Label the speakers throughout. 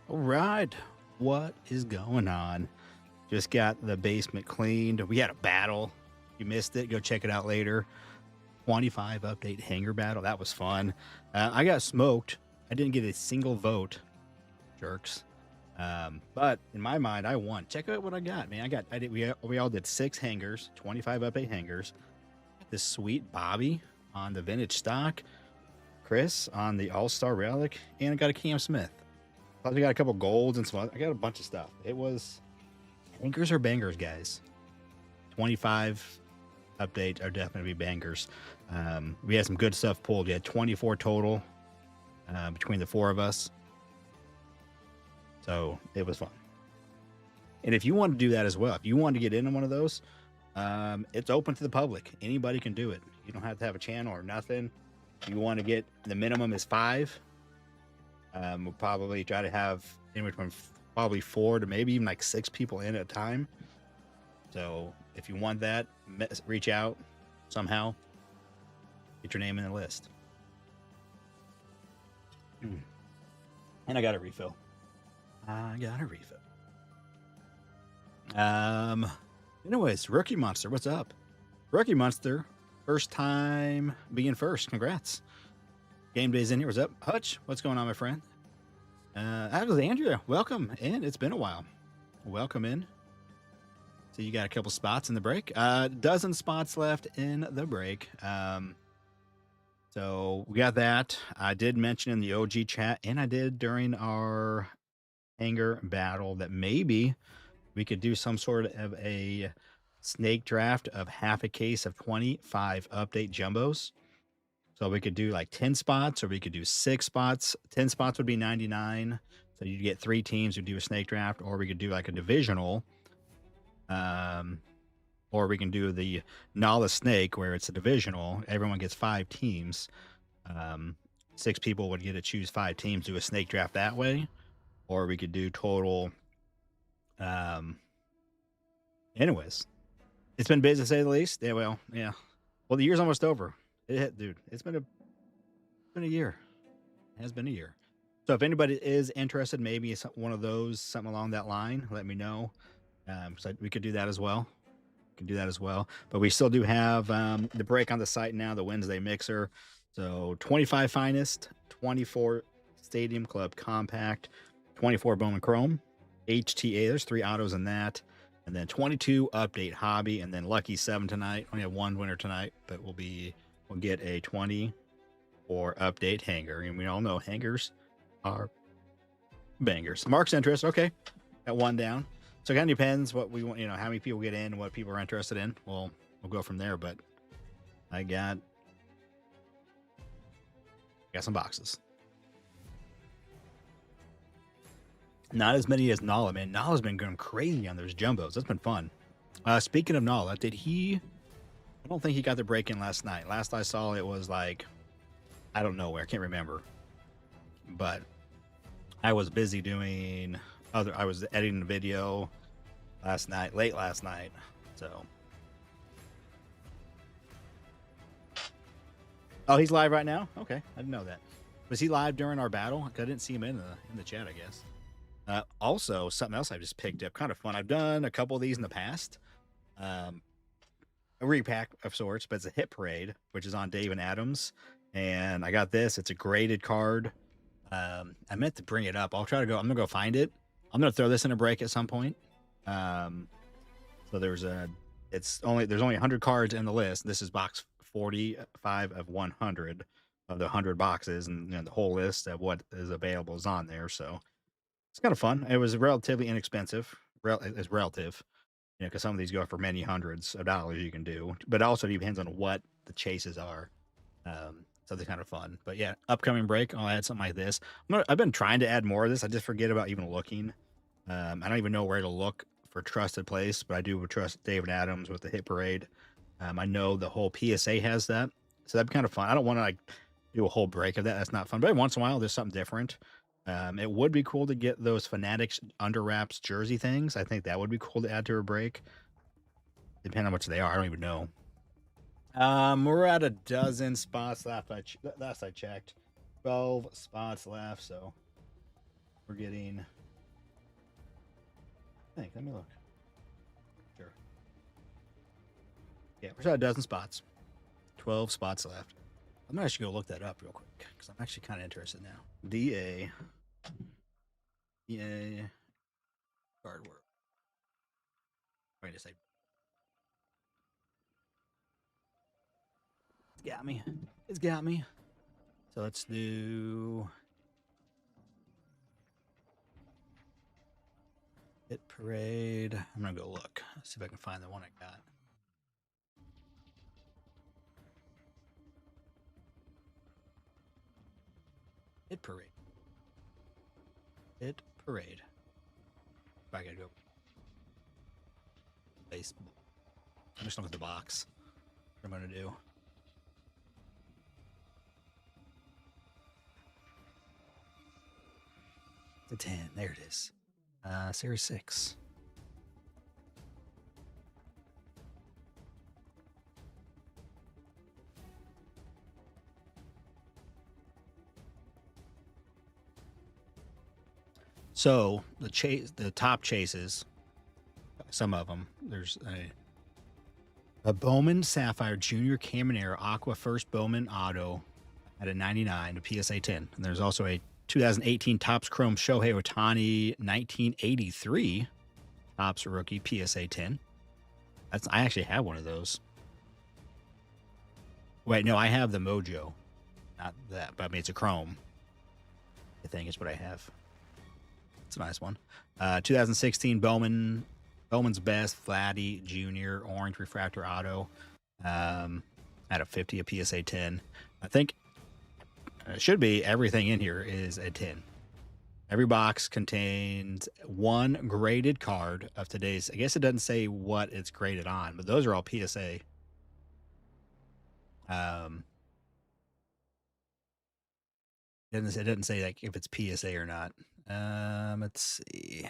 Speaker 1: All right. What is going on? Just got the basement cleaned. We had a battle. You missed it. Go check it out later. 25 update hanger battle. That was fun. I got smoked. I didn't get a single vote, jerks. But in my mind, I won. Check out what I got, man. We all did 6 hangers, 25 update hangers. This sweet Bobby on the vintage stock, Chris on the all-star relic, and I got a Cam Smith. Plus, we got a couple golds and some. I got a bunch of stuff. It was hangers or bangers, guys. 25 updates are definitely bangers. We had some good stuff pulled. We had 24 total between the 4 of us. So it was fun. And if you want to do that as well, if you want to get into one of those, it's open to the public. Anybody can do it. You don't have to have a channel or nothing. If you want to get, the minimum is 5. We'll probably try to have in between probably 4 to maybe even like 6 people in at a time. So if you want that, reach out somehow. Get your name in the list. And I got a refill. Anyways, Rookie Monster, what's up? Rookie Monster, first time being first. Congrats. Game day's in here. What's up? Hutch, what's going on, my friend? Alexandria, welcome in. It's been a while. Welcome in. So you got a couple spots in the break. Dozen spots left in the break. So we got that. I did mention in the OG chat, and I did during our hanger battle, that maybe we could do some sort of a snake draft of half a case of 25 update jumbos. So we could do like 10 spots, or we could do 6 spots. 10 spots would be 99. So you'd get 3 teams who do a snake draft, or we could do like a divisional. Or we can do the Nala Snake, where it's a divisional. Everyone gets 5 teams. 6 people would get to choose 5 teams, do a snake draft that way. Or we could do total. Anyways, it's been busy to say the least. Yeah, well, yeah. Well, the year's almost over. Dude, it's been a year. It has been a year. So if anybody is interested, maybe it's one of those, something along that line, let me know. So we could do that as well. But we still do have the break on the site now, the Wednesday mixer. So 25 finest, 24 Stadium Club compact, 24 Bowman Chrome, HTA. There's 3 autos in that. And then 22 update hobby, and then lucky 7 tonight. Only have 1 winner tonight, but we'll get a 24 update hanger. And we all know hangers are bangers. Mark's interest. Okay. Got 1 down. So it kind of depends what we want, how many people get in and what people are interested in. We'll go from there. But I got some boxes. Not as many as Nala, man. Nala's been going crazy on those jumbos. That's been fun. Speaking of Nala, I don't think he got the break in last night. Last I saw, it was like, I don't know where. I can't remember. But I was busy doing I was editing the video late last night. So. Oh, he's live right now? Okay. I didn't know that. Was he live during our battle? I didn't see him in the chat, I guess. Also, something else I just picked up, kind of fun. I've done a couple of these in the past. A repack of sorts, but it's a hit parade, which is on Dave and Adams. And I got this. It's a graded card. I meant to bring it up. I'm going to go find it. I'm going to throw this in a break at some point. So there's only 100 cards in the list. This is box 45 of 100 of the 100 boxes, and the whole list of what is available is on there. So it's kind of fun. It was relatively inexpensive. It's relative, because some of these go for many hundreds of dollars you can do, but it also depends on what the chases are. So they're kind of fun. But yeah, upcoming break, I'll add something like this. I've been trying to add more of this. I just forget about even looking. I don't even know where to look for trusted place, but I do trust David Adams with the hit parade. I know the whole PSA has that, so that'd be kind of fun. I don't want to do a whole break of that. That's not fun. But every once in a while, there's something different. It would be cool to get those Fanatics under wraps jersey things. I think that would be cool to add to a break. Depending on how much they are, I don't even know. We're at a dozen spots left. Last I checked, 12 spots left. So We're getting, I think, let me look. Sure. Yeah, we're at a dozen spots. 12 spots left. I'm gonna actually go look that up real quick because I'm actually kind of interested now. DA card work. Wait a second. It's got me. It's got me. So let's do Hit Parade. I'm gonna go look. See if I can find the one I got. Hit Parade. Hit Parade. I gotta go. Baseball. I'm just looking at the box. What I'm gonna do. The 10. There it is. Series 6. So the top chases, some of them. There's a Bowman Sapphire Junior Caminero Aqua First Bowman Auto at a 99, a PSA 10. And there's also a 2018 Topps Chrome Shohei Ohtani 1983 Topps Rookie PSA 10. I actually have one of those. Wait, no, I have the Mojo, not that, but I mean it's a Chrome. I think is what I have. It's a nice one. 2016 Bowman's Best Vladdy Junior Orange Refractor Auto at a 50, a PSA 10. I think it should be everything in here is a 10. Every box contains one graded card of today's. I guess it doesn't say what it's graded on, but those are all PSA. It doesn't say like if it's PSA or not. Let's see.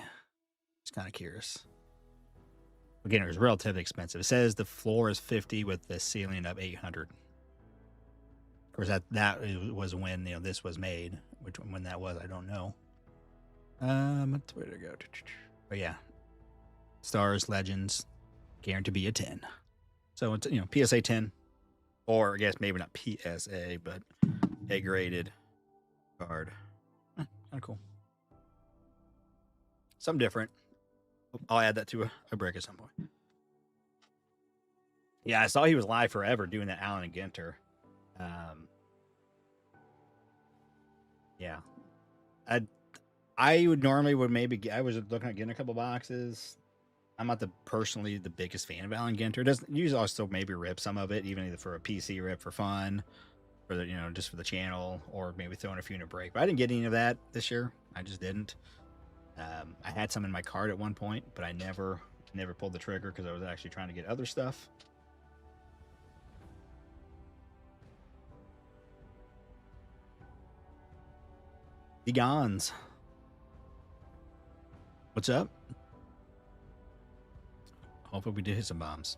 Speaker 1: Just kind of curious. Again, it was relatively expensive. It says the floor is 50 with the ceiling of 800. Of course, that was when this was made. When that was, I don't know. Where to go? But yeah, Stars Legends, guaranteed to be a 10. So it's PSA 10, or I guess maybe not PSA, but a graded card. Kind of cool. Something different. I'll add that to a brick at some point. Yeah, I saw he was live forever doing that Allen and Ginter. Yeah, I would normally maybe I was looking at getting a couple boxes. I'm not personally the biggest fan of Allen Ginter. Doesn't usually also maybe rip some of it, even either for a PC rip for fun, for the just for the channel, or maybe throwing a few in a break. But I didn't get any of that this year. I just didn't. I had some in my cart at one point, but I never pulled the trigger because I was actually trying to get other stuff. The Gons. What's up? Hopefully we did hit some bombs.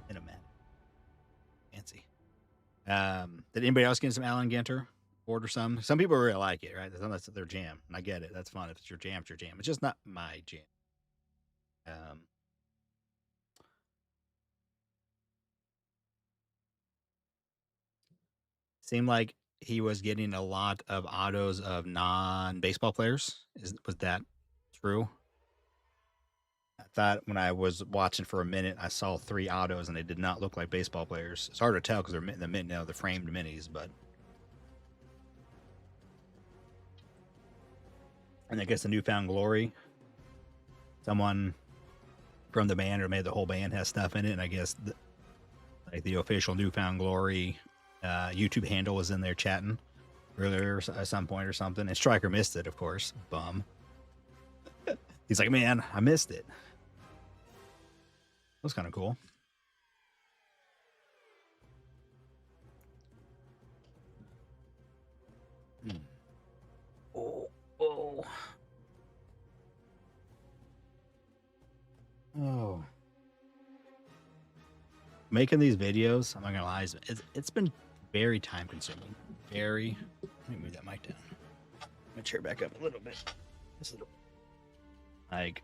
Speaker 1: In a minute. Fancy. Did anybody else get some Allen Ginter? Order some. Some people really like it, right? That's their jam. And I get it. That's fun. If it's your jam, it's your jam. It's just not my jam. Seemed like he was getting a lot of autos of non-baseball players. Was that true? I thought when I was watching for a minute, I saw 3 autos and they did not look like baseball players. It's hard to tell because they're the framed minis, but. And I guess the Newfound Glory, someone from the band or maybe the whole band has stuff in it. And I guess the official Newfound Glory YouTube handle was in there chatting earlier at some point or something. And Stryker missed it, of course. Bum. He's like, man, I missed it. That was kind of cool. making these videos, I'm not gonna lie, it's been very time consuming. Very. Let me move that mic down. My chair back up a little bit. This is like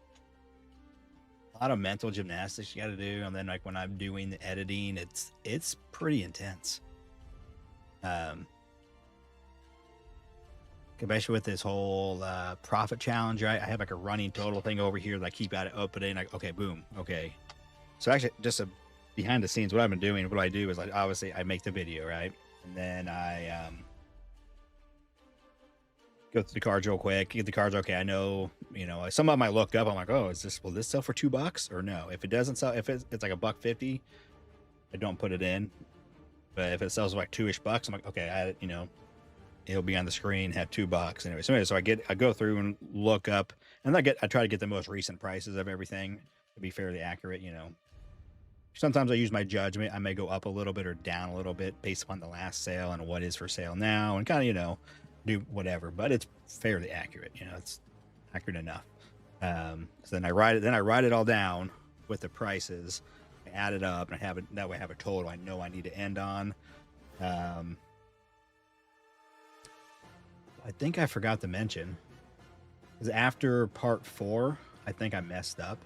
Speaker 1: a lot of mental gymnastics you got to do, and then like when I'm doing the editing, it's pretty intense. Especially with this whole profit challenge, right? I have like a running total thing over here that I keep at it opening. Like, okay, boom, okay. So actually, just a behind the scenes, what I've been doing, what I do is like obviously I make the video, right, and then I go through the cards real quick, get the cards. Okay, I know, some of them I look up. I'm like, oh, will this sell for $2 or no? If it doesn't sell, if it's like $1.50, I don't put it in. But if it sells for like $2-ish, I'm like, okay, it'll be on the screen, have $2 anyway. So I go through and look up, and I try to get the most recent prices of everything to be fairly accurate. Sometimes I use my judgment. I may go up a little bit or down a little bit based upon the last sale and what is for sale now, and kind of do whatever. But it's fairly accurate. It's accurate enough. So then I write it all down with the prices. I add it up, and I have it that way. I have a total I know I need to end on. I think I forgot to mention, because after part 4, I think I messed up.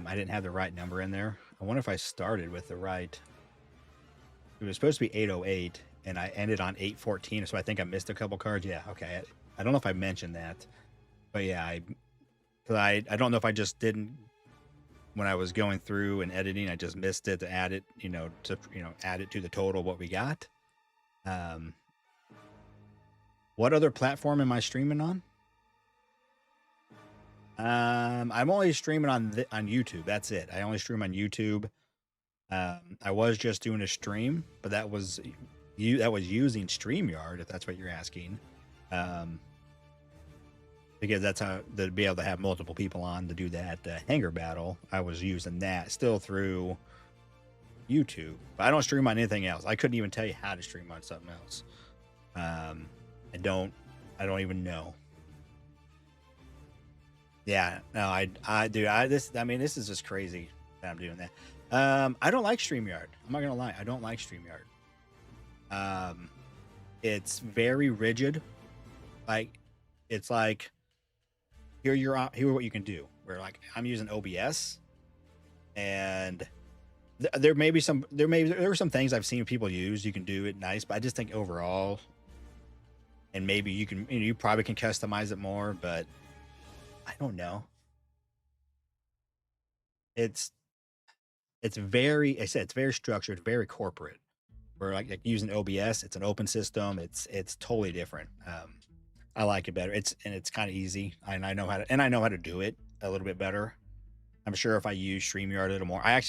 Speaker 1: I didn't have the right number in there. I wonder if I started with the right. It was supposed to be 808, and I ended on 814. So I think I missed a couple cards. Yeah, okay. I don't know if I mentioned that, but yeah, I don't know if I just didn't, when I was going through and editing, I just missed it to add it, add it to the total what we got. What other platform am I streaming on? I'm only streaming on YouTube. That's it. I only stream on YouTube. I was just doing a stream, but that was using StreamYard, if that's what you're asking. Because that's how to be able to have multiple people on to do that hanger battle. I was using that still through YouTube, but I don't stream on anything else. I couldn't even tell you how to stream on something else. I don't even know. Yeah, no, this is just crazy that I'm doing that. I don't like StreamYard. I'm not gonna lie, I don't like StreamYard. It's very rigid. Like, it's like, here are what you can do. Where like I'm using OBS, and there are some things I've seen people use. You can do it nice, but I just think overall, and maybe you probably can customize it more, but I don't know. It's very, I said, it's very structured, very corporate. Where like using OBS, it's an open system. It's totally different. I like it better. It's kind of easy, and I know how to do it a little bit better. I'm sure if I use StreamYard a little more, I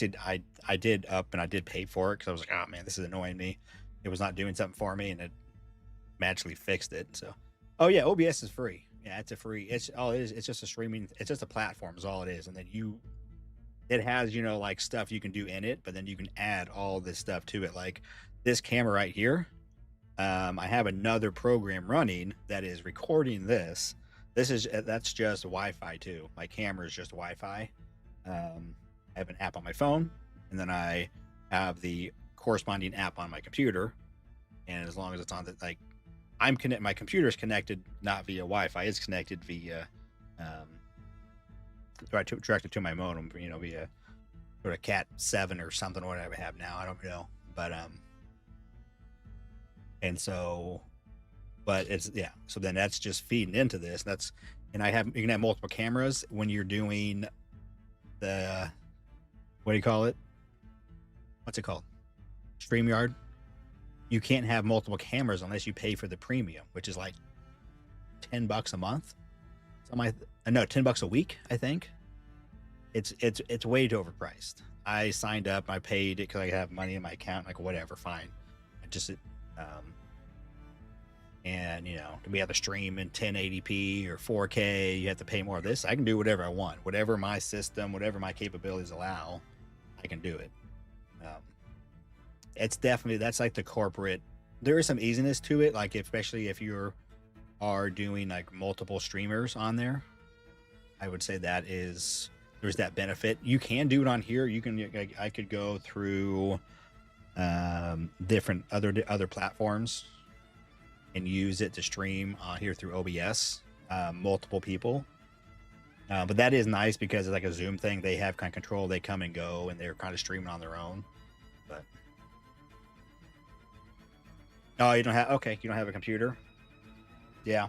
Speaker 1: did pay for it because I was like, oh man, this is annoying me. It was not doing something for me, and it magically fixed it. So, oh yeah, OBS is free. Yeah, it's all it is. It's just a streaming. It's just a platform is all it is. And then it has, like stuff you can do in it, but then you can add all this stuff to it. Like this camera right here. I have another program running that is recording this. That's just Wi-Fi too. My camera is just Wi-Fi. I have an app on my phone, and then I have the corresponding app on my computer. And as long as it's on my computer's connected not via Wi-Fi, it's connected via directed to my modem, via sort of Cat 7 or something, whatever I have now. I don't know, but and so, but it's so then that's just feeding into this. You can have multiple cameras when you're doing the, what do you call it? What's it called? StreamYard. You can't have multiple cameras unless you pay for the premium, which is like $10 a month. No, $10 a week, I think. It's way too overpriced. I signed up, I paid it because I have money in my account, like whatever, fine. And to be able to stream in 1080p or 4K, you have to pay more of this. I can do whatever I want, whatever my system, whatever my capabilities allow, I can do it. It's definitely, that's like the corporate. There is some easiness to it, like especially if you are doing like multiple streamers on there. I would say that is there's that benefit. You can do it on here. You can, I could go through different other platforms and use it to stream here through OBS, multiple people. But that is nice because it's like a Zoom thing. They have kind of control. They come and go, and they're kind of streaming on their own. But oh, you don't have, okay, you don't have a computer. Yeah.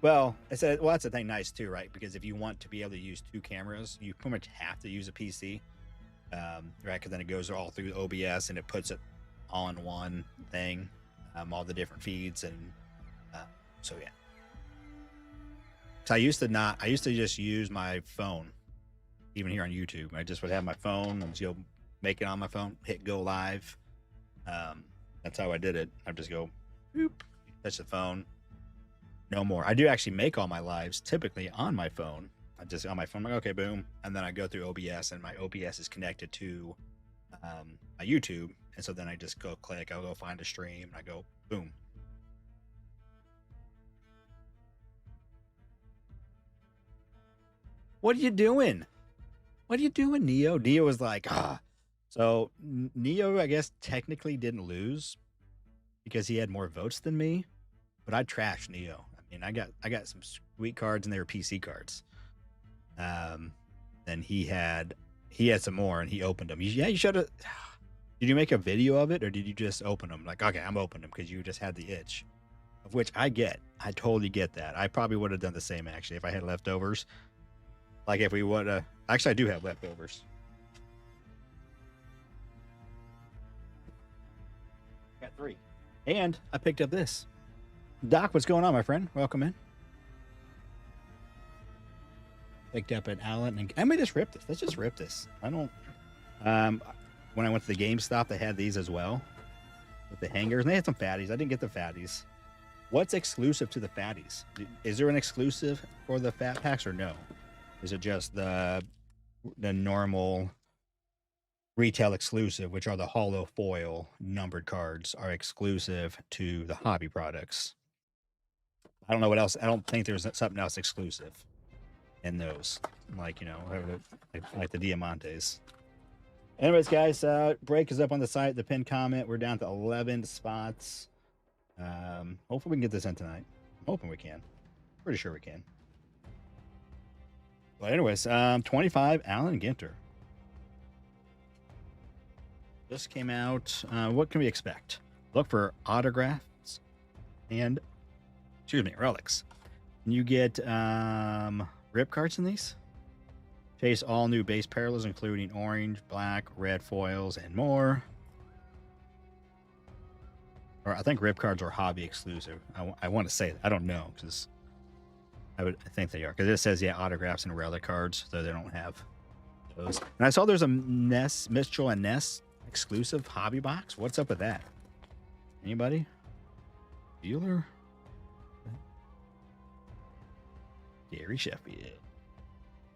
Speaker 1: Well, that's the thing nice too, right? Because if you want to be able to use two cameras, you pretty much have to use a PC, right? Because then it goes all through OBS and it puts it all in one thing, all the different feeds, and so yeah. So I used to just use my phone, even here on YouTube. I just would have my phone and make it on my phone, hit go live. That's how I did it. I just go, boop, touch the phone. No more. I do actually make all my lives typically on my phone. I just on my phone, I'm like, okay, boom. And then I go through OBS, and my OBS is connected to my YouTube. And so then I just go click, I'll go find a stream, and I go, boom. What are you doing? What are you doing, Neo? Neo was like, ah. So Neo, I guess, technically didn't lose because he had more votes than me, but I trashed Neo. I mean, I got some sweet cards, and they were PC cards. Then he had some more, and he opened them. Yeah, you should have. Did you make a video of it, or did you just open them? Like, okay, I'm opening them because you just had the itch, of which I get. I totally get that. I probably would have done the same actually if I had leftovers. Like if we would have. Actually, I do have leftovers. Got 3, and I picked up this. Doc, what's going on, my friend? Welcome in. Picked up an Allen, and I may just rip this. Let's just rip this. I don't. When I went to the GameStop, they had these as well with the hangers, and they had some fatties. I didn't get the fatties. What's exclusive to the fatties? Is there an exclusive for the fat packs, or no? Is it just the normal retail exclusive, which are the hollow foil numbered cards, are exclusive to the hobby products? I don't know what else. I don't think there's something else exclusive in those, like, you know, like the Diamantes. Anyways, guys, break is up on the site. The pinned comment. We're down to 11 spots. Hopefully we can get this in tonight. I'm hoping we can. Pretty sure we can. But anyways, 25 Allen Ginter. This came out. What can we expect? Look for autographs and, excuse me, relics. You get rip cards in these. Chase all new base parallels, including orange, black, red foils, and more. Or I think rip cards are hobby exclusive. I want to say that. I don't know, because I think they are, because it says, yeah, autographs and relic cards, so they don't have those. And I saw there's a Mitchell and Ness exclusive hobby box. What's up with that? Anybody? Bueller? Gary Sheffield.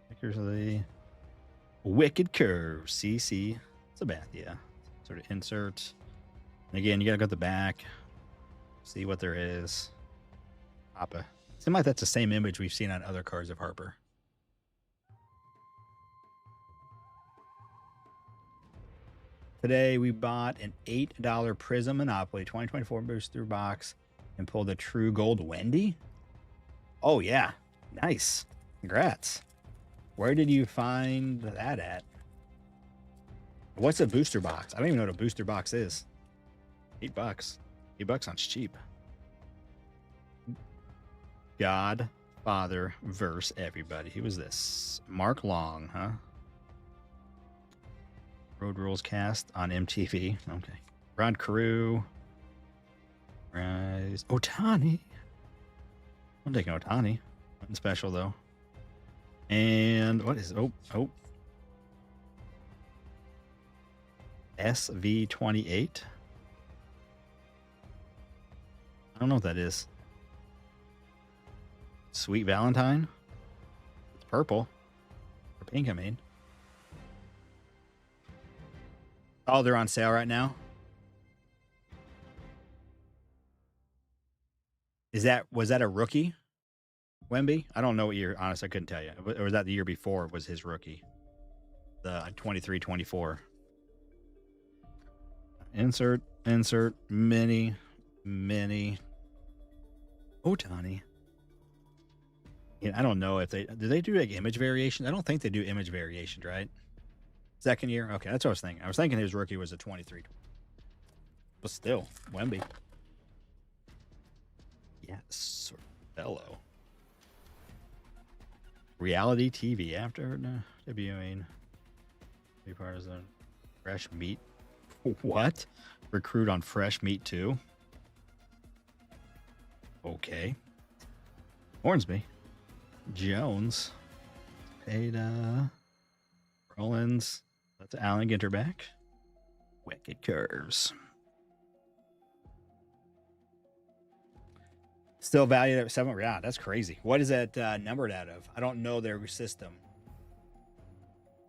Speaker 1: Pictures of the Wicked Curve. CC Sabathia. Sort of inserts. And again, you gotta go to the back. See what there is. Papa. Seems like that's the same image we've seen on other cards of Harper. Today we bought an $8 Prism Monopoly 2024 booster box and pulled a true gold Wendy. Oh yeah, nice. Congrats. Where did you find that at? What's a booster box? I don't even know what a booster box is. $8. $8 sounds cheap. Godfather verse everybody. Who was this? Mark Long, huh? Road Rules cast on MTV. Okay. Rod Carew. Rise. Otani. I'm taking Otani. Nothing special though. And what is SV28? I don't know what that is. Sweet Valentine. It's purple. Or pink, I mean. Oh, they're on sale right now. Was that a rookie? Wemby? I don't know what year. Honestly, I couldn't tell you. Or was that the year before was his rookie? the 23, 24. Insert, mini, Otani. Yeah, I don't know if do they do like image variations? I don't think they do image variations, right? Second year? Okay, that's what I was thinking. I was thinking his rookie was a 23. But still, Wemby. Yes, fellow. Reality TV after debuting. Be part of the Fresh Meat. What? Recruit on Fresh Meat too? Okay. Hornsby. Jones. Ada. Rollins. That's Allen Ginterback. Wicked Curves. Still valued at 7. Yeah, that's crazy. What is that numbered out of? I don't know their system.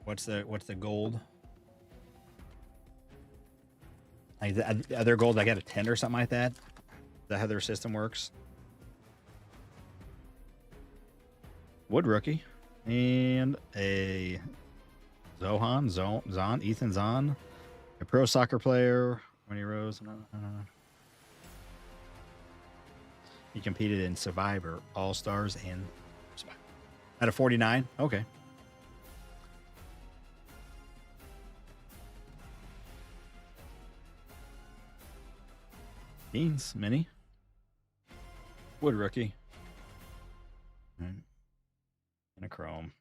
Speaker 1: What's the gold? Like their gold, like at a 10 or something like that. Is that how their system works? Wood rookie and a Ethan Zahn, a pro soccer player when he rose. He competed in Survivor, All Stars, and Survivor. At a 49. Okay. Beans mini. Wood rookie. And a chrome.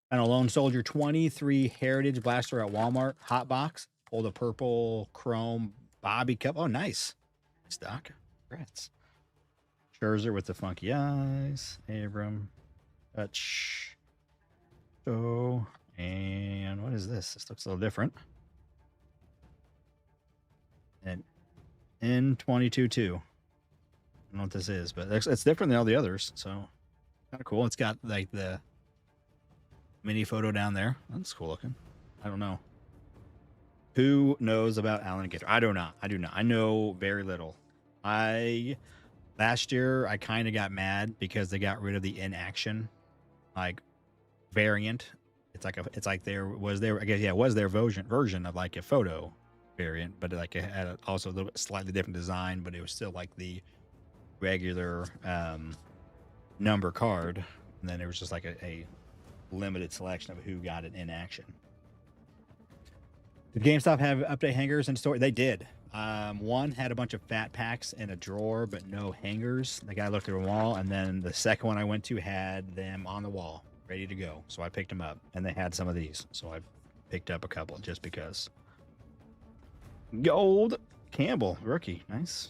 Speaker 1: And a Lone Soldier 23 Heritage Blaster at Walmart. Hot box. Pulled a purple chrome Bobby Cup. Oh, nice. Nice, Doc. Congrats. Scherzer with the funky eyes. Abram. Touch. So, and what is this? This looks a little different. And N22 too. I don't know what this is, but it's different than all the others. So kind of cool. It's got like the mini photo down there. That's cool looking. I don't know. Who knows about Allen Ginter? I do not. I know very little. Last year I kind of got mad because they got rid of the inaction like variant. It's like there was their version of like a photo variant, but like it had also a little bit slightly different design, but it was still like the regular number card, and then there was just like a limited selection of who got it in action. Did GameStop have update hangers in store? They did. One had a bunch of fat packs in a drawer, but no hangers. The guy looked at the wall, and then the second one I went to had them on the wall, ready to go. So I picked them up, and they had some of these. So I picked up a couple just because. Gold Campbell rookie, nice.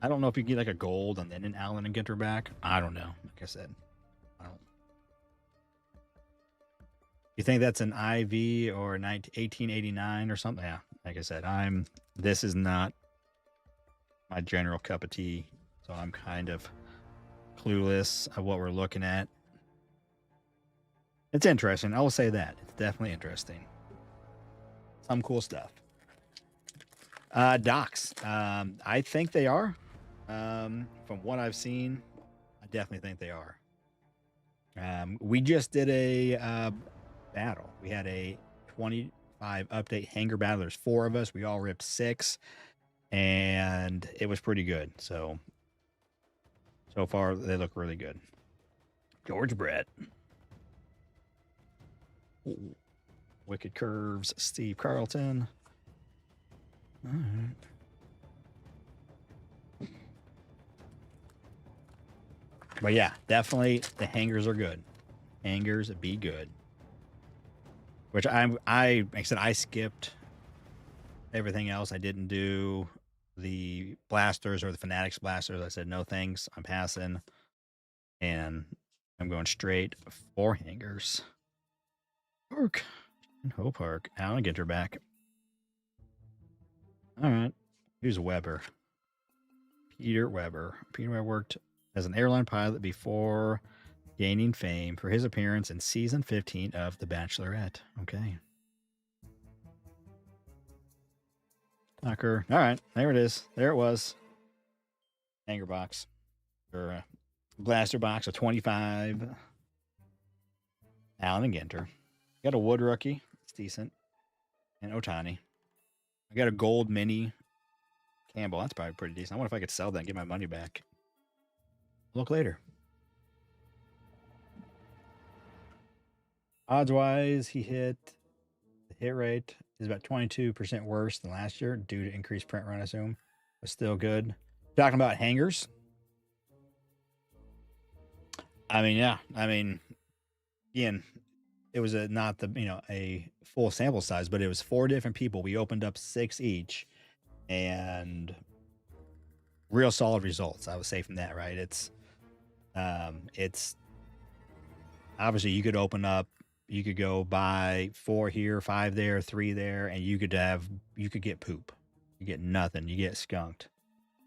Speaker 1: I don't know if you get like a gold and then an Allen and Ginter back. I don't know. Like I said, I don't. You think that's an IV or 1889 or something? Yeah, like I said, this is not my general cup of tea, so I'm kind of clueless of what we're looking at. It's interesting. I will say that. It's definitely interesting. Some cool stuff. Docs. I think they are. From what I've seen, I definitely think they are. We just did a battle. We had a 25 update hanger battle. There's 4 of us. We all ripped 6, and it was pretty good. So far, they look really good. George Brett. Ooh. Wicked Curves. Steve Carlton. All right. But yeah, definitely the hangers are good. Hangers be good. Which like I said, I skipped everything else. I didn't do the blasters or the Fanatics blasters. I said no thanks. I'm passing, and I'm going straight for hangers. Park and Hope Park. Allen Ginter back. All right. Here's Weber. Peter Weber. Peter Weber worked as an airline pilot before gaining fame for his appearance in season 15 of The Bachelorette. Okay. Tucker. All right. There it is. There it was. Hanger box. Or blaster box of 25. Allen and Ginter. Got a Wood rookie. It's decent. And Otani. I got a gold mini Campbell. That's probably pretty decent. I wonder if I could sell that and get my money back. Look later. Odds wise, the hit rate is about 22% worse than last year due to increased print run, I assume. But still good. Talking about hangers. I mean, yeah. I mean, again, it was not a full sample size, but it was 4 different people. We opened up 6 each, and real solid results. I would say from that, right? It's obviously you could open up, you could go buy 4 here, 5 there, 3 there, and you could get poop, you get nothing, you get skunked.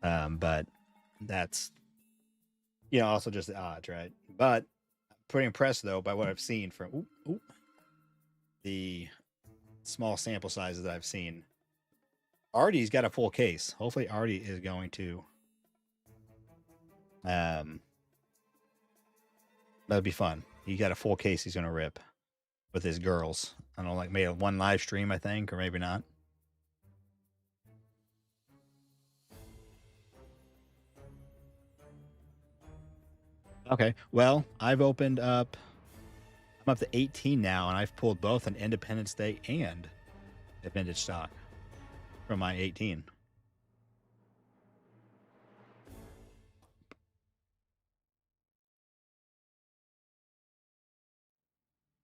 Speaker 1: But that's also just the odds, right? But pretty impressed though by what I've seen from the small sample sizes that I've seen. Artie's got a full case. Hopefully Artie is going to that'd be fun. He got a full case he's gonna rip with his girls. I don't know, like maybe one live stream, I think, or maybe not. Okay. Well, I'm up to 18 now, and I've pulled both an Independence Day and a vintage stock from my 18.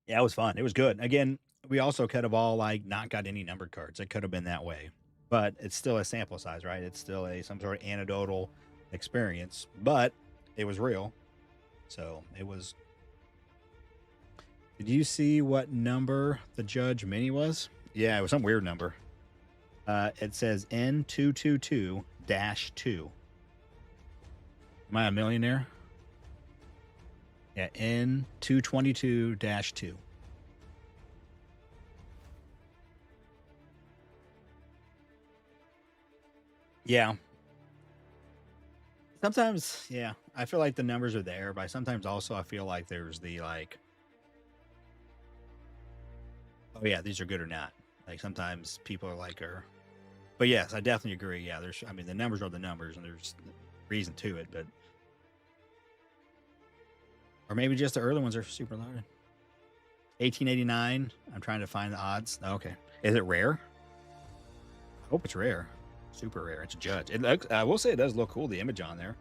Speaker 1: Yeah, it was fun. It was good. Again, we also could have all not got any numbered cards. It could have been that way, but it's still a sample size, right? It's still some sort of anecdotal experience, but it was real. So it was. Did you see what number the Judge Mini was? Yeah, it was some weird number. It says N222-2. Am I a millionaire? Yeah, N222-2. Yeah. Sometimes, yeah, I feel like the numbers are there, but sometimes also I feel like there's the oh yeah, these are good or not. Like sometimes people are but yes, I definitely agree. Yeah, the numbers are the numbers, and there's reason to it, but or maybe just the early ones are super loaded. 1889. I'm trying to find the odds. Okay, is it rare? I hope it's rare. Super rare. It's a Judge. It looks. I will say it does look cool. The image on there,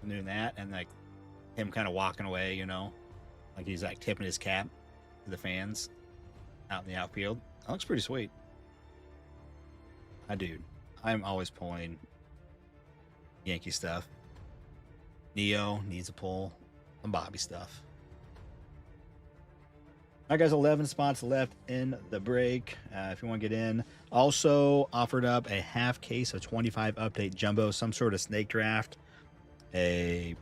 Speaker 1: and doing that, and him kind of walking away. Like he's tipping his cap to the fans out in the outfield. That looks pretty sweet. I'm always pulling Yankee stuff. Neo needs a pull. Some Bobby stuff. All right, guys, 11 spots left in the break. If you want to get in. Also offered up a half case of 25 update jumbo, some sort of snake draft. A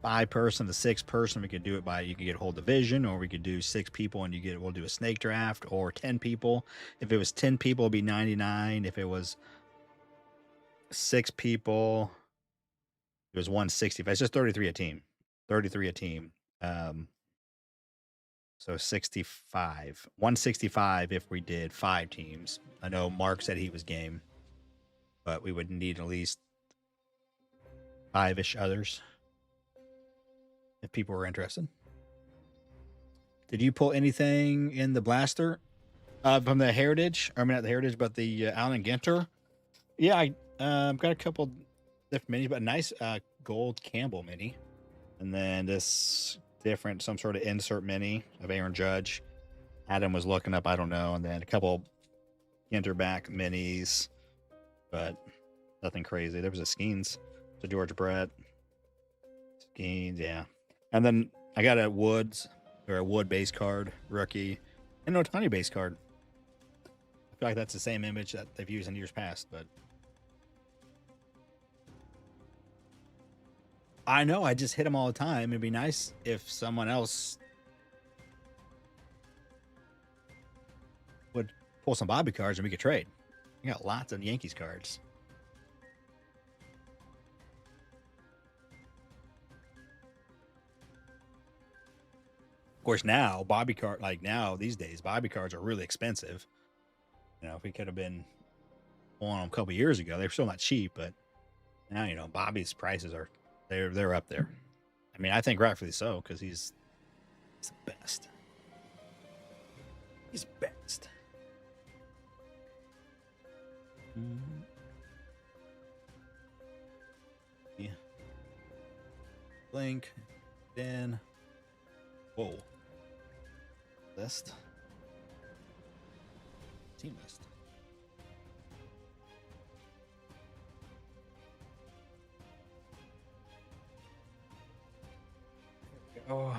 Speaker 1: 5-person to 6-person. We could do it by, you could get a whole division, or we could do 6 people and we'll do a snake draft, or 10 people. If it was 10 people, it'd be 99. If it was 6 people, it was 165. It's just 33 a team. 33 a team. So 65. 165 if we did 5 teams. I know Mark said he was game, but we would need at least 5-ish others if people were interested. Did you pull anything in the blaster from the Heritage? I mean, not the Heritage, but the Allen Ginter? Yeah, I got a couple different minis, but a nice gold Campbell mini. And then this different, some sort of insert mini of Aaron Judge. Adam was looking up, I don't know. And then a couple Ginter back minis, but nothing crazy. There was a Skeens to George Brett. Skeens, yeah. And then I got a Wood base card rookie and an Otani base card. I feel like that's the same image that they've used in years past, but I know I just hit them all the time. It'd be nice if someone else would pull some Bobby cards and we could trade. We got lots of Yankees cards. Of course, now Bobby card, like now these days, Bobby cards are really expensive. You know, if we could have been on them a couple years ago, they're still not cheap, but now, you know, Bobby's prices are they're up there. I mean, I think rightfully so, because he's the best. He's best. Yeah. Link. Then. Whoa. List. Team list. There we go.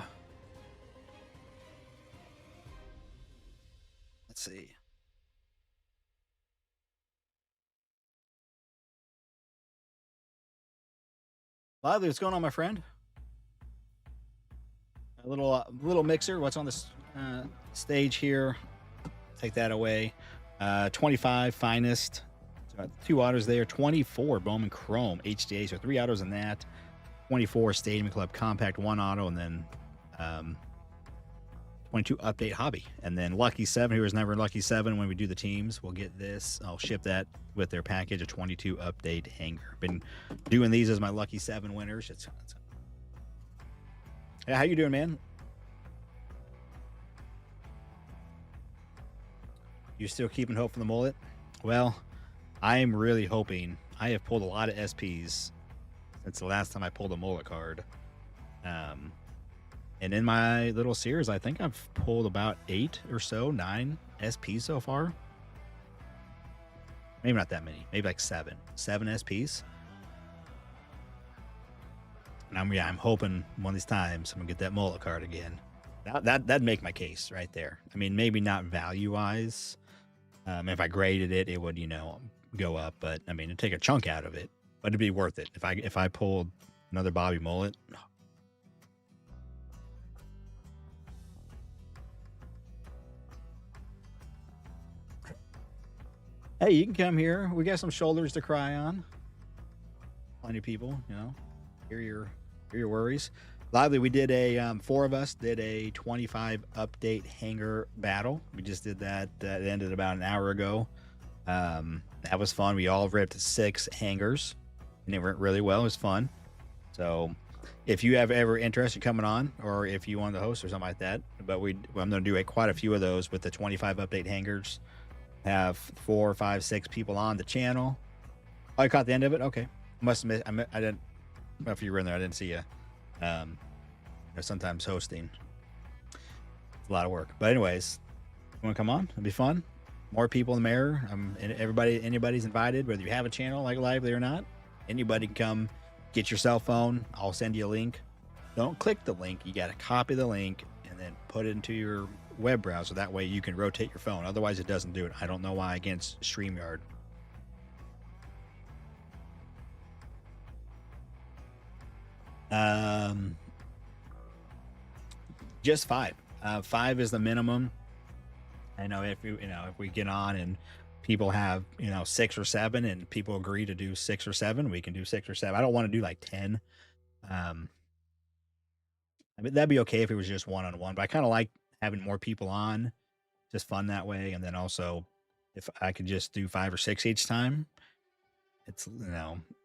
Speaker 1: Let's see. Lively, what's going on, my friend? A little mixer. What's on this stage here? Take that away. 25 finest. So 2 autos there. 24 Bowman Chrome HDA. So 3 autos in that. 24 Stadium Club Compact 1 auto, and then 22 Update Hobby, and then Lucky 7, who was never Lucky 7 when we do the teams. We'll get this. I'll ship that with their package, a 22 Update hanger. Been doing these as my Lucky 7 winners. Yeah, how you doing, man? You still keeping hope for the mullet? Well, I am really hoping. I have pulled a lot of SPs since the last time I pulled a mullet card. And in my little series, I think I've pulled about 8 or so, 9 SPs so far. Maybe not that many. Maybe like 7 SPs. And I'm hoping one of these times I'm gonna get that mullet card again. That'd make my case right there. I mean, maybe not value wise. If I graded it, it would, you know, go up. But I mean, it'd take a chunk out of it. But it'd be worth it if I pulled another Bobby mullet. Hey, you can come here. We got some shoulders to cry on. Plenty of people, you know, hear your worries. Lively, we did a 4 of us did a 25 update hanger battle. We just did that. That ended about an hour ago. That was fun. We all ripped 6 hangers, and it went really well. It was fun. So, if you have ever interest in coming on, or if you want to host or something like that, but I'm going to do quite a few of those with the 25 update hangers. Have 4, 5, 6 people on the channel. Oh, I caught the end of it. Okay, must have missed. I didn't. Well, if you were in there, I didn't see you. You know, sometimes hosting, it's a lot of work. But anyways, you want to come on? It'll be fun. More people in the mirror. And anybody's invited, whether you have a channel like Lively or not. Anybody can come. Get your cell phone. I'll send you a link. Don't click the link. You got to copy the link and then put it into your web browser. That way you can rotate your phone. Otherwise, it doesn't do it. I don't know why against StreamYard. Just 5. 5 is the minimum. I know if we get on and people have 6 or 7, and people agree to do 6 or 7, we can do 6 or 7. I don't want to do like 10. I mean, that'd be okay if it was just one-on-one, but I kind of like having more people on. Just fun that way. And then also, if I could just do 5 or 6 each time, it's,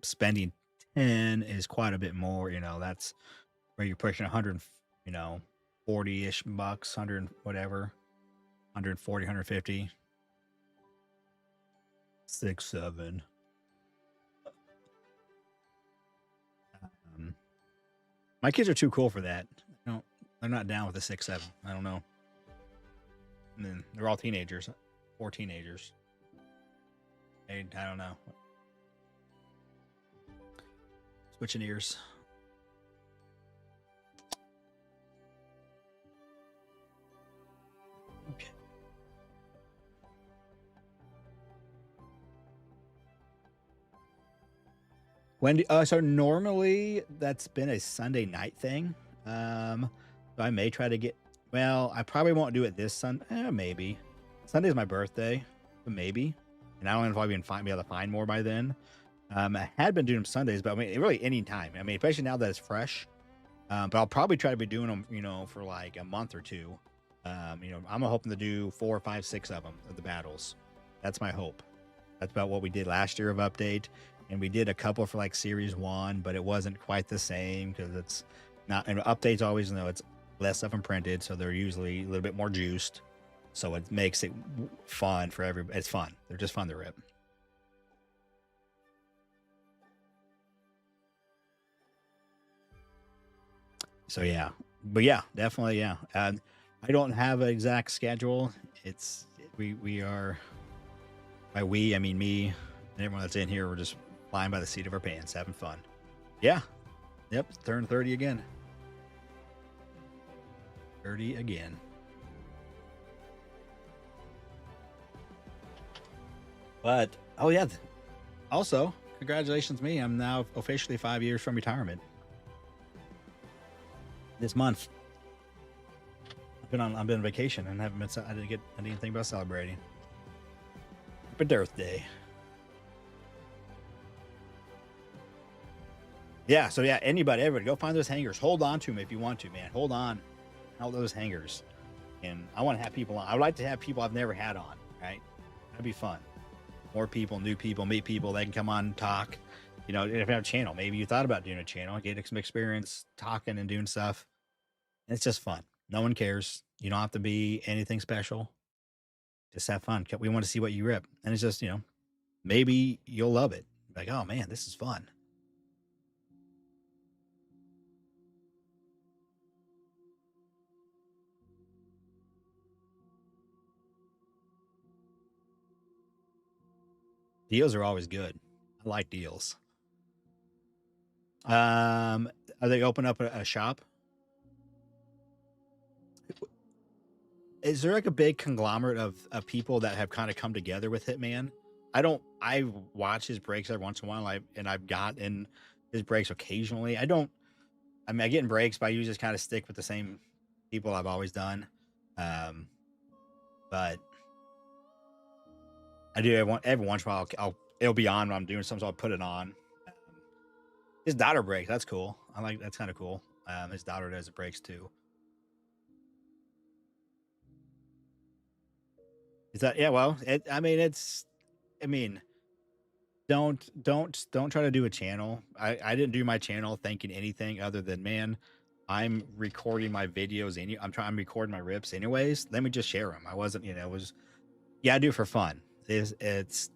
Speaker 1: spending 10 is quite a bit more. That's where you're pushing 100, 40-ish bucks, 100 whatever, 140, 150, 6, 7. My kids are too cool for that. They're not down with the 6, 7. I don't know. And then they're all teenagers, 4 teenagers. I don't know. Switching ears. Okay. When so normally that's been a Sunday night thing. So I may try to get. Well, I probably won't do it this Sunday. Maybe. Sunday's my birthday, but maybe. And I don't know if I'll be able to find more by then. I had been doing Sundays, but I mean, really any time. I mean, especially now that it's fresh. But I'll probably try to be doing them, for like a month or two. I'm hoping to do 4, 5, 6 of them of the battles. That's my hope. That's about what we did last year of update, and we did a couple for like series 1, but it wasn't quite the same because it's not. And updates always it's less stuff imprinted, so they're usually a little bit more juiced. So it makes it fun for everybody. It's fun. They're just fun to rip. So yeah, but yeah, definitely yeah. I don't have an exact schedule. It's we are by we I mean me and everyone that's in here. We're just flying by the seat of our pants, having fun. Yeah, yep. Turn 30 again. 30 again. But oh yeah, also congratulations me. I'm now officially 5 years from retirement. This month. I've been on vacation and haven't been. I didn't get anything about celebrating. Happy birthday. Yeah. So yeah, everybody, go find those hangers. Hold on to them if you want to, man. Hold on, all those hangers. And I want to have people on. I would like to have people I've never had on. Right? That'd be fun. More people, new people, meet people. They can come on and talk. If you have a channel, maybe you thought about doing a channel, get some experience talking and doing stuff. And it's just fun. No one cares. You don't have to be anything special. Just have fun. We want to see what you rip. And it's just, maybe you'll love it. Like, oh man, this is fun. Deals are always good. I like deals. Are they open up a shop? Is there like a big conglomerate of people that have kind of come together with Hitman? I watch his breaks every once in a while, and I've gotten his breaks occasionally. I get in breaks, but I usually just kind of stick with the same people I've always done. Um, but I do every once in a while. It'll be on when I'm doing something, so I'll put it on. His daughter breaks. That's cool. That's kind of cool. His daughter does the breaks too. Is that yeah? Well, I mean, don't try to do a channel. I didn't do my channel thinking anything other than man, I'm recording my videos I'm recording my rips anyways. Let me just share them. I wasn't it was yeah, I do it for fun. It's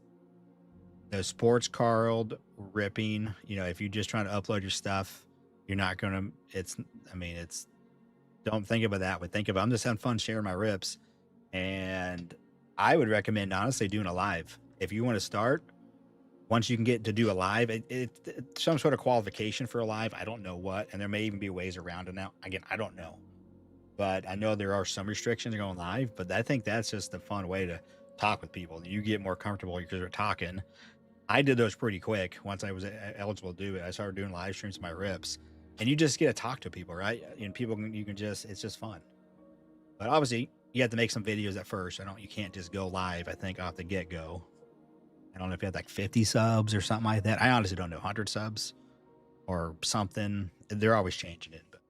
Speaker 1: the sports card ripping. If you're just trying to upload your stuff, you're not gonna. It's don't think about that. But think about I'm just having fun sharing my rips, and I would recommend honestly doing a live if you want to start. Once you can get to do a live, it's some sort of qualification for a live. I don't know what, and there may even be ways around it now. Again, I don't know, but I know there are some restrictions going live. But I think that's just a fun way to talk with people. You get more comfortable because you're talking. I did those pretty quick once I was eligible to do it. I started doing live streams of my rips, and you just get to talk to people, right? And you can just, it's just fun. But obviously, you have to make some videos at first. You can't just go live. I think off the get go. I don't know if you had like 50 subs or something like that. I honestly don't know, 100 subs or something. They're always changing it. But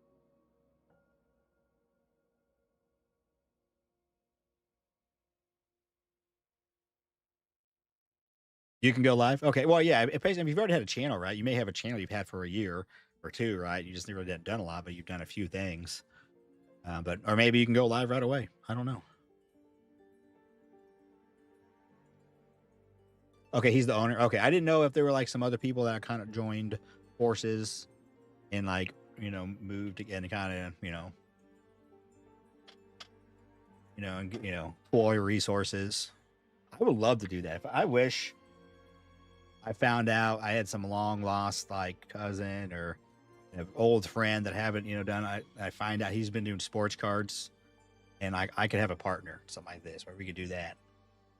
Speaker 1: you can go live. Okay. Well, yeah. If you've already had a channel, right? You may have a channel you've had for a year or two, right? You just never done a lot, but you've done a few things. Or maybe you can go live right away. I don't know. Okay, he's the owner. Okay, I didn't know if there were like some other people that kind of joined forces and like moved again, kind of pool your resources. I would love to do that. I wish I found out I had some long lost like cousin or an old friend that haven't done. I find out he's been doing sports cards, and I could have a partner, something like this, where we could do that.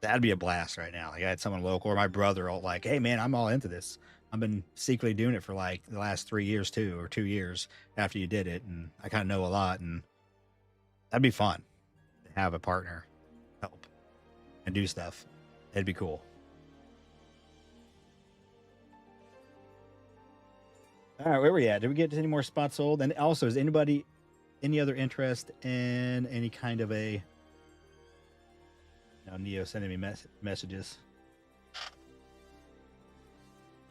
Speaker 1: That'd be a blast right now. Like I had someone local or my brother all like, hey man, I'm all into this. I've been secretly doing it for like the last 3 years too, or 2 years after you did it. And I kind of know a lot, and that'd be fun to have a partner help and do stuff. It'd be cool. All right, where we at? Did we get any more spots sold? And also, is anybody any other interest in any kind of a? Now Neo sending me messages.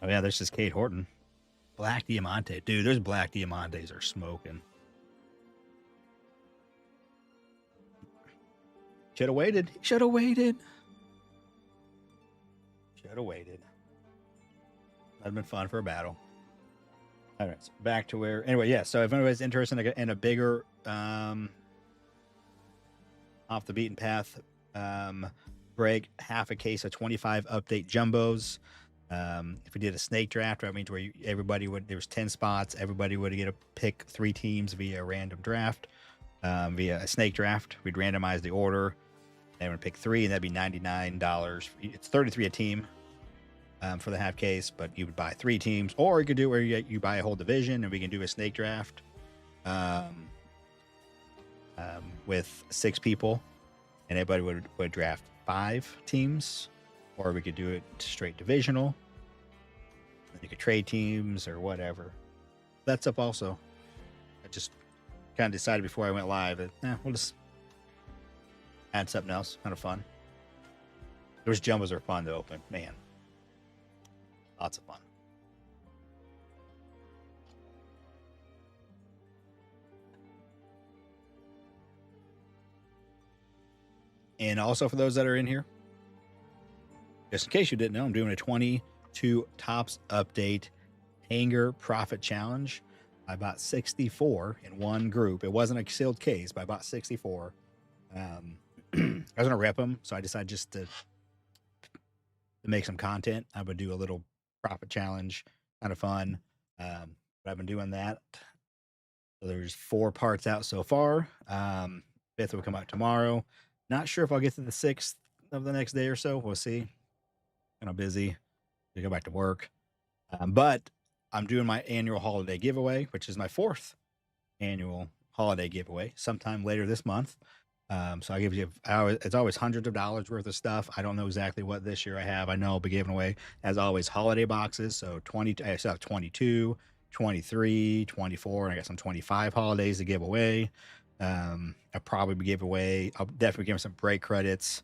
Speaker 1: Oh yeah, there's just Kate Horton. Black Diamante, dude. There's Black Diamantes are smoking. Should have waited. Should have waited. Should have waited. That'd have been fun for a battle. All right, so back to where. Anyway, yeah. So if anybody's interested in a bigger, off the beaten path, break, half a case of 25 update jumbos. If we did a snake draft, that means where everybody would, there was 10 spots, everybody would get to pick 3 teams via a random draft, via a snake draft. We'd randomize the order. They would pick 3, and that'd be $99. It's $33 a team for the half case, but you would buy 3 teams, or you could do where you buy a whole division, and we can do a snake draft with 6 people, and everybody would draft 5 teams, or we could do it straight divisional. You could trade teams or whatever. That's up also. I just kind of decided before I went live that we'll just add something else. Kind of fun. Those jumbos are fun to open, man. Lots of fun. And also for those that are in here, just in case you didn't know, I'm doing a 22 Tops update hanger profit challenge. I bought 64 in one group. It wasn't a sealed case, but I bought 64. I was gonna rep them, so I decided just to make some content. I would do a little profit challenge, kind of fun. But I've been doing that. So there's 4 parts out so far. 5th will come out tomorrow. Not sure if I'll get to the 6th of the next day or so. We'll see. Kind of busy to go back to work. But I'm doing my annual holiday giveaway, which is my 4th annual holiday giveaway sometime later this month. So I give you, it's always hundreds of dollars worth of stuff. I don't know exactly what this year I have. I know I'll be giving away, as always, holiday boxes. So I still have 22, 23, 24, and I got some 25 holidays to give away. I'll probably give away, I'll definitely give some break credits,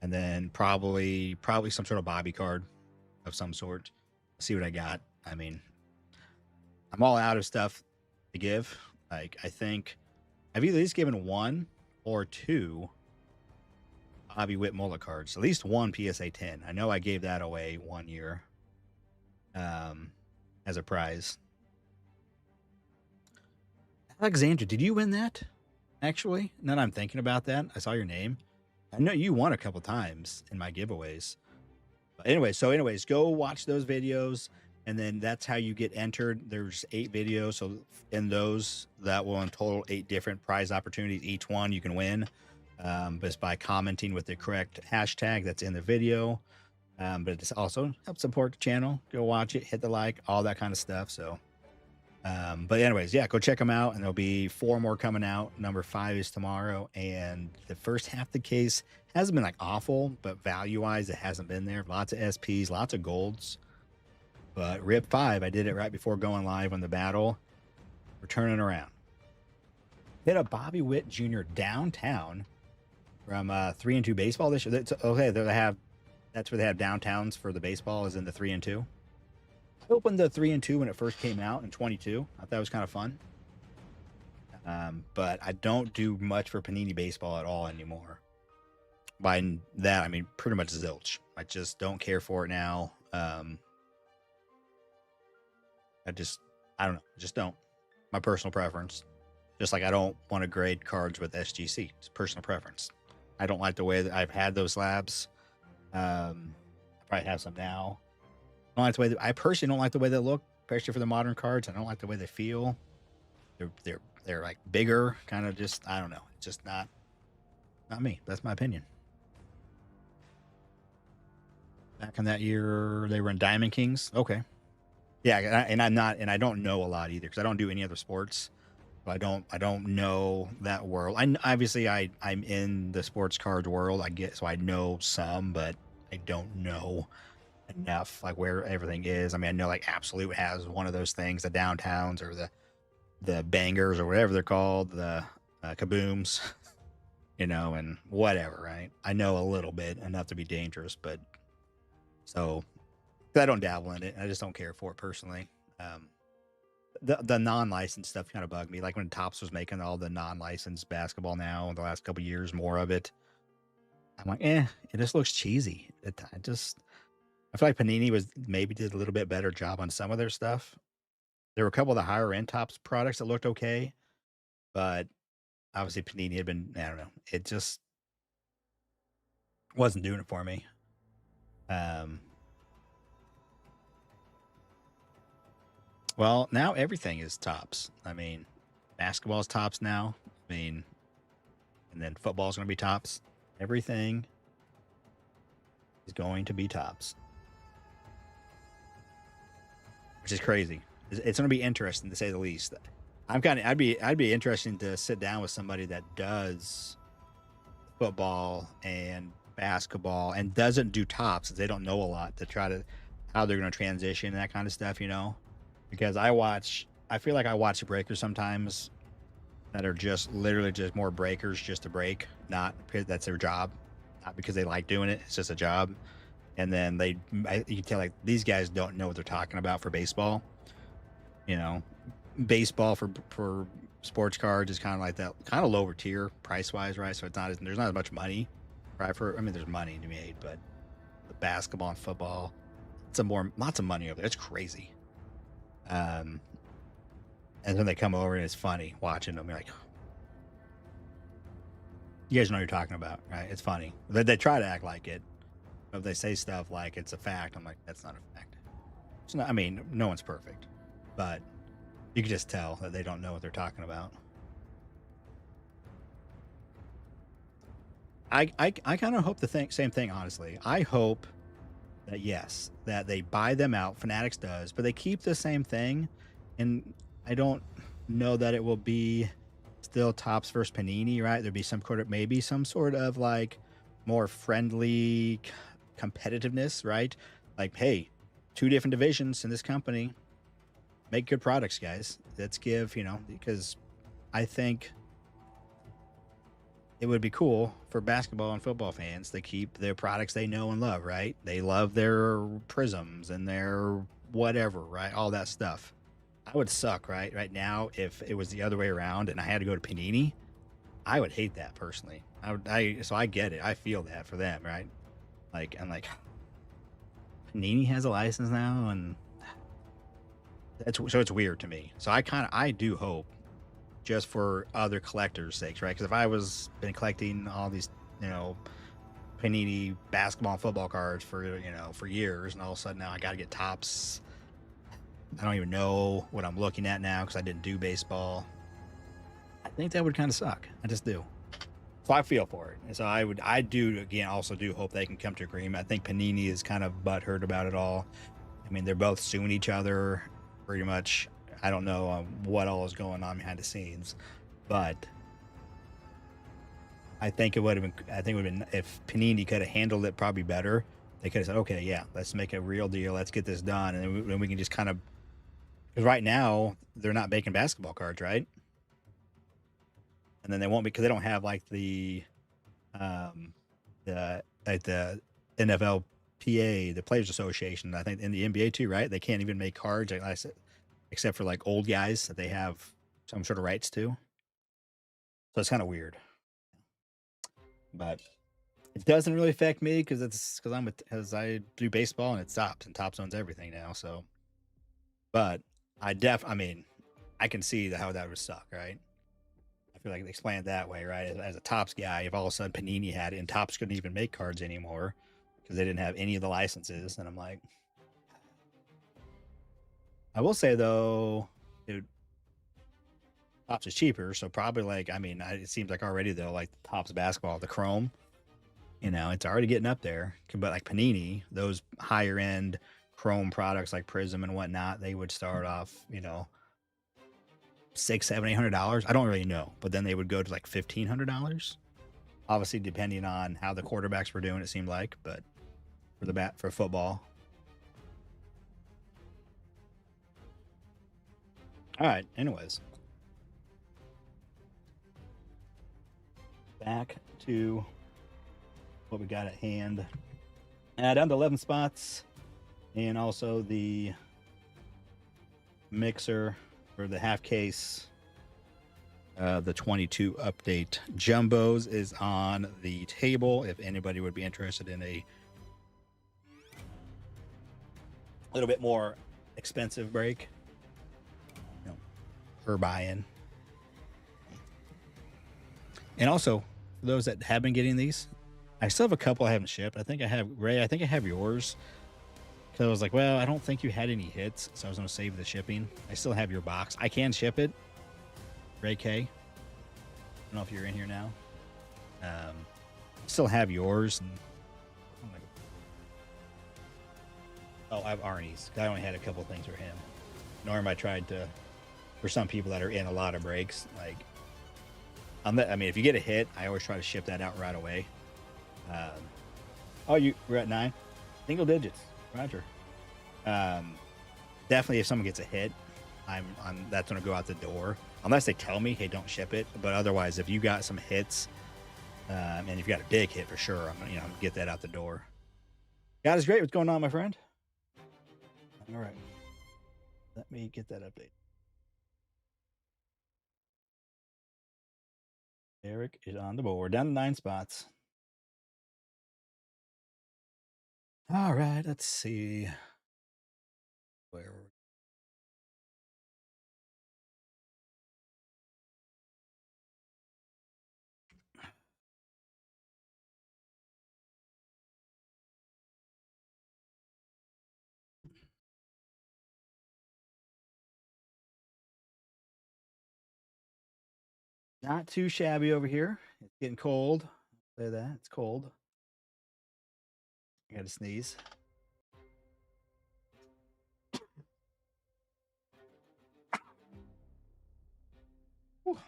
Speaker 1: and then probably some sort of Bobby card of some sort. See what I got. I mean, I'm all out of stuff to give. Like, I think I've either at least given 1 or 2 Bobby Witt mullet cards. At least 1 PSA 10. I know I gave that away one year as a prize. Alexandra, did you win that? Actually, now that I'm thinking about that, I saw your name. I know you won a couple times in my giveaways. But anyways, go watch those videos, and then that's how you get entered. There's 8 videos, so in those, that will in total 8 different prize opportunities. Each one you can win, but it's by commenting with the correct hashtag that's in the video. But it also helps support the channel. Go watch it, hit the like, all that kind of stuff. So, but anyways, yeah, go check them out, and there'll be 4 more coming out. Number 5 is tomorrow, and the first half of the case hasn't been like awful, but value-wise, it hasn't been there. Lots of SPs, lots of golds. But Rip 5, I did it right before going live on the battle. We're turning around. Hit a Bobby Witt Jr. downtown from 3 and 2 baseball this year. Okay, that's where they have downtowns for the baseball, is in the 3 and 2. I opened the 3 and 2 when it first came out in 22. I thought it was kind of fun. But I don't do much for Panini baseball at all anymore. By that, I mean pretty much zilch. I just don't care for it now. I don't know. Just don't. My personal preference. Just like I don't want to grade cards with SGC. It's personal preference. I don't like the way that I've had those slabs. I probably have some now. I personally don't like the way they look, especially for the modern cards. I don't like the way they feel. They're like bigger, kind of just, I don't know. It's just not me. That's my opinion. Back in that year, they were in Diamond Kings. Okay. Yeah, and I don't know a lot either, because I don't do any other sports. I don't know that world. Obviously I'm in the sports cards world. So I know some, but I don't know enough, like where everything is. I mean, I know like Absolute has one of those things, the downtowns or the bangers or whatever they're called, the kabooms, and whatever, right? I know a little bit enough to be dangerous, but so I don't dabble in it. I just don't care for it personally. Um, the non-licensed stuff kind of bugged me. Like when Topps was making all the non-licensed basketball now in the last couple years, more of it. I'm like, it just looks cheesy. I feel like Panini maybe did a little bit better job on some of their stuff. There were a couple of the higher end Topps products that looked okay, but obviously Panini had been, I don't know, it just wasn't doing it for me. Well, now everything is Topps. I mean, basketball is Topps now. I mean, and then football's going to be Topps. Everything is going to be Topps, which is crazy. It's going to be interesting to say the least. I'd be interested to sit down with somebody that does football and basketball and doesn't do Topps, they don't know a lot, to try to how they're going to transition and that kind of stuff, because I feel like I watch breakers sometimes that are just literally just more breakers just to break, not because that's their job, not because they like doing it. It's just a job. And then you can tell like these guys don't know what they're talking about for baseball. Baseball for sports cards is kind of like that, kind of lower tier price wise, right? So there's not as much money, right? There's money to be made, but the basketball and football, lots of money over there. It's crazy. And then they come over and it's funny watching them. You're like, you guys know what you're talking about, right? It's funny. They try to act like it. But if they say stuff like it's a fact, I'm like, that's not a fact. It's not, I mean, no one's perfect, but you can just tell that they don't know what they're talking about. I kind of hope same thing, honestly. I hope that, yes, that they buy them out, Fanatics does, but they keep the same thing. And I don't know that it will be still Topps versus Panini, right? There'd be maybe some sort of like more friendly competitiveness, right? Like, hey, two different divisions in this company, make good products, guys. Let's give, because I think it would be cool for basketball and football fans to keep their products they know and love, right? They love their prisms and their whatever, right? All that stuff. I would suck, right? Right now, if it was the other way around and I had to go to Panini, I would hate that personally. So I get it. I feel that for them, right? Like, I'm like, Panini has a license now, and so it's weird to me. So I do hope, just for other collectors' sakes, right? Because if I been collecting all these, Panini basketball and football cards for years, and all of a sudden now I got to get Topps. I don't even know what I'm looking at now because I didn't do baseball. I think that would kind of suck. I just do. So I feel for it. And so also do hope they can come to agreement. I think Panini is kind of butthurt about it all. I mean, they're both suing each other pretty much. I don't know what all is going on behind the scenes, but I think it would have been if Panini could have handled it probably better. They could have said, okay, yeah, let's make a real deal. Let's get this done. And then we can just kind of, because right now they're not making basketball cards, right? And then they won't, because they don't have like the NFLPA, the Players Association. I think in the NBA too, right? They can't even make cards, like I said, except for like old guys that they have some sort of rights to. So it's kind of weird, but it doesn't really affect me because I do baseball and it's Topps, and Topps owns everything now. So, but I mean, I can see how that would suck, right? I feel like they explain it that way, right? As a Topps guy, if all of a sudden Panini had it and Topps couldn't even make cards anymore because they didn't have any of the licenses, and I'm like, I will say though, dude, Topps is cheaper, so probably it seems like already though, like the Topps basketball, the Chrome, it's already getting up there. But like Panini, those higher end Chrome products like Prism and whatnot, they would start off, $600, $700, $800. I don't really know, but then they would go to like $1,500. Obviously, depending on how the quarterbacks were doing, it seemed like, but for football. All right. Anyways, back to what we got at hand. Down to 11 spots, and also the mixer for the half case. The 22 update jumbos is on the table. If anybody would be interested in a little bit more expensive break, you know, per buy-in. And also, for those that have been getting these, I still have a couple I haven't shipped. I think I have, Ray, I think I have yours. Because I was like, well, I don't think you had any hits, so I was going to save the shipping. I still have your box. I can ship it. Ray K. I don't know if you're in here now. Still have yours. And, oh, I have Arnie's. I only had a couple things for him. Norm, I tried to, for some people that are in a lot of breaks, like, I mean, if you get a hit, I always try to ship that out right away. Oh, we're at 9? Single digits. Roger. Definitely if someone gets a hit, that's going to go out the door. Unless they tell me, hey, don't ship it. But otherwise, if you got some hits, and if you got a big hit for sure, I'm gonna get that out the door. God is great. What's going on, my friend? All right. Let me get that update. Eric is on the board. Down to 9 spots. All right. Let's see. Where not too shabby over here. It's getting cold. I'll say that. It's cold. I got to sneeze. Whew.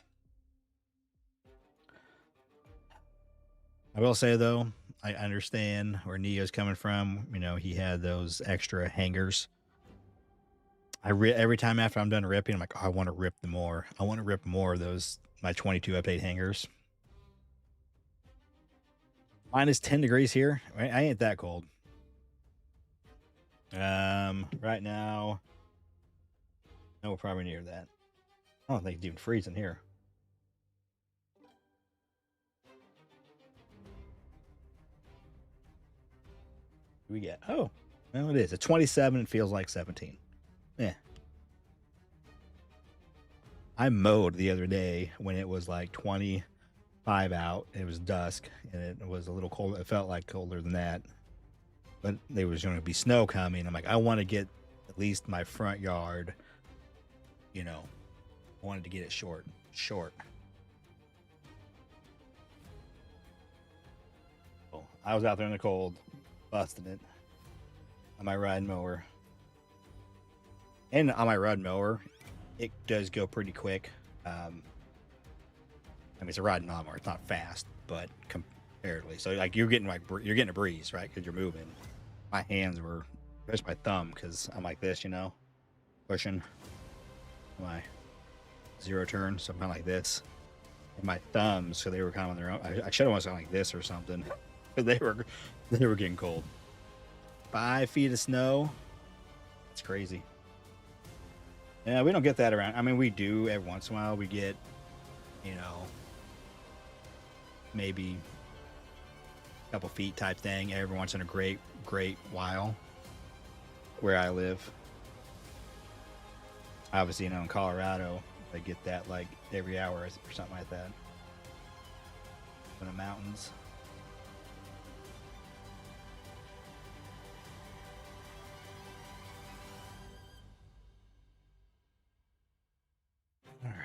Speaker 1: I will say, though, I understand where Neo's coming from. He had those extra hangers. Every time after I'm done ripping, I'm like, oh, I want to rip more. I want to rip more of those, my 22 update hangers. Minus 10 degrees here. I ain't that cold. Right now, no, we're probably near that. I don't think it's even freezing here. We get, oh, well, it is. At 27, it feels like 17. Yeah. I mowed the other day when it was like 25 out. It was dusk, and it was a little cold. It felt like colder than that. But there was going to be snow coming. I'm like, I want to get at least my front yard, I wanted to get it short. So I was out there in the cold, busting it on my ride mower. And on my ride mower, it does go pretty quick. I mean, it's a riding lawnmower. It's not fast, but comparatively. So, like, you're getting a breeze, right? Because you're moving. My hands were, there's my thumb, because I'm like this, pushing my zero turn, so I'm kind of like this. And my thumbs, so they were kind of on their own. I should have gone like this or something. But they were getting cold. 5 feet of snow. It's crazy. Yeah, we don't get that around. I mean, we do every once in a while. We get, maybe a couple feet type thing every once in a great while where I live. Obviously, in Colorado, I get that like every hour or something like that. In the mountains. All right.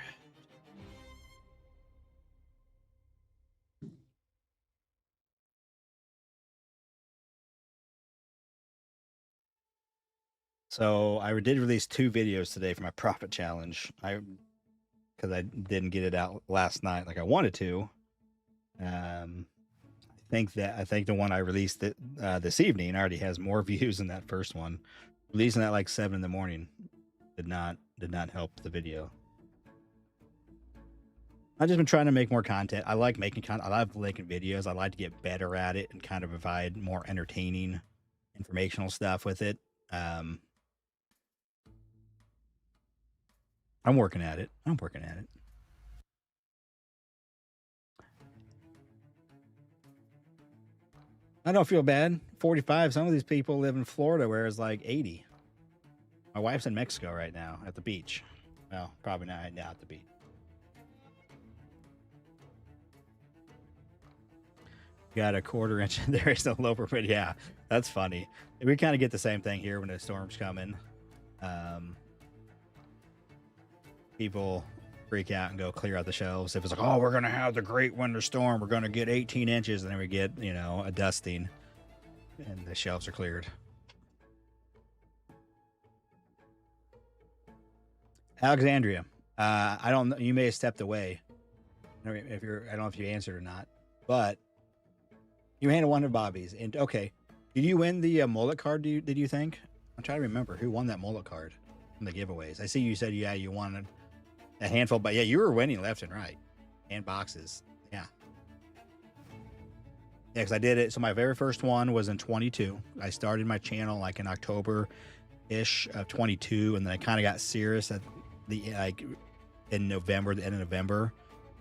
Speaker 1: So I did release 2 videos today for my profit challenge. Because I didn't get it out last night like I wanted to. I think the one I released this evening already has more views than that first one. Releasing that like 7 in the morning did not did not help the video. I've just been trying to make more content. I like making content. I love making videos. I like to get better at it and kind of provide more entertaining, informational stuff with it. I'm working at it. I don't feel bad. 45. Some of these people live in Florida where it's like 80. My wife's in Mexico right now at the beach. Well, probably not right now at the beach. Got a quarter inch. There is no lower, but yeah, that's funny. We kind of get the same thing here when the storm's coming. People freak out and go clear out the shelves. If it's like, oh, we're going to have the great winter storm, we're going to get 18 inches, and then we get, a dusting, and the shelves are cleared. Alexandria, I don't know. You may have stepped away. I don't know if you answered or not, but you handed one of Bobby's. And okay, did you win the mullet card? Did you think? I'm trying to remember who won that mullet card from the giveaways. I see you said you wanted a handful, but yeah, you were winning left and right, and boxes. Yeah, because I did it. So my very first one was in 22. I started my channel like in October-ish of 22, and then I kind of got serious at in November, the end of November,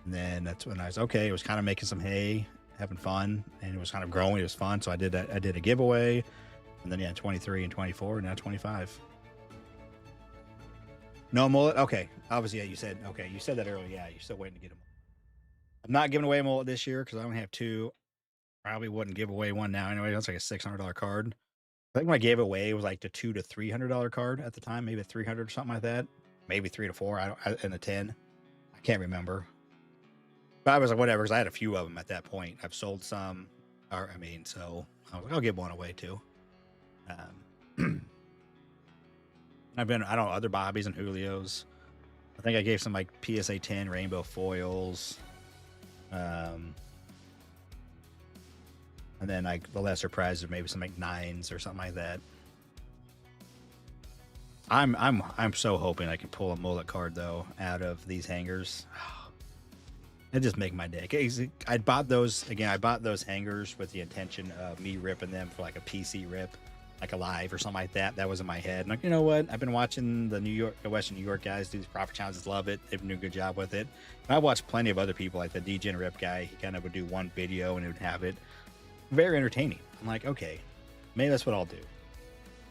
Speaker 1: and then that's when I was okay. It was kind of making some hay, having fun, and it was kind of growing. It was fun, so I did a giveaway, and then 23 and 24, and now 25. No mullet. Okay, obviously, yeah. You said that earlier. Yeah, you're still waiting to get them. I'm not giving away a mullet this year because I only have two. Probably wouldn't give away one now anyway. That's like a $600 card. I think when I gave away, it was like the $200 to $300 card at the time, maybe 300 or something like that. Maybe 3 to 4. And a 10. I can't remember. But I was like, whatever, because I had a few of them at that point. I've sold some. So I was like, I'll give one away too. I've been, other Bobbies and Julios. I think I gave some like PSA 10 rainbow foils. And then like the lesser prizes are maybe some like 9s or something like that. I'm so hoping I can pull a mullet card though out of these hangers. It just make my day. I bought those hangers with the intention of me ripping them for like a PC rip, like a live or something like that. That was in my head. And like, you know what? I've been watching the Western New York guys do these profit challenges. Love it. They've been doing a good job with it. And I watched plenty of other people like the DGen Rip guy. He kind of would do one video and it would have it very entertaining. I'm like, okay, maybe that's what I'll do.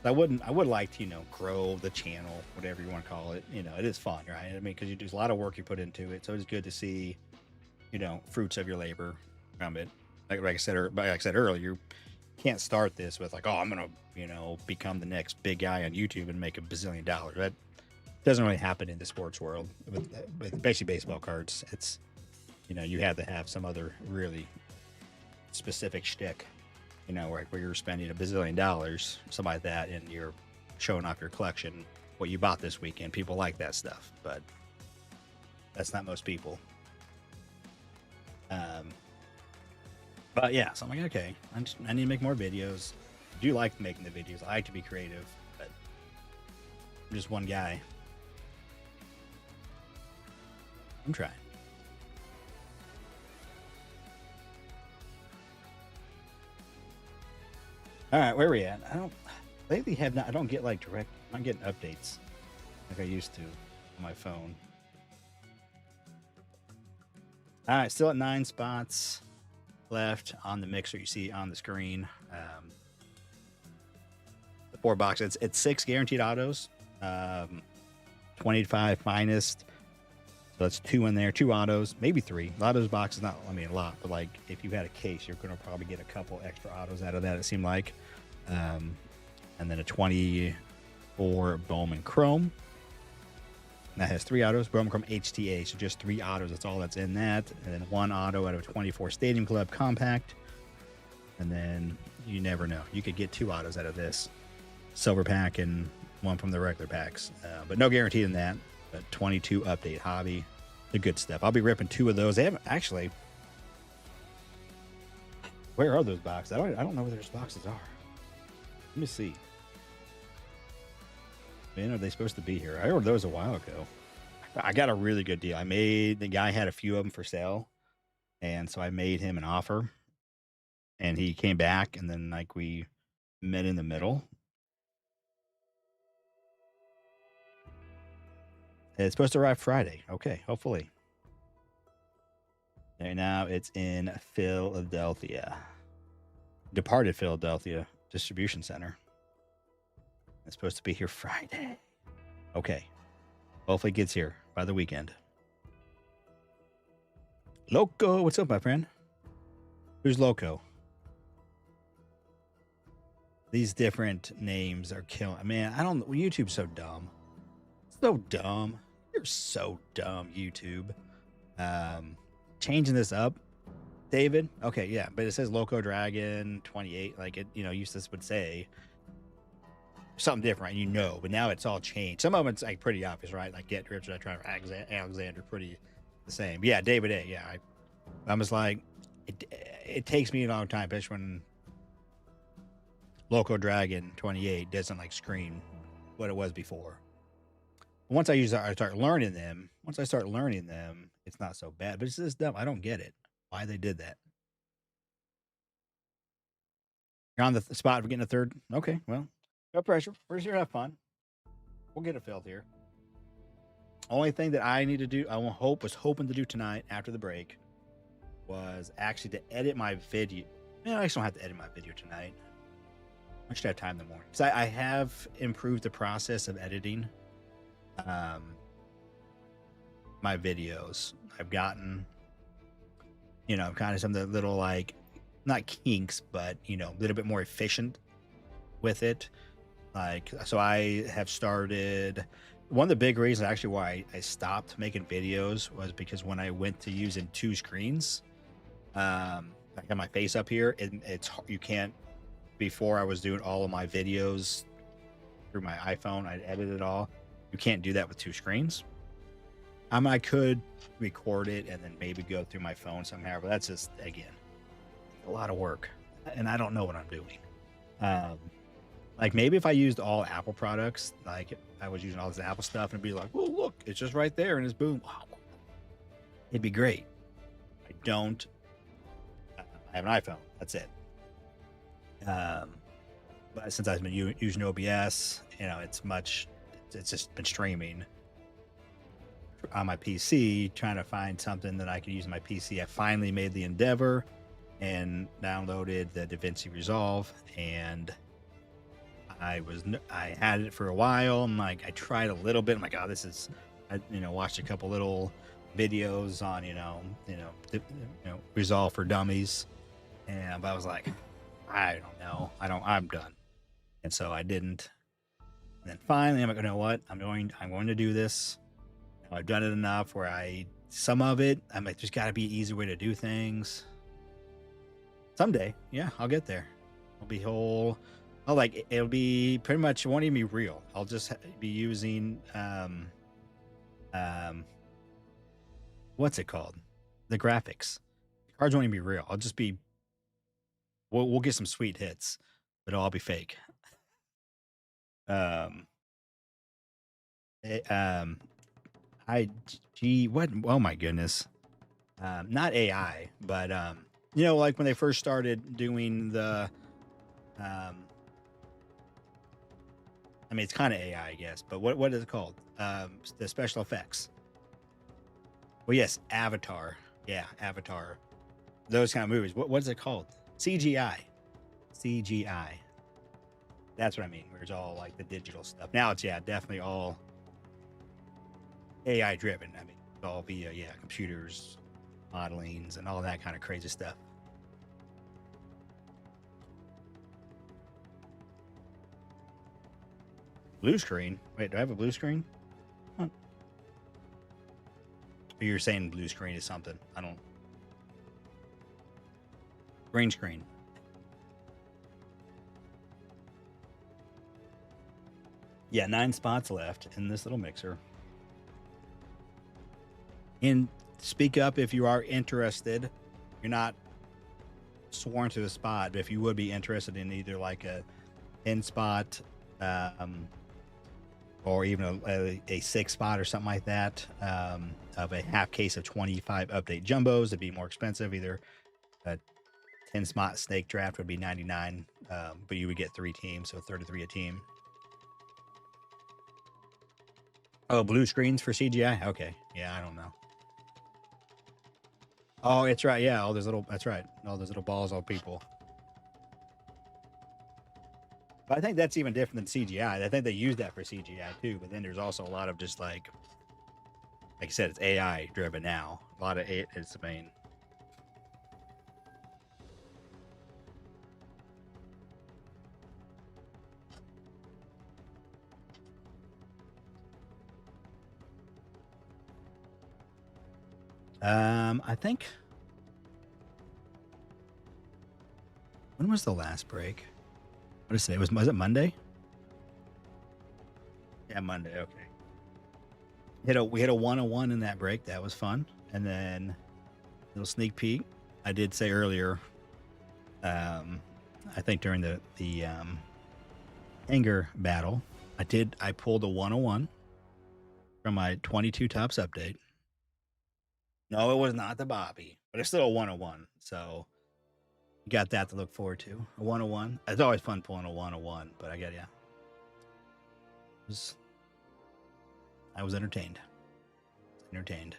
Speaker 1: I would like to, grow the channel, whatever you want to call it. It is fun, right? I mean, because there's a lot of work you put into it. So it's good to see, fruits of your labor from it. Like I said earlier, you can't start this with like, oh, I'm going to, become the next big guy on YouTube and make $1 bazillion. That doesn't really happen in the sports world with basically baseball cards. It's, you have to have some other really specific shtick. Where you're spending $1 bazillion, something like that, and you're showing off your collection, what you bought this weekend. People like that stuff, but that's not most people. But yeah, so I'm like, okay, I need to make more videos. I do like making the videos. I like to be creative, but I'm just one guy. I'm trying. All right, where are we at? I don't get like direct. I'm not getting updates like I used to on my phone. All right, still at 9 spots left on the mixer. You see on the screen. The 4 boxes. It's 6 guaranteed autos. 25 finest. So that's 2 in there, 2 autos, maybe 3. A lot of those boxes, not, a lot, but like if you had a case, you're going to probably get a couple extra autos out of that, it seemed like. And then a 24 Bowman Chrome. And that has 3 autos, Bowman Chrome HTA, so just 3 autos. That's all that's in that. And then 1 auto out of a 24 Stadium Club Compact. And then you never know. You could get 2 autos out of this silver pack and 1 from the regular packs. But no guarantee in that. 22 update hobby, the good stuff. I'll be ripping 2 of those. They haven't actually. Where are those boxes? I don't know where those boxes are. Let me see. When are they supposed to be here? I ordered those a while ago. I got a really good deal. The guy had a few of them for sale, and so I made him an offer, and he came back, and then like we met in the middle. It's supposed to arrive Friday. Okay, hopefully. And now it's in Philadelphia. Departed Philadelphia Distribution Center. It's supposed to be here Friday. Okay. Hopefully it gets here by the weekend. Loco, what's up, my friend? Who's Loco? These different names are killing. Man, I don't. YouTube's so dumb. So dumb. You're so dumb, YouTube. Changing this up, David. Okay, yeah, but it says Loco Dragon 28. Like it, Eustace would say something different, but now it's all changed. Some of it's like pretty obvious, right? Like Get Rich or Try Alexander, pretty the same. Yeah, David A. Yeah, I was like, it takes me a long time, bitch, when Loco Dragon 28 doesn't like scream what it was before. Once I start learning them. Once I start learning them, it's not so bad. But it's just dumb. I don't get it. Why they did that. You're on the spot for getting a third. Okay, well, no pressure. We're just here to have fun. We'll get it filled here. Only thing that I need to do, was hoping to do tonight after the break, was actually to edit my video. I actually don't have to edit my video tonight. I should have time in the morning. So I have improved the process of editing my videos. I've gotten, kind of some of the little, like, not kinks, but, a little bit more efficient with it. Like, so I have started, one of the big reasons actually why I stopped making videos was because when I went to using two screens, I got my face up here, and you can't, before I was doing all of my videos through my iPhone, I'd edit it all. You can't do that with two screens. I could record it and then maybe go through my phone somehow, but that's just, again, a lot of work, and I don't know what I'm doing. Like maybe if I used all Apple products, like if I was using all this Apple stuff, and be like, well, look, it's just right there, and it's boom. Wow. It'd be great. I don't. I have an iPhone. That's it. But since I've been using OBS, it's just been streaming on my PC, trying to find something that I could use on my PC. I finally made the endeavor and downloaded the DaVinci Resolve, and I had it for a while. I'm like, I tried a little bit. I'm like, oh, this is, I watched a couple little videos on, Resolve for Dummies, but I was like, I don't know. I'm done. And so I didn't. And then finally, I'm like, you know what? I'm going to do this. I've done it enough where some of it, I'm like, there's got to be an easier way to do things. Someday, yeah, I'll get there. It'll be pretty much, it won't even be real. I'll just be using, what's it called? The graphics. The cards won't even be real. I'll just be, we'll get some sweet hits, but it'll all be fake. What? Oh my goodness. Not AI, but like when they first started doing the, it's kind of AI, I guess, but what is it called? The special effects. Well, yes, Avatar. Yeah, Avatar. Those kind of movies. What is it called? CGI. That's what I mean. Where it's all like the digital stuff. Now it's definitely all AI driven. It's all via computers, modelings, and all that kind of crazy stuff. Blue screen? Wait, do I have a blue screen? Huh. You're saying blue screen is something. I don't. Green screen. Yeah, 9 spots left in this little mixer. And speak up if you are interested. You're not sworn to a spot, but if you would be interested in either like a 10 spot or even a 6 spot or something like that, of a half case of 25 update jumbos. It'd be more expensive. Either a 10 spot snake draft would be 99, but you would get 3 teams, so 33 a team. Oh, blue screens for CGI? Okay. Yeah, I don't know. Oh, it's right. Yeah, all those little, that's right. All those little balls on people. But I think that's even different than CGI. I think they use that for CGI too, but then there's also a lot of just like I said, it's AI driven now. A lot of it is the main. I think when was the last break? What is it? Was it Monday? Yeah, Monday. Okay. We hit a 101 in that break. That was fun. And then a little sneak peek. I did say earlier. I think during the anger battle, I pulled a 101 from my 22 tops update. No, it was not the Bobby, but it's still a 101. So you got that to look forward to. A 101. It's always fun pulling a 101, but I was entertained. Entertained.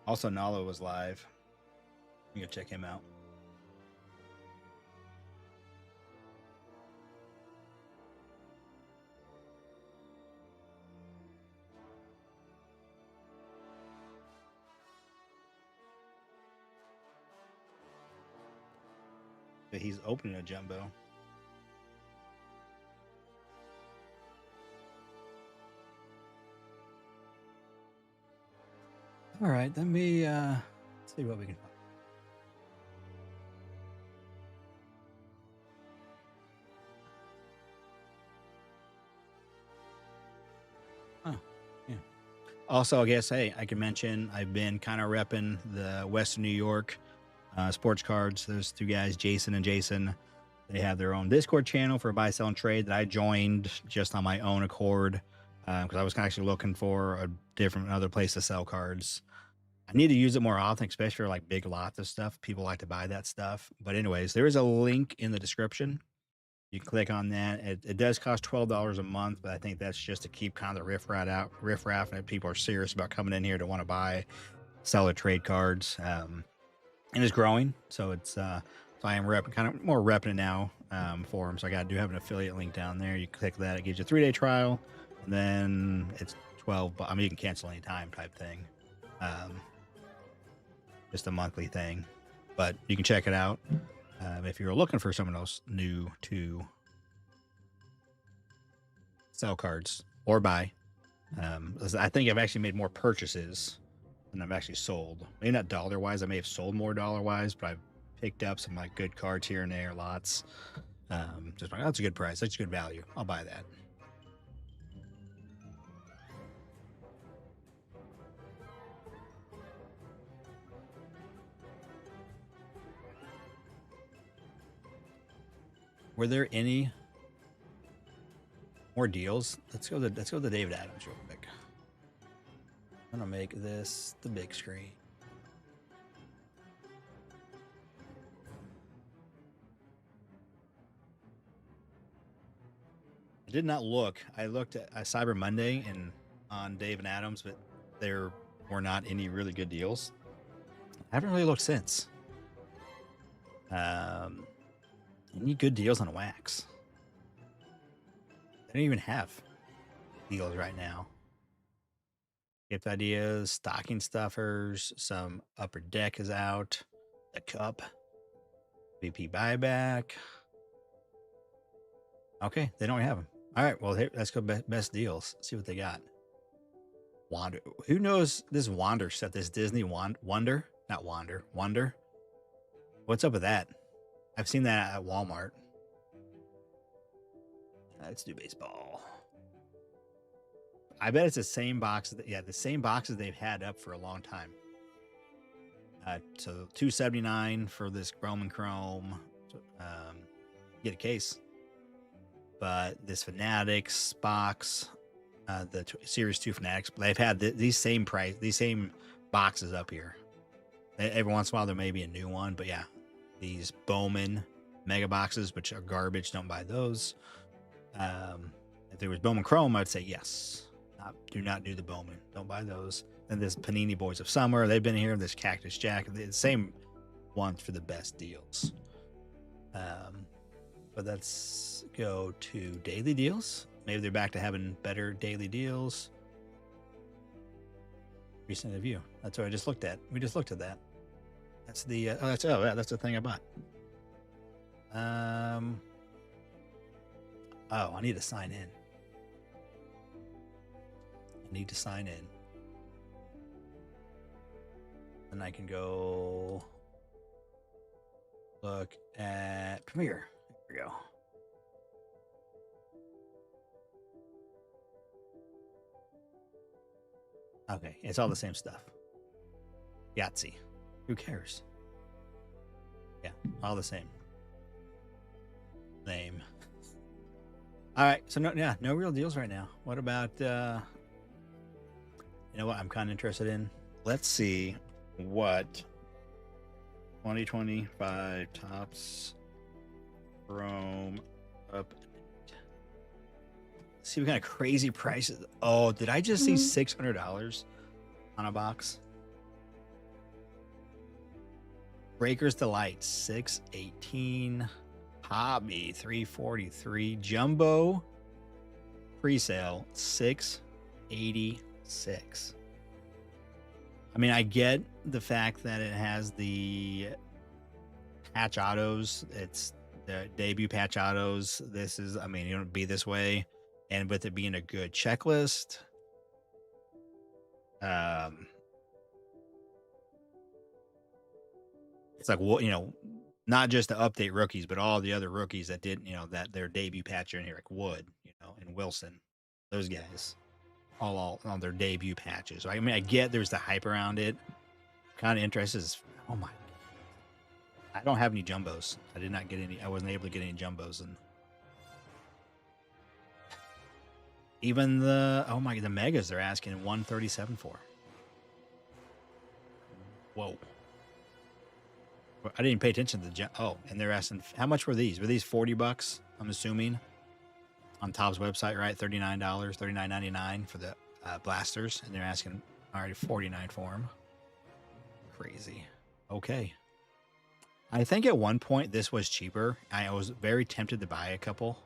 Speaker 1: Also, Nalo was live. You go check him out. But he's opening a jumbo. All right, let me see what we can find. Oh, yeah. Also, I guess, hey, I can mention I've been kind of repping the Western New York sports cards. Those two guys, Jason and Jason, they have their own Discord channel for buy, sell, and trade that I joined just on my own accord because I was actually looking for a different other place to sell cards. I need to use it more often, especially for like big lots of stuff. People like to buy that stuff. But anyways, there is a link in the description. You can click on that. It does cost $12 a month, but I think that's just to keep kind of the riffraff, and if people are serious about coming in here to want to buy, sell, or trade cards. And it's growing, so it's so I am kind of more repping it now for them. So I do have an affiliate link down there. You click that, it gives you a 3-day trial, and then it's 12. But I mean, you can cancel anytime type thing. Just a monthly thing, but you can check it out if you're looking for someone else new to sell cards or buy. I think I've actually made more purchases than I've actually sold. Maybe not dollar wise. I may have sold more dollar wise, but I've picked up some like good cards here and there, lots. Just like, that's a good price. That's a good value. I'll buy that. Were there any more deals? Let's go to David Adams real quick. I'm gonna make this the big screen. I did not look. I looked at Cyber Monday and on David Adams, but there were not any really good deals. I haven't really looked since. Any good deals on wax? They don't even have deals right now. Gift ideas, stocking stuffers, some upper deck is out. The cup, VP buyback. Okay, they don't have them. All right, well, let's go best deals. See what they got. Wander. Who knows this Wander set? This Disney Wonder, not Wander. Wonder. What's up with that? I've seen that at Walmart. Let's do baseball. I bet it's the same box. Yeah, the same boxes they've had up for a long time. So $279 for this Chrome and Chrome. Get a case. But this Fanatics box, the Series 2 Fanatics, they've had these same boxes up here. Every once in a while there may be a new one, but yeah, these Bowman mega boxes, which are garbage, don't buy those. If there was Bowman Chrome, I'd say yes. Do not do the Bowman. Don't buy those. And this Panini Boys of Summer, they've been here. This Cactus Jack, the same ones for the best deals. But let's go to daily deals. Maybe they're back to having better daily deals. Recent review. That's what I just looked at. We just looked at that. That's the that's the thing I bought. Oh, I need to sign in. And I can go look at Premiere. There we go. Okay, it's all the same stuff. Yahtzee. Who cares? Yeah, all the same. Lame. All right, so no real deals right now. What about you know what I'm kind of interested in? Let's see what 2025 Topps Chrome up. See what kind of crazy prices. Oh, did I just see $600 on a box? Breakers Delight $618. Hobby $343. Jumbo pre-sale $686. I mean, I get the fact that it has the patch autos. It's the debut patch autos. This is, I mean, you don't be this way. And with it being a good checklist, it's like, well, you know, not just to update rookies, but all the other rookies that didn't, you know, that their debut patch are in here, like Wood, you know, and Wilson, those guys, all on their debut patches. I mean, I get there's the hype around it. Kind of interested is, oh my, I don't have any jumbos. I did not get any. I wasn't able to get any jumbos, and even the the megas they're asking 137 for. Whoa. I didn't pay attention to the and they're asking how much were these? Were these $40? I'm assuming on Topps website, right? $39, $39.99 for the blasters, and they're asking already $49 for them. Crazy. Okay. I think at one point this was cheaper. I was very tempted to buy a couple.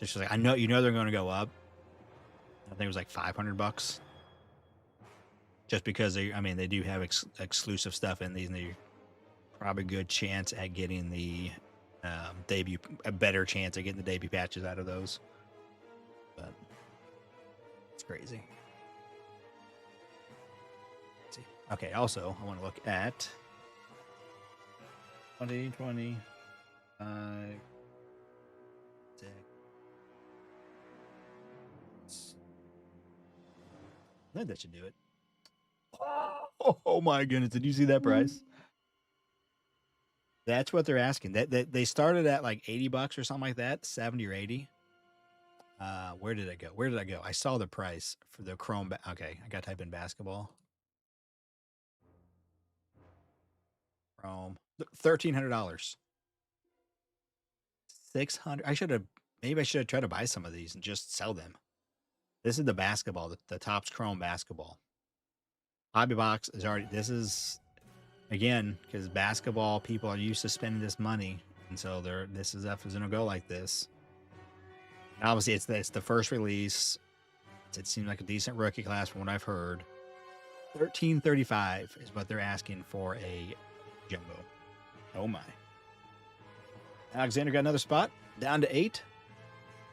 Speaker 1: Just like I know they're going to go up. I think it was like $500. Just because they do have exclusive stuff in these, and they're probably a good chance at getting the debut, a better chance at getting the debut patches out of those. But it's crazy. Let's see. Okay, also I want to look at 2020. I think that should do it. Oh my goodness! Did you see that price? That's what they're asking. They started at like $80 or something like that, 70 or 80. Where did it go? I saw the price for the Chrome. Okay, I got to type in basketball. Chrome, $1,300. 600. I should have tried to buy some of these and just sell them. This is the basketball, the Topps Chrome basketball. Hobby box is already. This is again because basketball people are used to spending this money, and so this is going to go like this. And obviously, it's the first release. It seems like a decent rookie class from what I've heard. $1,335 is what they're asking for a jumbo. Oh my! Alexander got another spot, down to 8.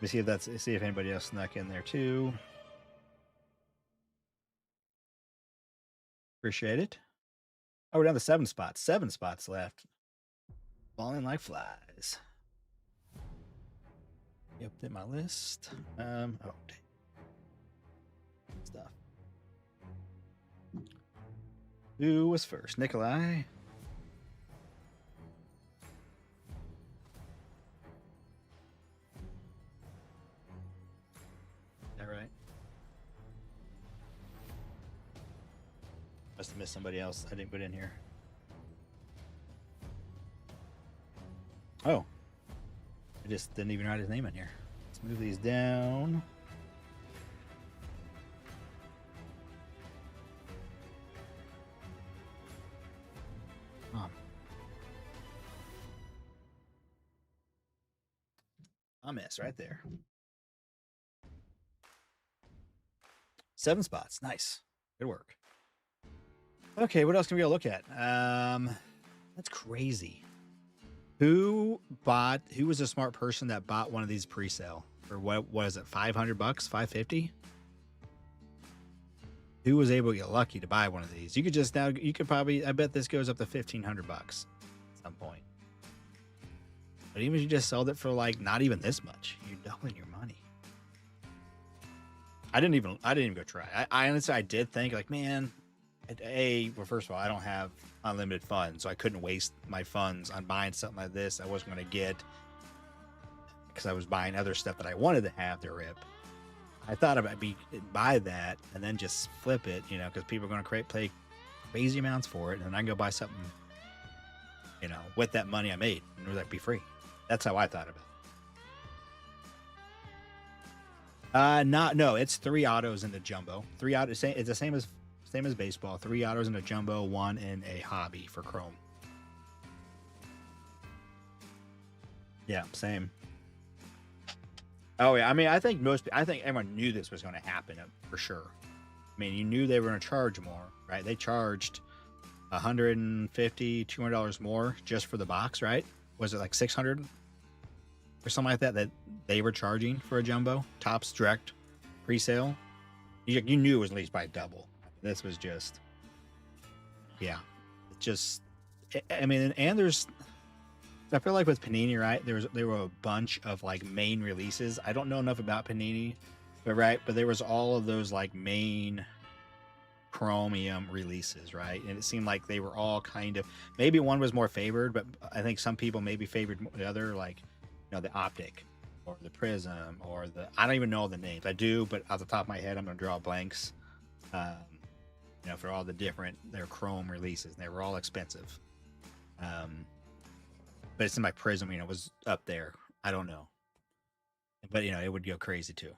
Speaker 1: Let me see if anybody else snuck in there too. Appreciate it. Oh, we're down to 7 spots. 7 spots left. Falling like flies. Yep, did my list. stuff. Who was first? Nikolai? Is that right? Must have missed somebody else I didn't put in here. Oh. I just didn't even write his name in here. Let's move these down. A miss right there. 7 spots. Nice. Good work. Okay, what else can we go look at? That's crazy. Who was a smart person that bought one of these pre-sale? For what is it, $500, $550? Who was able to get lucky to buy one of these? You could probably, I bet this goes up to $1,500 at some point. But even if you just sold it for like not even this much, you're doubling your money. I didn't even go try. I honestly, I did think like, man, well, first of all, I don't have unlimited funds, so I couldn't waste my funds on buying something like this I wasn't going to get because I was buying other stuff that I wanted to have to rip. I thought I'd buy that and then just flip it, because people are going to pay crazy amounts for it, and then I can go buy something, with that money I made, and that'd be free. That's how I thought of it. No, it's 3 autos in the jumbo. 3 autos. It's the same as baseball. 3 autos in a jumbo, 1 in a hobby for Chrome. Yeah, same. Oh yeah, I mean, I think everyone knew this was going to happen for sure. I mean, you knew they were going to charge more, right? They charged $150, $200 more just for the box, right? Was it like $600 or something like that they were charging for a jumbo Topps direct pre-sale? You knew it was at least by double. This was just, yeah, it's just. I mean, and I feel like with Panini, right? There were a bunch of like main releases. I don't know enough about Panini, but there was all of those like main Chromium releases, right? And it seemed like they were all kind of, maybe one was more favored, but I think some people maybe favored the other, like, the Optic or the Prism or I don't even know the names. I do, but off the top of my head, I'm going to draw blanks, for all the different, their Chrome releases. They were all expensive. But it's in my Prism, was up there. I don't know. But, it would go crazy too.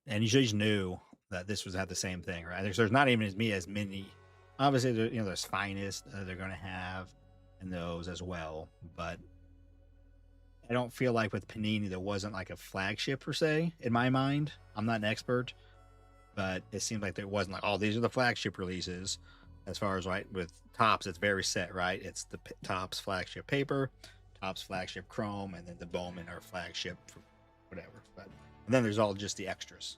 Speaker 1: And you just knew that this was not the same thing, right? There's not even as many. Obviously, there's Finest they're going to have, and those as well. But I don't feel like with Panini there wasn't like a flagship per se in my mind. I'm not an expert, but it seemed like there wasn't like, oh, these are the flagship releases. As far as right with Topps, it's very set, right? It's the Topps flagship paper, Topps flagship Chrome, and then the Bowman or flagship for whatever. But and then there's all just the extras.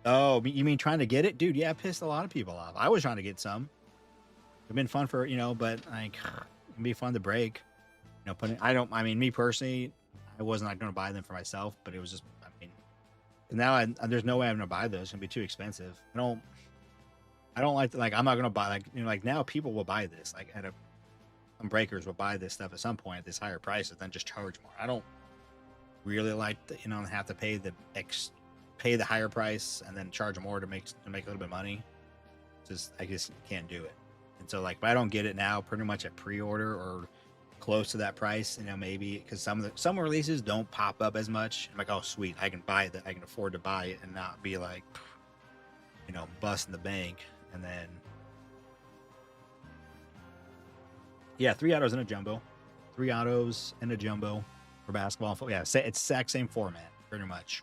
Speaker 1: Oh, you mean trying to get it? Dude, yeah, it pissed a lot of people off. I was trying to get some. It's been fun for, but like, it'd be fun to break. Me personally, I wasn't going to buy them for myself, but it was just, now there's no way I'm going to buy those. It's going to be too expensive. I don't like, I'm not going to buy, like now people will buy this. Like some breakers will buy this stuff at some point at this higher price and then just charge more. I don't really like have to pay the higher price and then charge more to make a little bit of money. I just can't do it. And so if I don't get it now, pretty much at pre-order or close to that price, maybe because some releases don't pop up as much. I'm like, oh sweet, I can buy that, I can afford to buy it and not be like, busting the bank. And then, yeah, 3 autos in a jumbo, 3 autos in a jumbo for basketball. Yeah, it's exact same format, pretty much.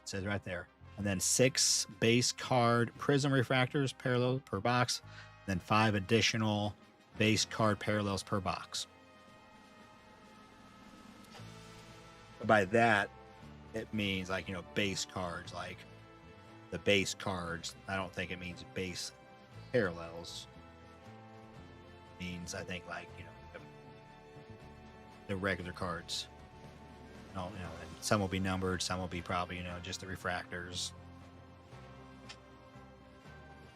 Speaker 1: It says right there. And then 6 base card Prism refractors parallel per box, then 5 additional base card parallels per box. By that, it means base cards, like the base cards. I don't think it means base parallels. It means, I think, the regular cards. And some will be numbered, some will be probably just the refractors.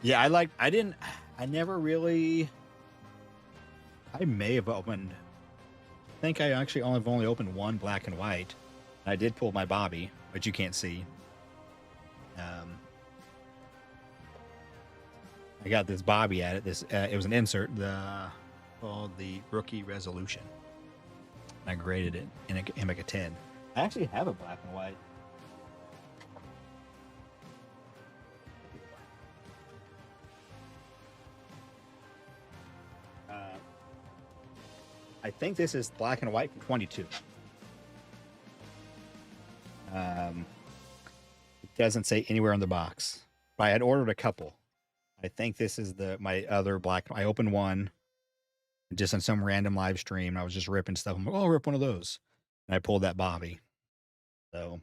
Speaker 1: Yeah, I never really. I may have opened. I think I actually only opened one black and white. I did pull my Bobby, but you can't see. I got this Bobby at it. It was an insert, called the Rookie Resolution. I graded it in like a 10. I actually have a black and white. I think this is black and white from 22. It doesn't say anywhere on the box. But I had ordered a couple. I think this is my other black. I opened one just on some random live stream. I was just ripping stuff. I'm like, I'll rip one of those. And I pulled that Bobby. So.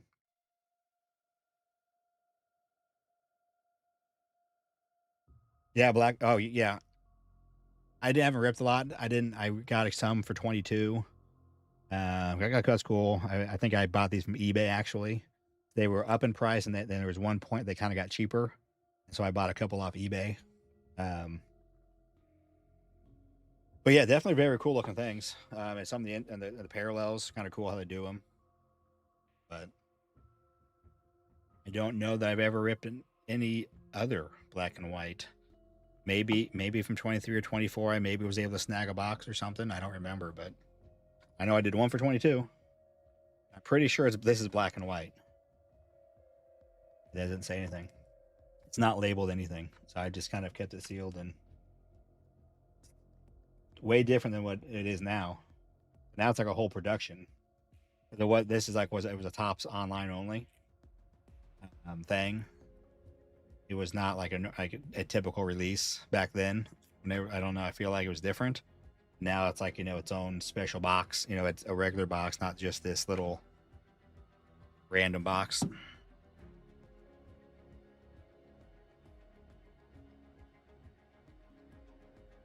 Speaker 1: Yeah, black. Oh, yeah. I haven't ripped a lot. I got some for 22. That's cool. I think I bought these from eBay, actually. They were up in price, and then there was one point they kind of got cheaper. So I bought a couple off eBay. But yeah, definitely very cool looking things. And some of the parallels, kind of cool how they do them. But I don't know that I've ever ripped any other black and white. Maybe from 23 or 24, I maybe was able to snag a box or something. I don't remember, but I know I did one for 22. I'm pretty sure this is black and white. It doesn't say anything. It's not labeled anything, so I just kind of kept it sealed, and way different than what it is now. Now it's like a whole production. What this is like was a Topps online only thing. It was not like a typical release back then. I don't know. I feel like it was different. Now it's like its own special box. It's a regular box, not just this little random box.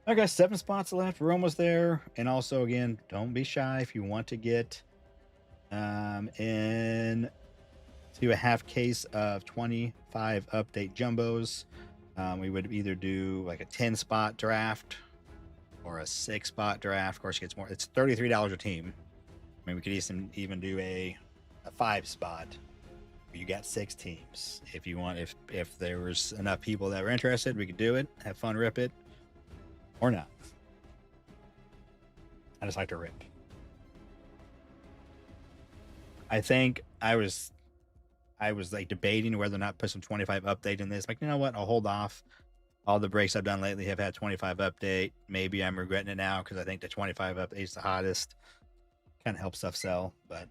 Speaker 1: I got 7 spots left. We're almost there. And also, again, don't be shy if you want to get in to a half case of 25 update jumbos. We would either do like a 10 spot draft or a 6 spot draft. Of course, it gets more. It's $33 a team. I mean, we could even do a 5 spot. You got 6 teams. If you want, if there was enough people that were interested, we could do it. Have fun, rip it, or not. I just like to rip. I think I was like debating whether or not put some 25 update in this. Like, you know what? I'll hold off. All the breaks I've done lately have had 25 update. Maybe I'm regretting it now because I think the 25 update is the hottest. Kind of helps stuff sell. But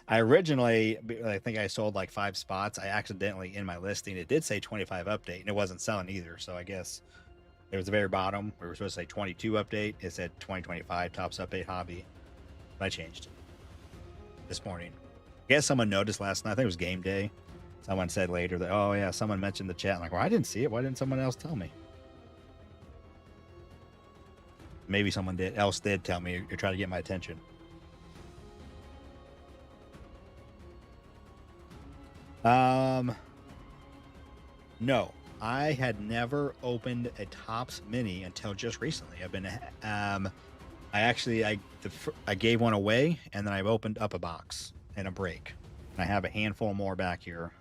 Speaker 1: I think I sold like 5 spots. I accidentally, in my listing, it did say 25 update, and it wasn't selling either. So I guess it was the very bottom. We were supposed to say 22 update. It said 2025 Topps update hobby. But I changed this morning. I guess someone noticed last night. I think it was game day. Someone said later that, oh yeah, someone mentioned the chat. I'm like, well, I didn't see it. Why didn't someone else tell me? Maybe someone else did tell me or try to get my attention. No, I had never opened a Topps Mini until just recently. I've been, I gave one away, and then I've opened up a box in a break. And I have a handful more back here.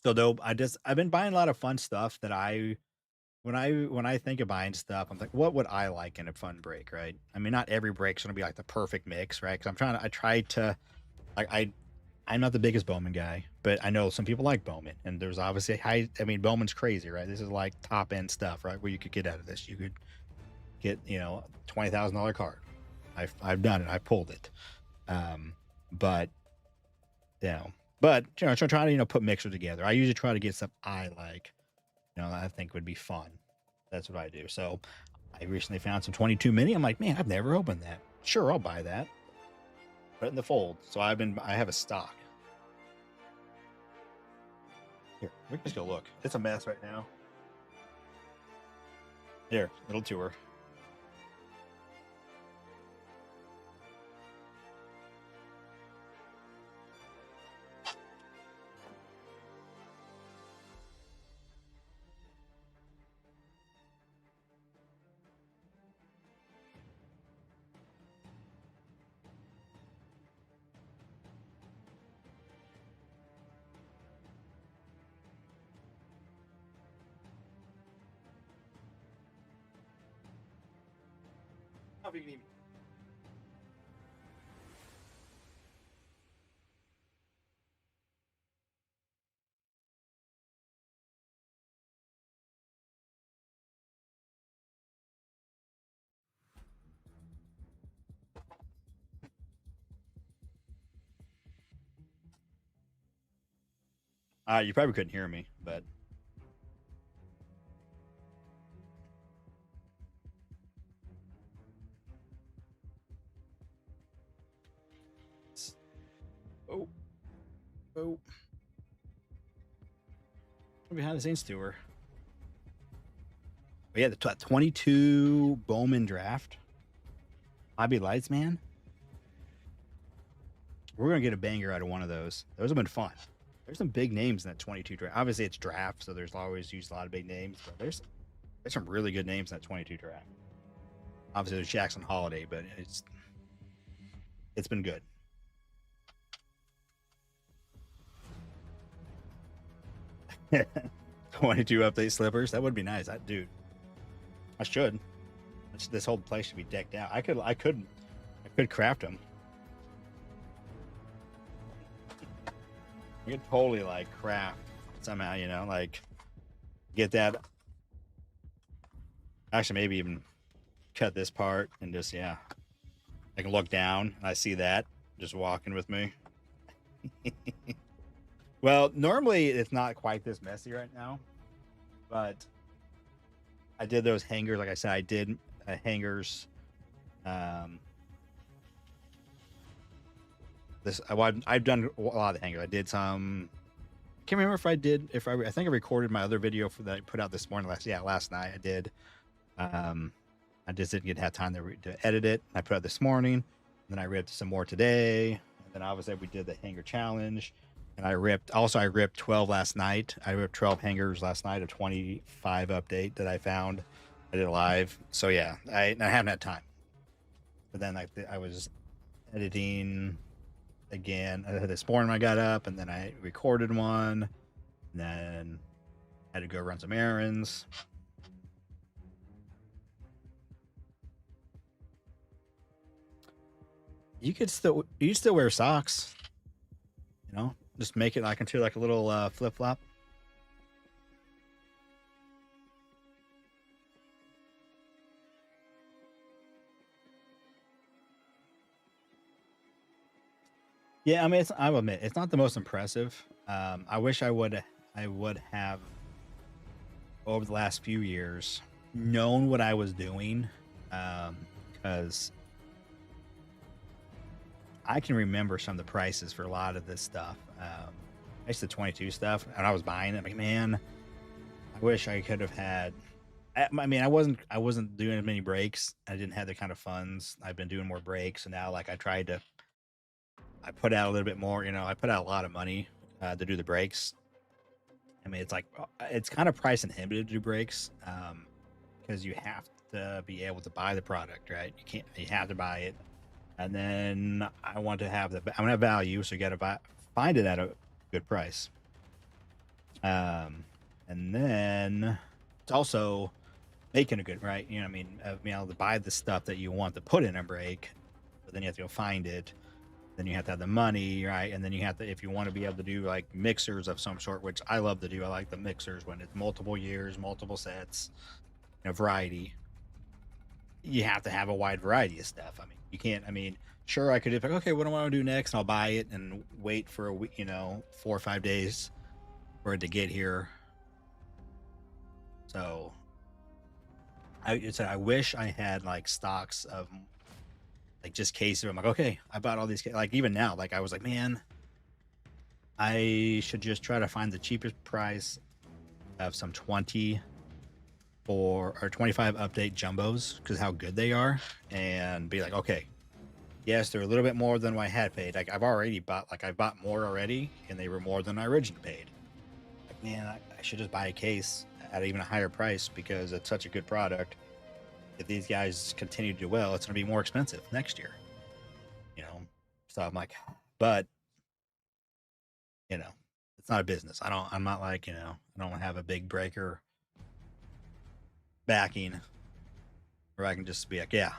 Speaker 1: So though I've been buying a lot of fun stuff that when I think of buying stuff, I'm like, what would I like in a fun break, right? I mean, not every break's gonna be like the perfect mix, right? Because I'm not the biggest Bowman guy, but I know some people like Bowman, and there's obviously Bowman's crazy, right? This is like top end stuff, right? Where you could get out of this, you could get $20,000 card. I've done it, I've pulled it, but trying to put mixers together. I usually try to get stuff I like, I think would be fun. That's what I do. So I recently found some 22 mini. I'm like, man, I've never opened that. Sure, I'll buy that. Put it in the fold. So I have a stock. Here, we can just go look. It's a mess right now. Here, little tour. if you can even. You probably couldn't hear me, but oh, oh, behind the scenes tour. But yeah, the 22 Bowman draft. Bobby Lights, man. We're gonna get a banger out of one of those. Those have been fun. There's some big names in that 22 draft. Obviously, it's draft, so there's always used a lot of big names. But there's some really good names in that 22 draft. Obviously, there's Jackson Holiday, but it's been good. "22 update slippers." That would be nice. Dude, I should. This whole place should be decked out. I could craft them. You could totally like craft somehow, you know, like get that. Actually, maybe even cut this part and just, yeah. I can look down and I see that just walking with me. Well, normally it's not quite this messy right now, but I did those hangers. Like I said, I did hangers. I've done a lot of the hangers. I did some. I can't remember if I did. I think I recorded my other video for that I put out this morning. Last night I did. I just didn't have time to edit it. I put it out this morning, and then I ripped some more today. And then obviously we did the hanger challenge, and I ripped 12 last night. I ripped 12 hangers last night, a 25 update that I found. I did live, so yeah, I haven't had time. But then I was editing again this morning. I got up and then I recorded one, and then had to go run some errands. You still wear socks, you know, just make it like into like a little flip flop. Yeah, I mean, I will admit it's not the most impressive. I wish I would have over the last few years known what I was doing, because I can remember some of the prices for a lot of this stuff. I used to 22 stuff, and I was buying it. I'm like, man, I wish I could have had. I mean, I wasn't doing as many breaks. I didn't have the kind of funds. I've been doing more breaks, and now like I put out a little bit more. You know, I put out a lot of money to do the breaks. I mean, it's kind of price inhibited to do breaks, because you have to be able to buy the product, right? You have to buy it, and then I want to have value, so you got to find it at a good price. And then it's also making a good, right? You know, I mean, being able to buy the stuff that you want to put in a break, but then you have to go find it. Then you have to have the money, right? And then you have to, if you want to be able to do like mixers of some sort, which I love to do. I like the mixers when it's multiple years, multiple sets, variety. You have to have a wide variety of stuff. I mean, you can't. I mean, sure, I could be like, okay, what do I want to do next? And I'll buy it and wait for a week, 4 or 5 days for it to get here. So I wish I had like stocks of like just cases. I'm like, okay, I bought all these. Like even now, like I was like, man, I should just try to find the cheapest price of some 24 or 25 update jumbos because how good they are, and be like, okay, yes, they're a little bit more than what I had paid. Like I've already bought, like I bought more already, and they were more than I originally paid. Like, man, I should just buy a case at even a higher price because it's such a good product. If these guys continue to do well, it's going to be more expensive next year. So I'm like, but it's not a business. I'm not like, I don't have a big breaker backing where I can just be like, yeah,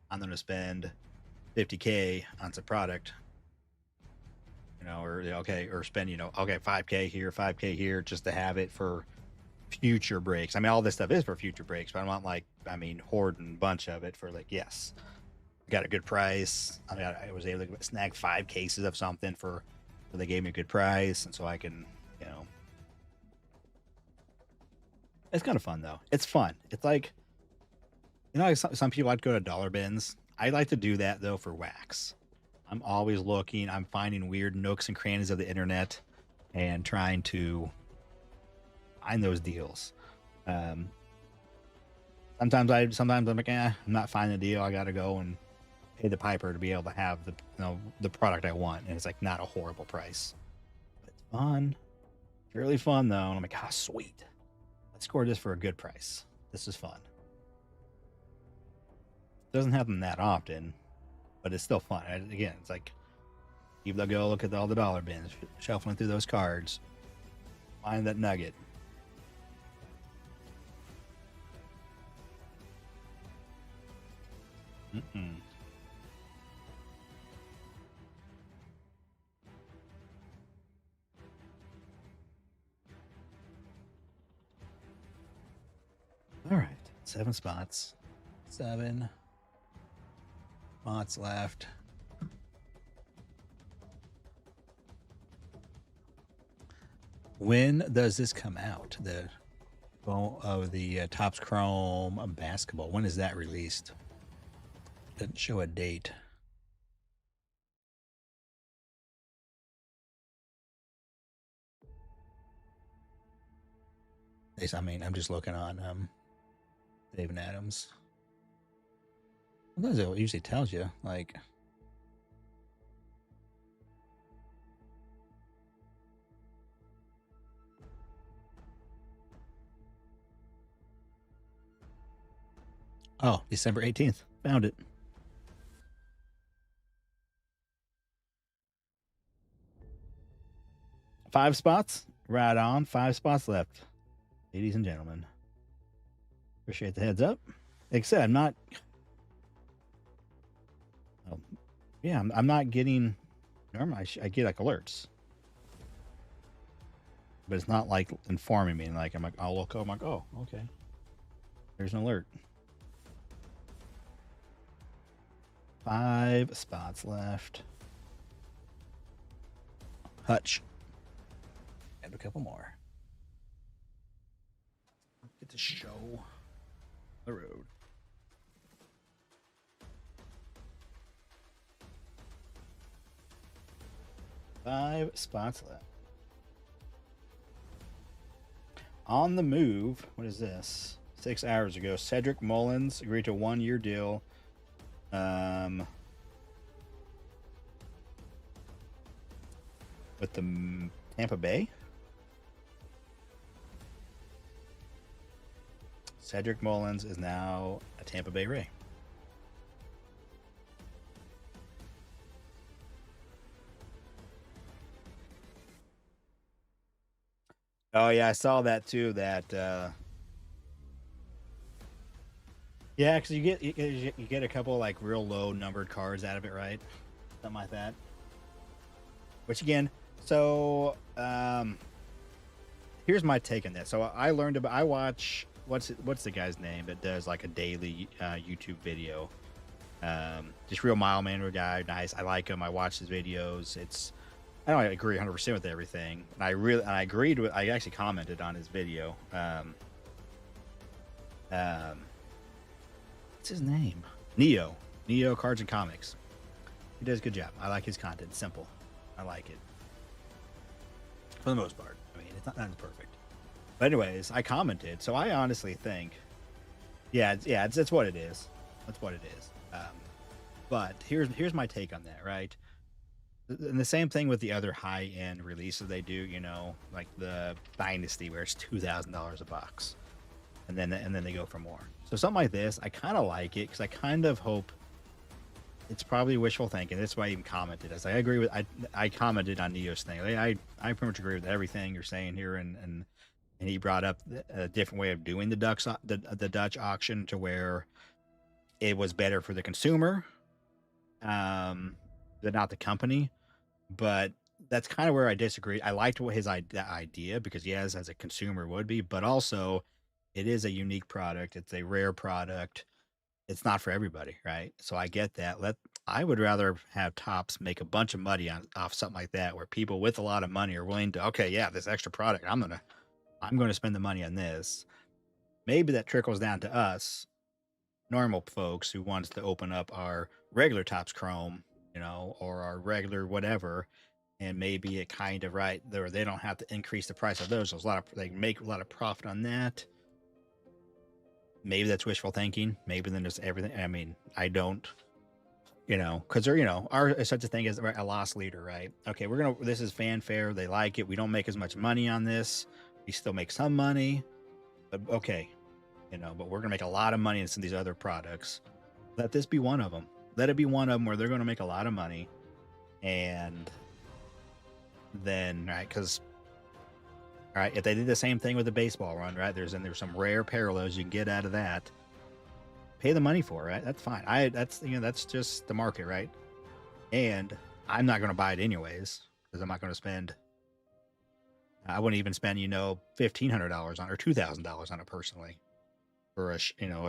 Speaker 1: I'm going to spend 50K on some product, or okay, or spend, okay, 5K here, 5K here, just to have it for future breaks. I mean, all this stuff is for future breaks, but I want hoarding a bunch of it for yes, I got a good price. I was able to snag 5 cases of something for they gave me a good price, and so I can, it's kind of fun though. It's fun. It's like, some people like to go to dollar bins. I like to do that though for wax. I'm always looking. I'm finding weird nooks and crannies of the internet and trying to find those deals. Sometimes I'm like, I'm not finding a deal. I got to go and pay the piper to be able to have the product I want, and it's like not a horrible price. But it's fun. It's really fun though. And I'm like, sweet. I scored this for a good price. This is fun. Doesn't happen that often, but it's still fun. Again, it's like people go look at all the dollar bins, shuffling through those cards, find that nugget. All right, 7 spots. 7 spots left. When does this come out? The Topps Chrome basketball. When is that released? Doesn't show a date. I'm just looking on Dave and Adams. Sometimes it usually tells you, like, oh, December 18th. Found it. Five spots? Right on. 5 spots left. Ladies and gentlemen. Appreciate the heads up. Like I said, I'm not. Oh, yeah, I'm not getting. Normally, I get like alerts, but it's not like informing me. Like I'm like, I'll look. I'm like, oh, okay. There's an alert. 5 spots left. Hutch. Add a couple more. Get to show the road. 5 spots left. On the move. What is this? 6 hours ago, Cedric Mullins agreed to a 1-year deal. With the Tampa Bay. Cedric Mullins is now a Tampa Bay Ray. Oh yeah, I saw that too. That yeah, because you get a couple like real low numbered cards out of it, right? Something like that. Which again, so here's my take on that. So I learned about. I watch what's the guy's name that does like a daily YouTube video. Just real mild-mannered guy, nice. I like him. I watch his videos. I don't agree 100% with everything, and I agreed with. I actually commented on his video. What's his name? Neo Cards and Comics. He does a good job. I like his content. It's simple. I like it for the most part. I mean, it's not perfect, but anyways, I commented. So I honestly think, it's what it is. That's what it is. But here's my take on that. Right. And the same thing with the other high-end releases they do, like the Dynasty, where it's $2,000 a box, and then they go for more. So something like this, I kind of like it because I kind of hope it's probably wishful thinking. That's why I even commented. I agree with. I commented on Neo's thing. I pretty much agree with everything you're saying here, and he brought up a different way of doing the Dutch auction to where it was better for the consumer, but not the company. But that's kind of where I disagree. I liked what that idea because yes, as a consumer would be, but also it is a unique product. It's a rare product. It's not for everybody, right? So I get that. I would rather have Tops make a bunch of money off something like that, where people with a lot of money are willing to, okay, yeah, this extra product, I'm gonna spend the money on this. Maybe that trickles down to us normal folks who wants to open up our regular Tops Chrome, or our regular whatever, and maybe it kind of right there they don't have to increase the price of those. There's a lot of they make a lot of profit on that. Maybe that's wishful thinking. Maybe then just everything. I mean, I don't, because they're, our such a thing as a loss leader, right? Okay, this is fanfare. They like it. We don't make as much money on this. We still make some money, but okay, but we're gonna make a lot of money in some of these other products. Let this be one of them. Let it be one of them where they're gonna make a lot of money, and then right, because all right, if they did the same thing with the baseball run, right? There's some rare parallels you can get out of that. Pay the money for it, right? That's fine. That's just the market, right? And I'm not going to buy it anyways because I'm not going to spend. I wouldn't even spend $1,500 on or $2,000 on it personally for a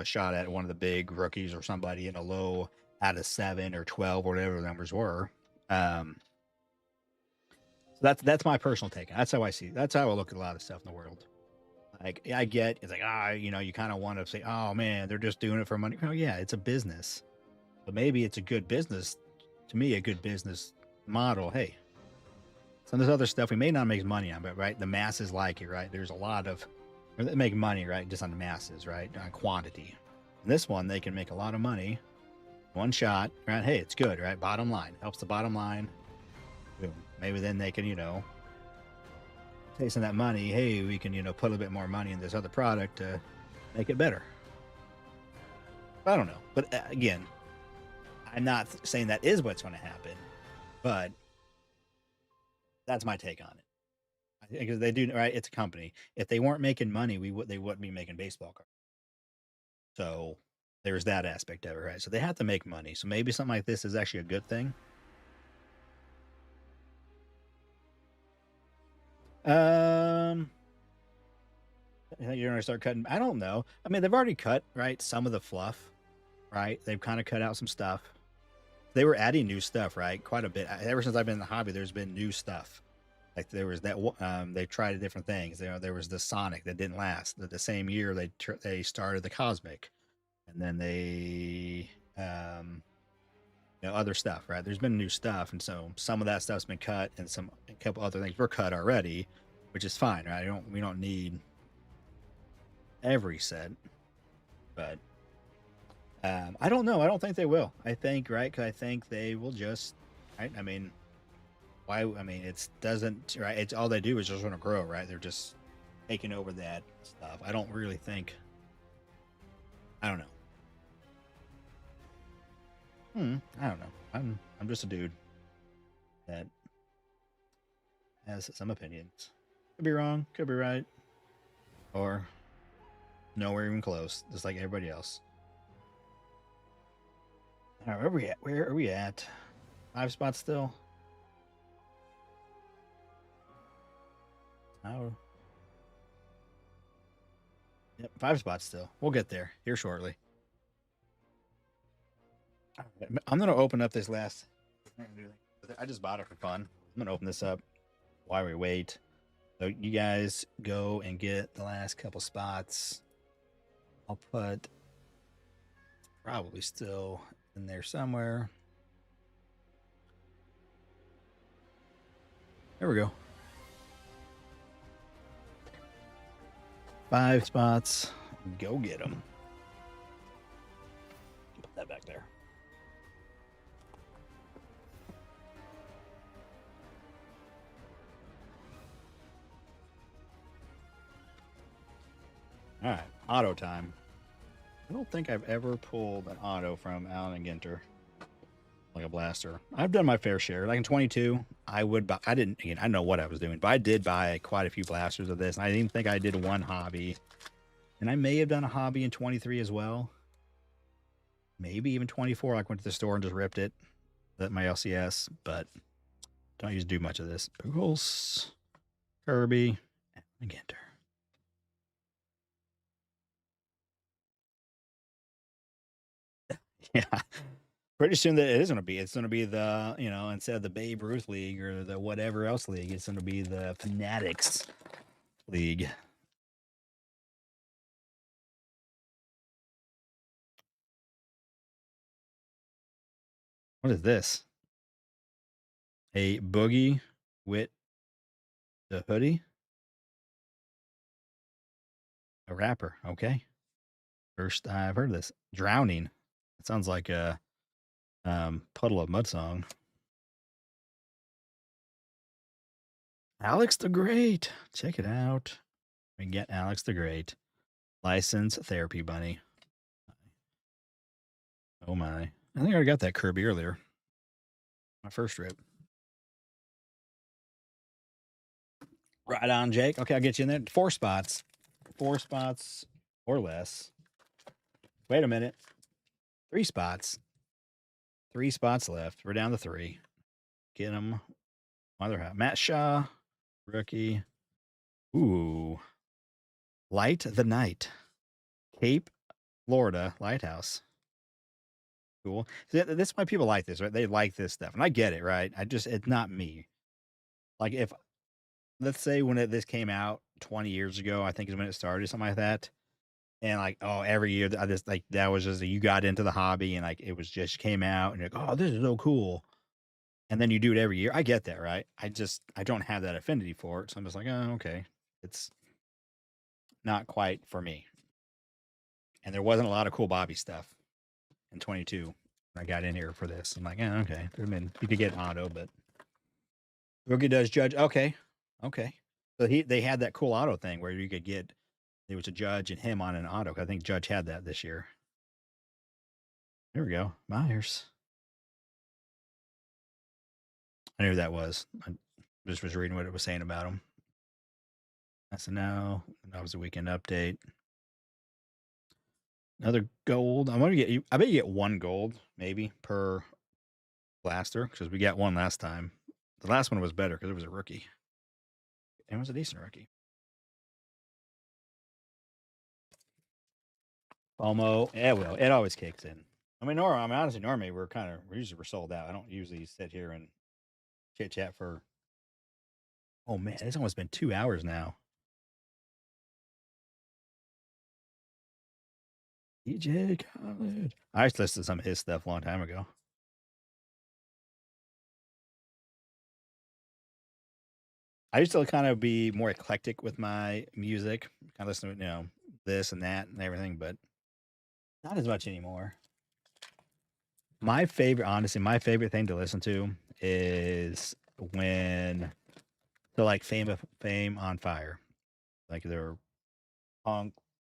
Speaker 1: shot at one of the big rookies or somebody in a low out of 7 or 12 or whatever the numbers were. So that's my personal take. That's how I see. That's how I look at a lot of stuff in the world. Like I get it's like you kind of want to say, oh man, they're just doing it for money. Oh yeah, it's a business, but maybe it's a good business. To me, a good business model. Hey, some of this other stuff we may not make money on, but right, the masses like it, right? There's a lot of they make money, right, just on the masses, right, on quantity. And this one, they can make a lot of money, one shot, right? Hey, it's good, right? Bottom line helps the bottom line. Boom. Maybe then they can, chasing that money. Hey, we can, put a little bit more money in this other product to make it better. I don't know, but again, I'm not saying that is what's going to happen, but that's my take on it. Because they do, right? It's a company. If they weren't making money, they wouldn't be making baseball cards. So there's that aspect of it, right? So they have to make money. So maybe something like this is actually a good thing. You're gonna start cutting. I don't know. I mean, they've already cut right some of the fluff, right? They've kind of cut out some stuff. They were adding new stuff, right? Quite a bit. Ever since I've been in the hobby, there's been new stuff. Like there was that. They tried different things. There was the Sonic that didn't last. The same year they started the Cosmic, and then they other stuff, right? There's been new stuff, and so some of that stuff's been cut, and a couple other things were cut already, which is fine, right? We don't need every set, but I don't know. I don't think they will. I think right because I think they will just right. I mean, why? I mean, it doesn't right. It's all they do is just want to grow, right? They're just taking over that stuff. I don't really think. I don't know. I don't know. I'm just a dude that has some opinions. Could be wrong, could be right, or nowhere even close, just like everybody else. All right, where are we at? Where are we at? 5 spots still. Oh, yep, 5 spots still. We'll get there here shortly. I'm gonna open up this last. I just bought it for fun. I'm gonna open this up while we wait. So you guys go and get the last couple spots. I'll put probably still in there somewhere. There we go. 5 spots. Go get them. Put that back there. All right, auto time. I don't think I've ever pulled an auto from Allen and Ginter, like a blaster. I've done my fair share. Like in 22, I would buy. I didn't. Again, I don't know what I was doing, but I did buy quite a few blasters of this. And I didn't think I did one hobby, and I may have done a hobby in 23 as well. maybe even 24. Like went to the store and just ripped it. That my LCS, but don't use to do much of this. Boogles, Kirby, and Ginter. Yeah. Pretty soon that it is going to be. It's going to be the, instead of the Babe Ruth League or the whatever else league, it's going to be the Fanatics League. What is this? A boogie with the hoodie? A rapper. Okay. First I've heard of this. Drowning. It sounds like a Puddle of Mud song. Alex the Great. Check it out. We can get Alex the Great. Licensed therapy bunny. Oh my. I think I already got that Kirby earlier. My first rip. Right on, Jake. Okay, I'll get you in there. 4 spots. 4 spots or less. Wait a minute. 3 spots. 3 spots left. We're down to 3. Get them. Mother Matt Shaw, rookie. Ooh. Light the Night. Cape, Florida Lighthouse. Cool. That's why people like this, right? They like this stuff. And I get it, right? It's not me. Like if, let's say when this came out 20 years ago, I think is when it started, something like that. And like, oh, every year I just like, that was just, you got into the hobby and like, it was just came out and you're like, oh, this is so cool. And then you do it every year. I get that, right? I don't have that affinity for it. So I'm just like, oh, okay. It's not quite for me. And there wasn't a lot of cool Bobby stuff in 22. I got in here for this. I'm like, yeah, okay. I mean, you could get an auto, but Rookie does judge. Okay. Okay. So they had that cool auto thing where you could get, there was a judge and him on an auto. I think Judge had that this year. There we go. Myers. I knew who that was. I just was reading what it was saying about him. That's a no. That was a weekend update. Another gold. I'm gonna get you. I bet you get 1 gold maybe per blaster because we got 1 last time. The last one was better because it was a rookie. It was a decent rookie. FOMO. Yeah, well, it always kicks in. I mean, honestly, normally we're usually sold out. I don't usually sit here and chit chat for. Oh man, it's almost been 2 hours now. DJ Khaled. I just listened to some of his stuff a long time ago. I used to kind of be more eclectic with my music, kind of listen to this and that and everything, but not as much anymore. My favorite, honestly, my favorite thing to listen to is when so like Fame on Fire, like they're punk,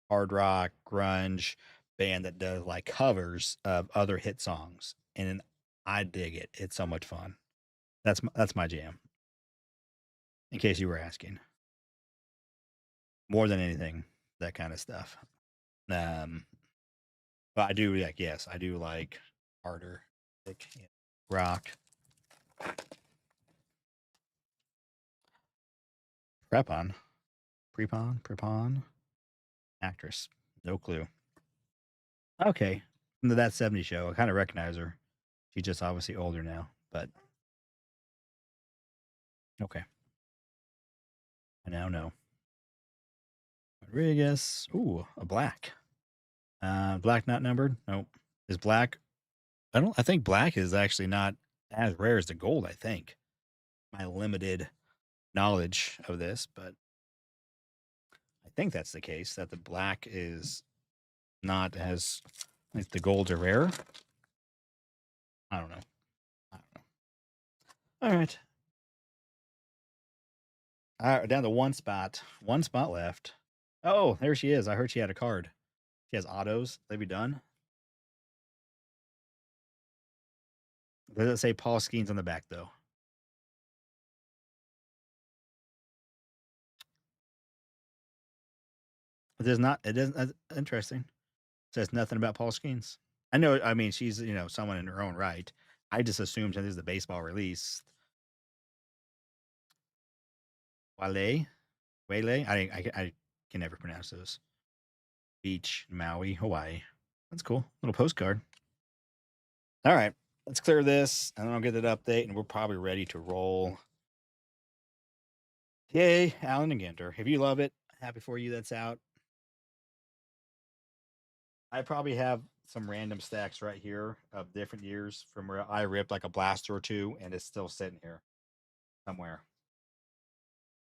Speaker 1: hard rock, grunge band that does like covers of other hit songs, and I dig it. It's so much fun. That's my jam. In case you were asking, more than anything, that kind of stuff. Um, but I do like yes, I do like harder, like rock. Prepon, Prepon, actress. No clue. Okay, from the That 70 Show. I kind of recognize her. She's just obviously older now, but okay. I now know. Rodriguez. Ooh, a black. Black not numbered. Nope. Is black? I think black is actually not as rare as the gold. I think my limited knowledge of this, but I think that's the case. That the black is not as like the golds are rare. I don't know. I don't know. All right. All right, down to 1 spot. 1 spot left. Oh, there she is. I heard she had a card. She has autos. They be done. Does it say Paul Skeens on the back though? It does not. It doesn't. That's interesting. It says nothing about Paul Skeens. I know. I mean, she's someone in her own right. I just assumed since this is the baseball release, Wale, Wale. I can never pronounce those. Beach, Maui, Hawaii. That's cool. Little postcard. All right, let's clear this, and then I'll get that update, and we're probably ready to roll. Yay, Alan and Ginter. If you love it, happy for you. That's out. I probably have some random stacks right here of different years from where I ripped like a blaster or two, and it's still sitting here somewhere.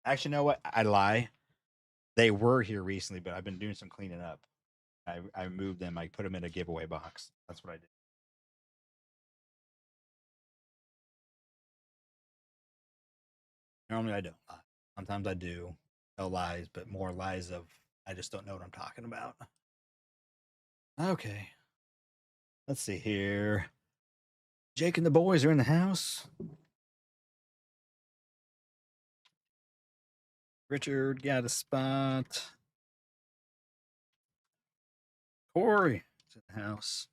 Speaker 1: Actually, you know what? I lie. They were here recently, but I've been doing some cleaning up. I moved them. I put them in a giveaway box. That's what I did. Normally, I don't lie. Sometimes I do tell lies, but more lies of I just don't know what I'm talking about. Okay, let's see here. Jake and the boys are in the house. Richard got a spot. Corey is in the house.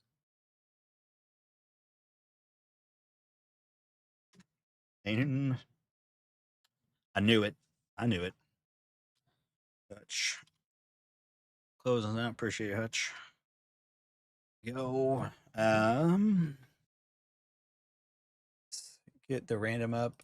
Speaker 1: Aiden. I knew it. I knew it. Hutch. Closing out. Appreciate you, Hutch. Go. Let's get the random up.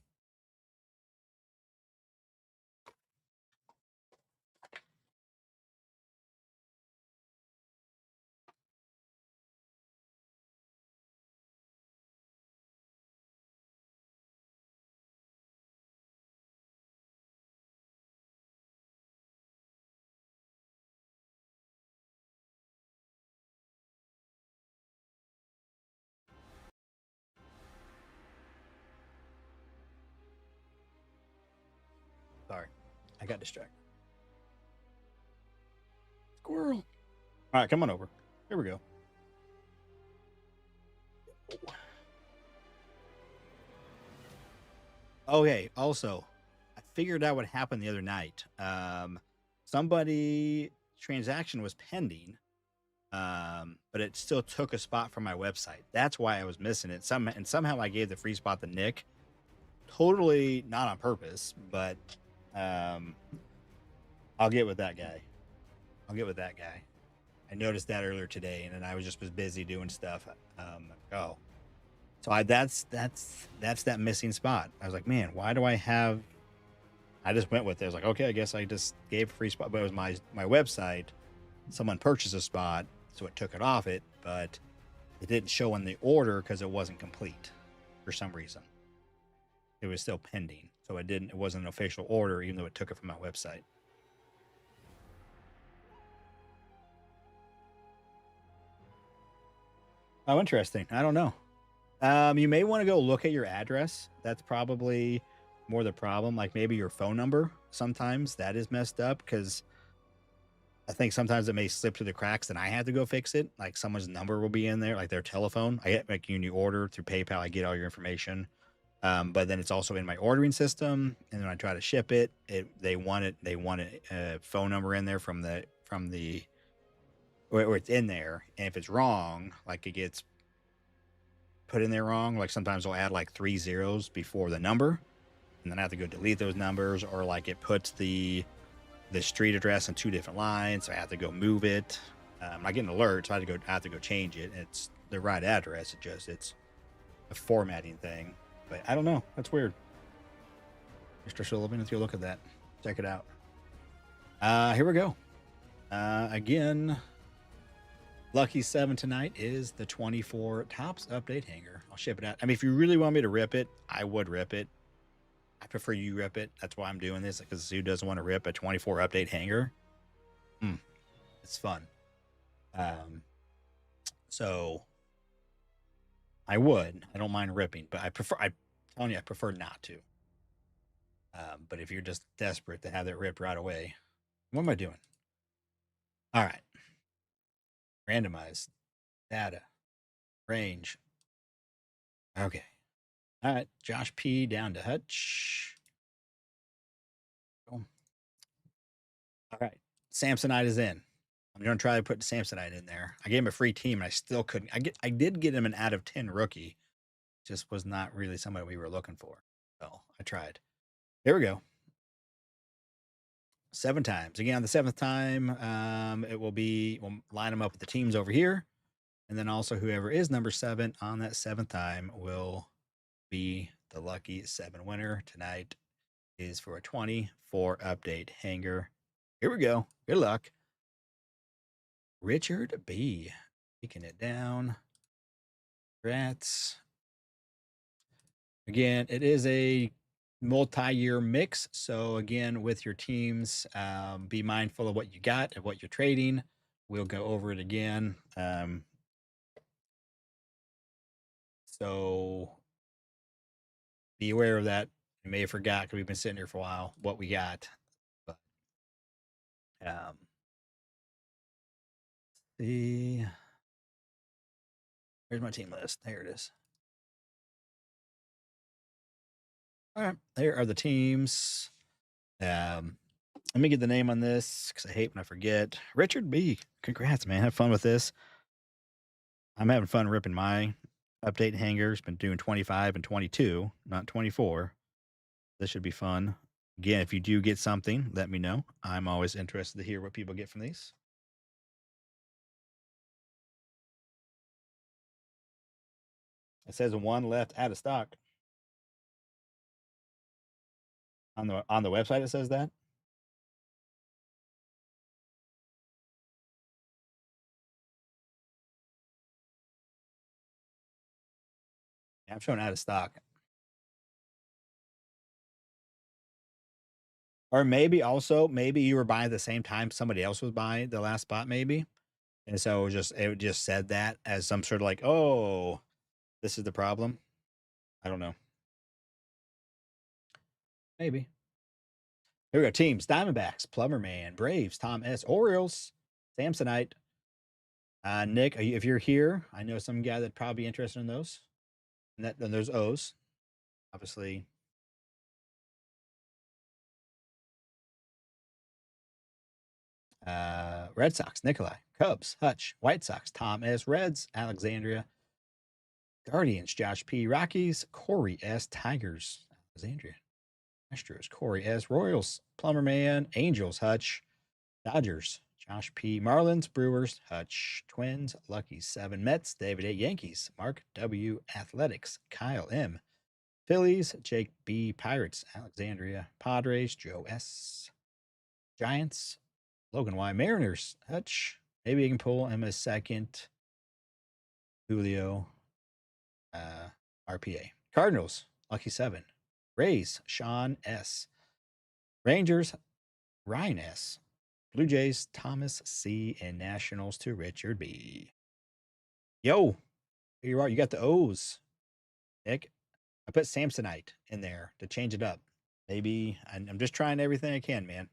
Speaker 1: Sorry, I got distracted. Squirrel. All right, come on over. Here we go. Okay. Also, I figured out what happened the other night. Somebody transaction was pending, but it still took a spot from my website. That's why I was missing it. Somehow I gave the free spot to Nick. Totally not on purpose, but um, I'll get with that guy. I'll get with that guy. I noticed that earlier today, and then I was busy doing stuff. Oh, so that's that missing spot. I was like, man, why do I have? I just went with it. I was like, okay, I guess I just gave a free spot, but it was my website. Someone purchased a spot, so it took it off it, but it didn't show in the order because it wasn't complete for some reason. It was still pending, so it didn't. It wasn't an official order, even though it took it from my website. Oh, interesting. I don't know. You may want to go look at your address. That's probably more the problem. Like maybe your phone number. Sometimes that is messed up because I think sometimes it may slip through the cracks and I have to go fix it. Like someone's number will be in there, like their telephone. I get like you order through PayPal. I get all your information. But then it's also in my ordering system. And when I try to ship it, they want a phone number in there from the where it's in there. And if it's wrong, like it gets put in there wrong. Like sometimes I'll add like 3 zeros before the number, and then I have to go delete those numbers, or like it puts the street address in 2 different lines, so I have to go move it. I get an alert, so I have to go change it. It's the right address. It's a formatting thing, but I don't know. That's weird. Mr. Sullivan, let's go look at that. Check it out. Here we go. Again, Lucky 7 tonight is the 24 Tops update hanger. I'll ship it out. I mean, if you really want me to rip it, I would rip it. I prefer you rip it. That's why I'm doing this, because who doesn't want to rip a 24 update hanger? It's fun. So I would. I don't mind ripping, but I'm telling you, I prefer not to. But if you're just desperate to have that ripped right away, what am I doing? All right. Randomized data range. Okay. All right. Josh P down to Hutch. All right. Samsonite is in. I'm gonna try to put Samsonite in there. I gave him a free team, and I still couldn't. I did get him an out of 10 rookie. Just was not really somebody we were looking for. So I tried. Here we go. 7 times. Again, on the 7th time, we'll line them up with the teams over here. And then also whoever is number 7 on that 7th time will be the lucky 7 winner. Tonight is for a 24 update hanger. Here we go. Good luck. Richard B. Taking it down. Congrats. Again, it is a multi-year mix. So again, with your teams, be mindful of what you got and what you're trading. We'll go over it again. So be aware of that. You may have forgot because we've been sitting here for a while what we got. But see, where's my team list? There it is. All right, there are the teams. Let me get the name on this because I hate when I forget. Richard B. Congrats, man. Have fun with this. I'm having fun ripping my update hangers. Been doing 25 and 22, not 24. This should be fun. Again, if you do get something, let me know. I'm always interested to hear what people get from these. It says one left out of stock. On the website it says that. Yeah, I'm showing out of stock. Or maybe you were buying at the same time somebody else was buying the last spot, maybe. And so it just said that as some sort of like, oh, this is the problem. I don't know. Maybe. Here we go. Teams: Diamondbacks, Plumber Man, Braves, Tom S, Orioles, Samsonite. Nick, if you're here, I know some guy that'd probably be interested in those. And those O's, obviously. Red Sox, Nikolai, Cubs, Hutch, White Sox, Tom S, Reds, Alexandria, Guardians, Josh P, Rockies, Corey S, Tigers, Alexandria, Astros, Corey S, Royals, Plumber Man, Angels, Hutch, Dodgers, Josh P, Marlins, Brewers, Hutch, Twins, Lucky 7, Mets, David A, Yankees, Mark W, Athletics, Kyle M, Phillies, Jake B, Pirates, Alexandria, Padres, Joe S, Giants, Logan Y, Mariners, Hutch. Maybe you can pull him a second. Julio, RPA. Cardinals, Lucky 7. Rays, Sean S. Rangers, Ryan S. Blue Jays, Thomas C. And Nationals to Richard B. Yo, here you are. You got the O's, Nick. I put Samsonite in there to change it up. Maybe I'm just trying everything I can, man.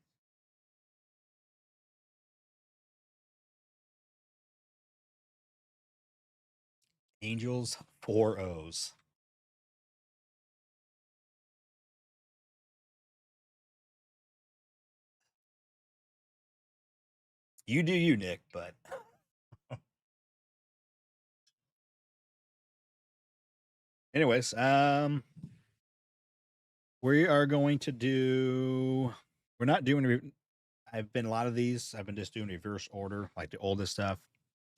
Speaker 1: Angels, 4 O's. You do you, Nick, but anyways, we are going to do. We're not doing. I've been a lot of these. I've been just doing reverse order, like the oldest stuff.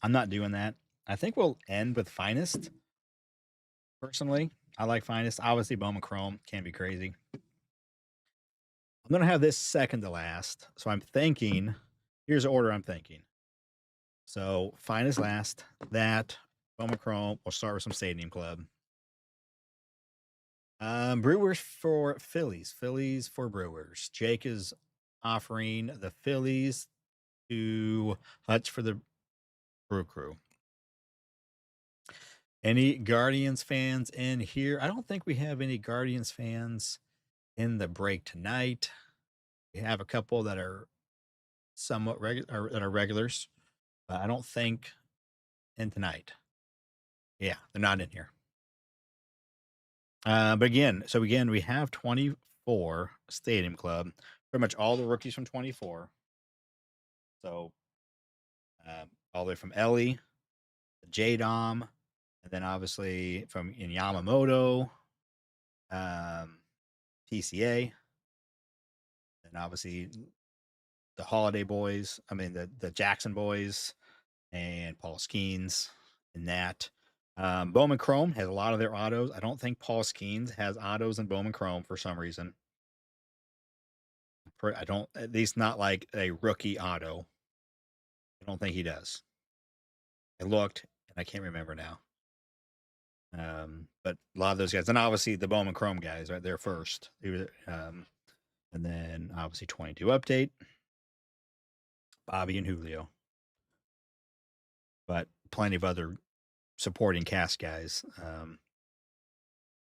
Speaker 1: I'm not doing that. I think we'll end with finest. Personally, I like finest. Obviously, Bowman Chrome can be crazy. I'm gonna have this second to last. So I'm thinking. Here's the order I'm thinking. So finest last. That Bowman Chrome. We'll start with some Stadium Club. Brewers for Phillies. Phillies for Brewers. Jake is offering the Phillies to Hutch for the Brew Crew. Any Guardians fans in here? I don't think we have any Guardians fans in the break tonight. We have a couple that are somewhat regular, that are regulars, but I don't think in tonight. Yeah, they're not in here. But again, we have 24 Stadium Club, pretty much all the rookies from 24. So all the way from Ellie, J Dom, and then obviously from in Yamamoto, PCA, and obviously the Holiday Boys. I mean the Jackson Boys and Paul Skeens and that. Bowman Chrome has a lot of their autos. I don't think Paul Skeens has autos in Bowman Chrome for some reason. I don't, at least not like a rookie auto. I don't think he does. I looked and I can't remember now. But a lot of those guys, and obviously the Bowman Chrome guys, right? They're first. And then obviously 22 update, Bobby and Julio, but plenty of other supporting cast guys.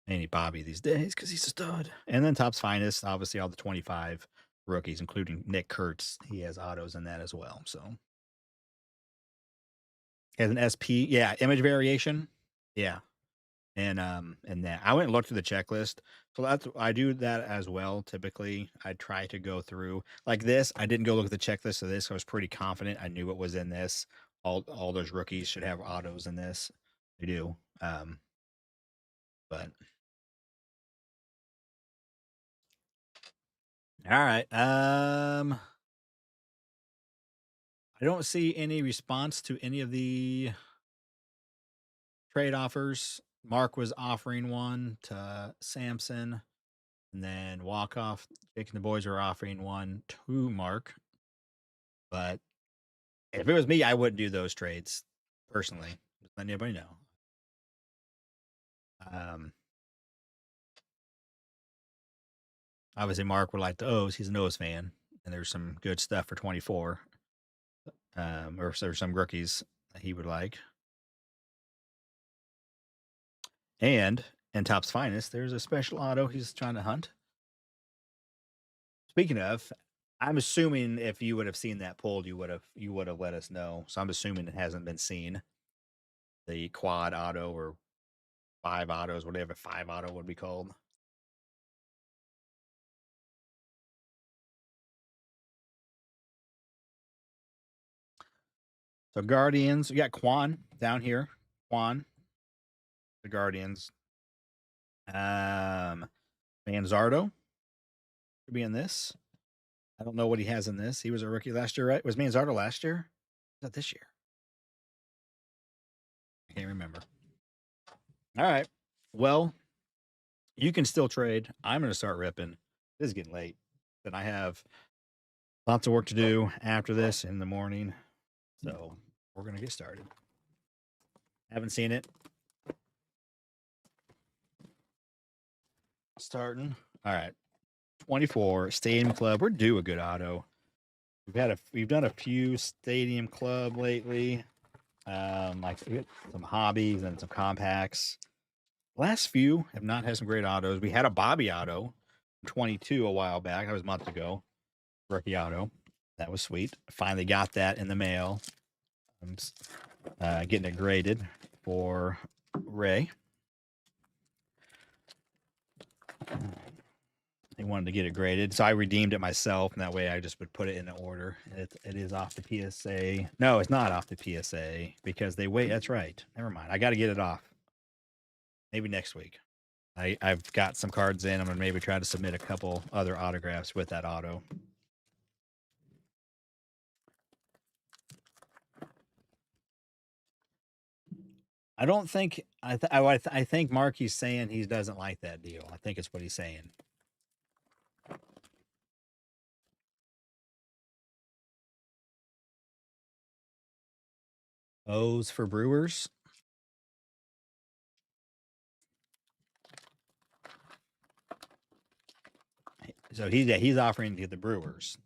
Speaker 1: Ain't Bobby these days because he's a stud. And then Top's Finest, obviously all the 25 rookies, including Nick Kurtz. He has autos in that as well. So he has an SP, yeah, image variation, yeah. And that I went and looked through the checklist. So I do that as well. Typically, I try to go through like this. I didn't go look at the checklist of this. I was pretty confident. I knew what was in this. All those rookies should have autos in this. They do. But all right. I don't see any response to any of the trade offers. Mark was offering one to Samson, and then Walkoff, Jake and the boys were offering one to Mark. But if it was me, I wouldn't do those trades personally. Just let anybody know. Obviously, Mark would like the O's. He's an O's fan, and there's some good stuff for 24. Or if there's some rookies that he would like. And in Top's Finest, there's a special auto he's trying to hunt. Speaking of, I'm assuming if you would have seen that pulled, you would have let us know. So I'm assuming it hasn't been seen. The quad auto or 5 autos, whatever 5 auto would be called. So Guardians, we got Quan down here. Quan, the Guardians. Manzardo could be in this. I don't know what he has in this. He was a rookie last year, right? Was Manzardo last year? Not this year. I can't remember. All right. Well, you can still trade. I'm going to start ripping. This is getting late. But I have lots of work to do after this in the morning. So we're going to get started. Haven't seen it. Starting. All right. 24 Stadium Club. We're due a good auto. We've done a few Stadium Club lately. Like some hobbies and some compacts. Last few have not had some great autos. We had a Bobby auto 22 a while back. That was months ago. Rookie auto. That was sweet. Finally got that in the mail. I'm getting it graded for Ray. They wanted to get it graded, so I redeemed it myself, and that way I just would put it in the order. It is off the PSA. No, it's not off the PSA because they wait. That's right. Never mind. I got to get it off. Maybe next week. I've got some cards in. I'm gonna maybe try to submit a couple other autographs with that auto. I don't think I think Marky's saying he doesn't like that deal. I think it's what he's saying. O's for Brewers. So he's offering to get the Brewers.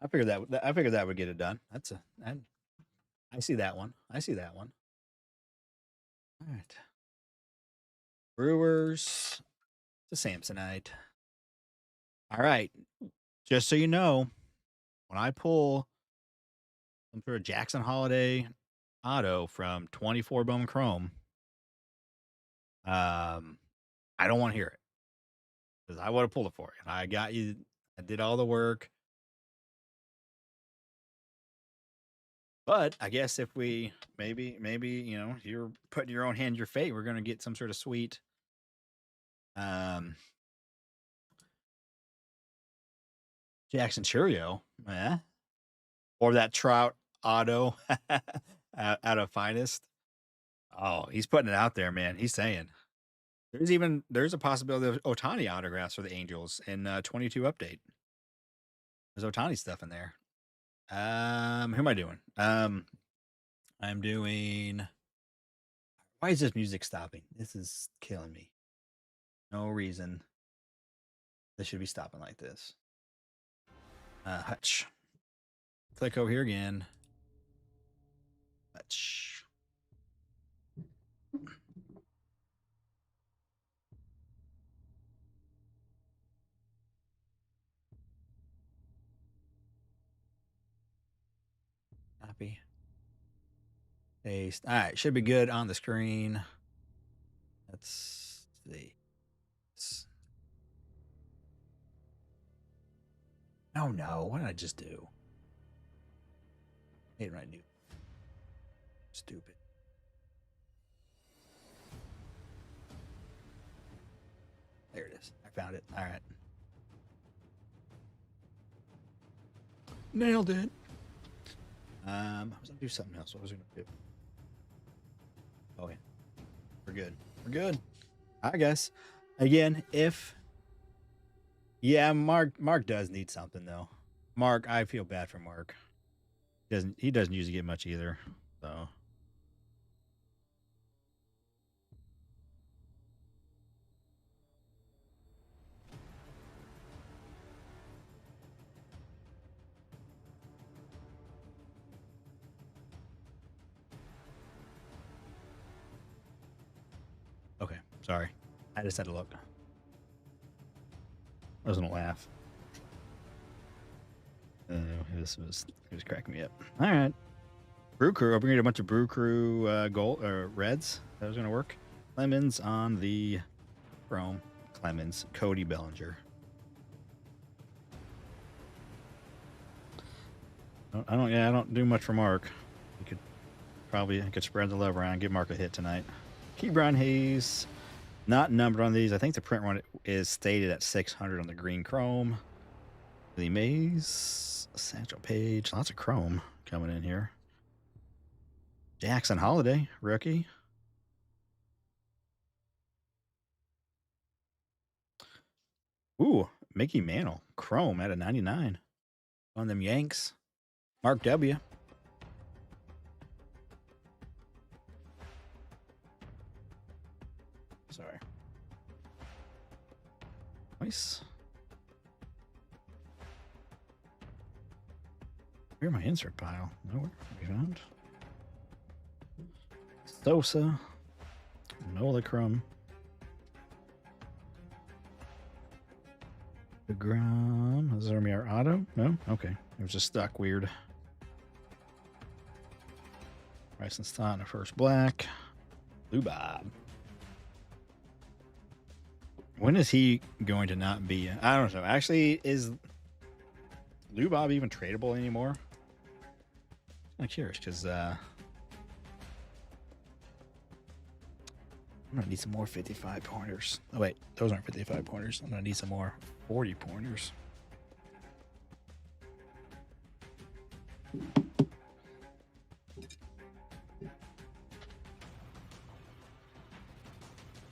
Speaker 1: I figured that would get it done. I see that one. I see that one. All right. Brewers to Samsonite. All right. Just so you know, when I pull some sort of Jackson Holiday auto from 24 Bowman Chrome, I don't want to hear it because I would have pulled it for you. I got you. I did all the work. But I guess if we maybe you're putting your own hand in your fate, we're gonna get some sort of sweet um Jackson Cheerio, or that Trout Auto out of Finest. Oh, he's putting it out there, man. He's saying there's a possibility of Otani autographs for the Angels in 22 update. There's Otani stuff in there. Who am I doing? I'm doing. Why is this music stopping? This is killing me. No reason. This should be stopping like this. Hutch. Click over here again. Hutch. Copy. Paste. All right, should be good on the screen. Let's see. Oh no, what did I just do? I hate what I do. Stupid. There it is. I found it. All right. Nailed it. I was gonna do something else. What was I gonna do? Oh yeah. We're good. We're good. I guess. Again, if Mark does need something though. Mark, I feel bad for Mark. He doesn't usually get much either. So okay. Sorry. I just had to look. I was gonna laugh. It was cracking me up. All right. Brew Crew. I'll bring you a bunch of Brew Crew gold or reds. That was gonna work. Clemens on the Chrome. Clemens. Cody Bellinger. I don't do much for Mark. I could spread the love around, give Mark a hit tonight. Keybrian Hayes, not numbered on these. I think the print run is stated at 600 on the green chrome. Lee Mays, Satchel Page, lots of chrome coming in here. Jackson Holiday, rookie. Ooh, Mickey Mantle, chrome at a 99 on them Yanks. Mark W. Sorry. Nice. Where's my insert pile? Nowhere. We found. Sosa. Nolicrum. DeGrom. Is there our auto? No? Okay. It was just stuck weird. Bryson Stott in the first black. Blue Bob. When is he going to not be? I don't know. Actually, is Lou Bob even tradable anymore? I'm curious because I'm gonna need some more 55 pointers. Oh wait, those aren't 55 pointers. I'm gonna need some more 40 pointers.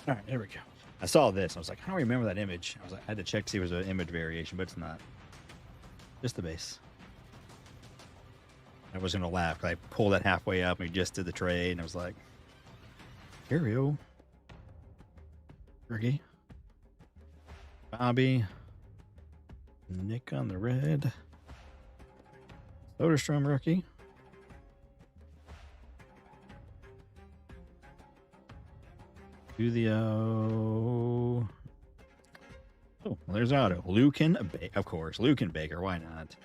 Speaker 1: All right, here we go. I saw this. I was like, how do I remember that image? I had to check to see if it was an image variation, but it's not. Just the base. I was gonna laugh because I pulled that halfway up and we just did the trade, and I was like, Curio, Ricky, Bobby, Nick on the red, Soderstrom rookie. Julio. Oh, well, there's Otto. Of course. Lucan Baker. Why not?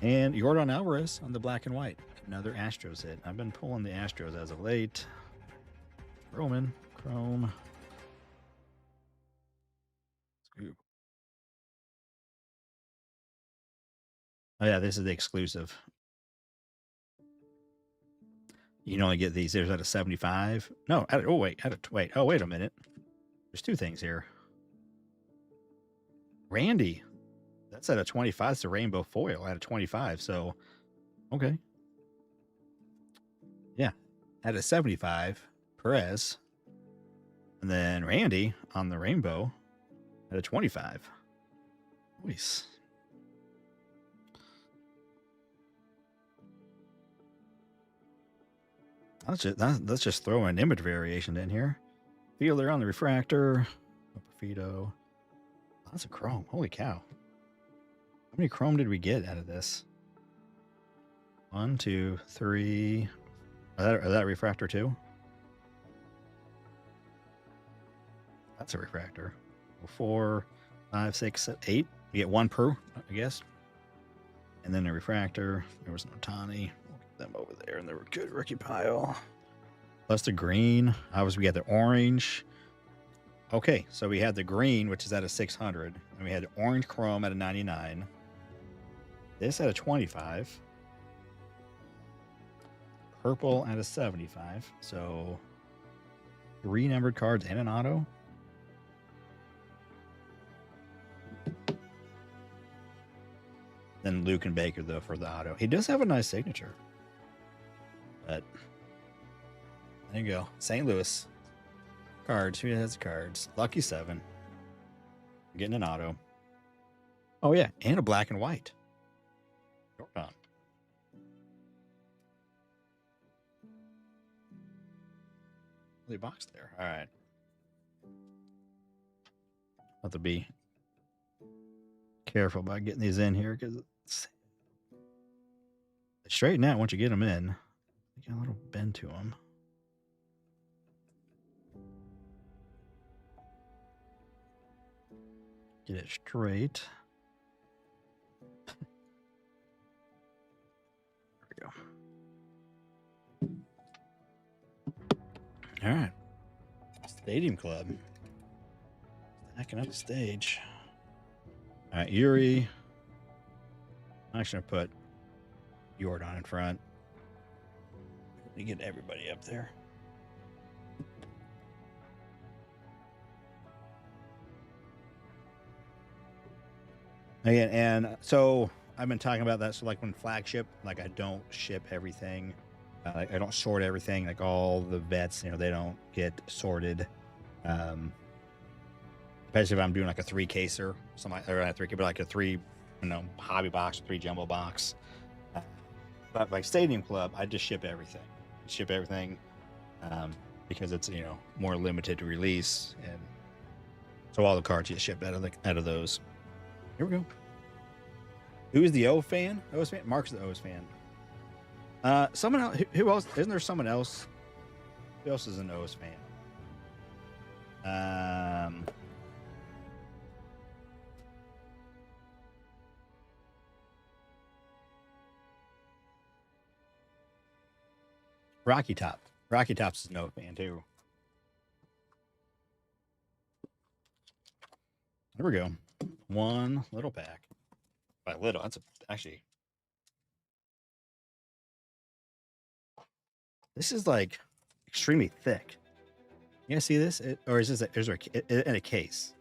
Speaker 1: And Yordan Alvarez on the black and white. Another Astros hit. I've been pulling the Astros as of late. Roman. Chrome. Ooh. Oh yeah, this is the exclusive. You can only get these. There's at a 75. No, wait. Oh, wait a minute. There's two things here. Randy. That's at a 25. It's a rainbow foil at a 25. So, okay. Yeah. At a 75, Perez. And then Randy on the rainbow at a 25. Nice. Let's just throw an image variation in here. Feeler on the refractor. Profito. Lots of chrome. Holy cow. How many chrome did we get out of this? 1, 2, 3. Are that refractor too? That's a refractor. 4, 5, 6, 7, 8. You get 1 per, I guess. And then a refractor. There was an Otani. We'll get them over there in the good rookie pile. Plus the green. Obviously, we got the orange. Okay, so we had the green, which is at a 600. And we had the orange chrome at a 99. This at a 25. Purple at a 75. So 3 numbered cards and an auto. Then Luke and Baker, though, for the auto. He does have a nice signature. But there you go. St. Louis. Cards. Who has cards? Lucky 7. Getting an auto. Oh, yeah. And a black and white. Jordan. The box there. All right. Have to be careful about getting these in here because they straighten out once you get them in. They got a little bend to them. Get it straight. There we go. All right. Stadium Club. Stacking up the stage. All right, Yuri. I'm actually going to put Jordan in front. Let me get everybody up there. Again, and so I've been talking about that. So, like when flagship, like I don't ship everything. I don't sort everything. Like all the vets, you know, they don't get sorted. Especially if I'm doing like a 3-caser, something like, or not 3, but like a 3, hobby box, 3 jumbo box. But like Stadium Club, I just ship everything. Because it's more limited to release, and so all the cards get shipped out of those. Here we go. Who is the O fan? O's fan. Mark's the O's fan. Someone else. Who else? Isn't there someone else? Who else is an O's fan? Rocky Top. Rocky Top's is no fan too. There we go. One little pack. By little, that's actually. This is like extremely thick. You guys see this? Or is this in a case?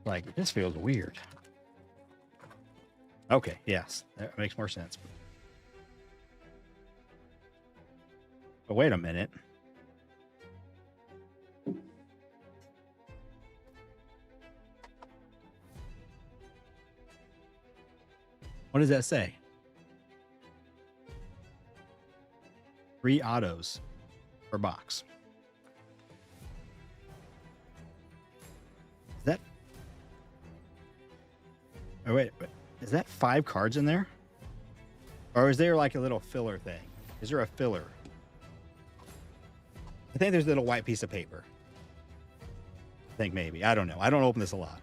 Speaker 1: Like, this feels weird. Okay, yes, that makes more sense. But wait a minute. What does that say? 3 autos per box. Is that? Oh, wait. Is that 5 cards in there? Or is there like a little filler thing? Is there a filler? I think there's a little white piece of paper. I think maybe. I don't know. I don't open this a lot.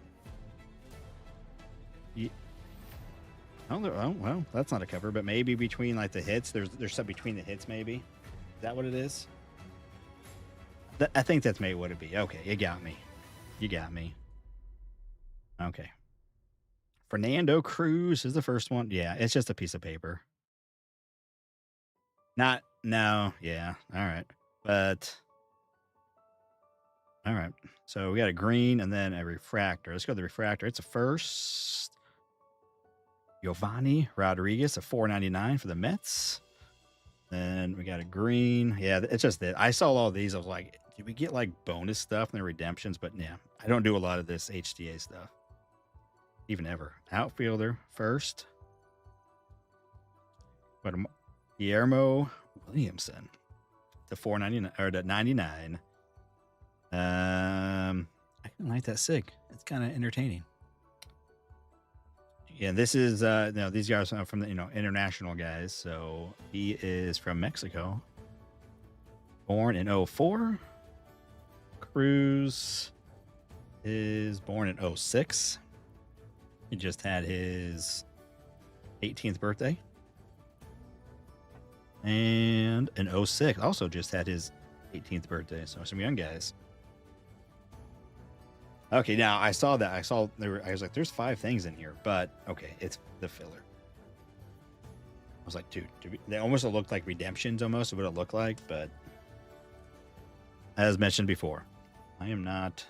Speaker 1: Oh, well, that's not a cover, but maybe between like the hits, there's something between the hits, maybe. Is that what it is? I think that's maybe what it'd be. Okay, you got me. You got me. Okay. Fernando Cruz is the first one. Yeah, it's just a piece of paper. Not no. Yeah. All right. But all right. So we got a green and then a refractor. Let's go to the refractor. It's a first. Giovanni Rodriguez, a $4.99 for the Mets. Then we got a green. Yeah, it's just that I saw all these. I was like, did we get like bonus stuff and the redemptions? But yeah, I don't do a lot of this HTA stuff. Even ever. Outfielder first. But Guillermo Williamson to $4.99 or to $99. I kind of like that sig. It's kind of entertaining. Yeah, this is these guys are from the international guys. So he is from Mexico. Born in 04. Cruz is born in 06. He just had his 18th birthday. And in 06 also just had his 18th birthday. So some young guys. Okay, now I saw that. I was like, there's 5 things in here, but okay, it's the filler. I was like, dude, they almost looked like redemptions almost of what it looked like, but as mentioned before, I am not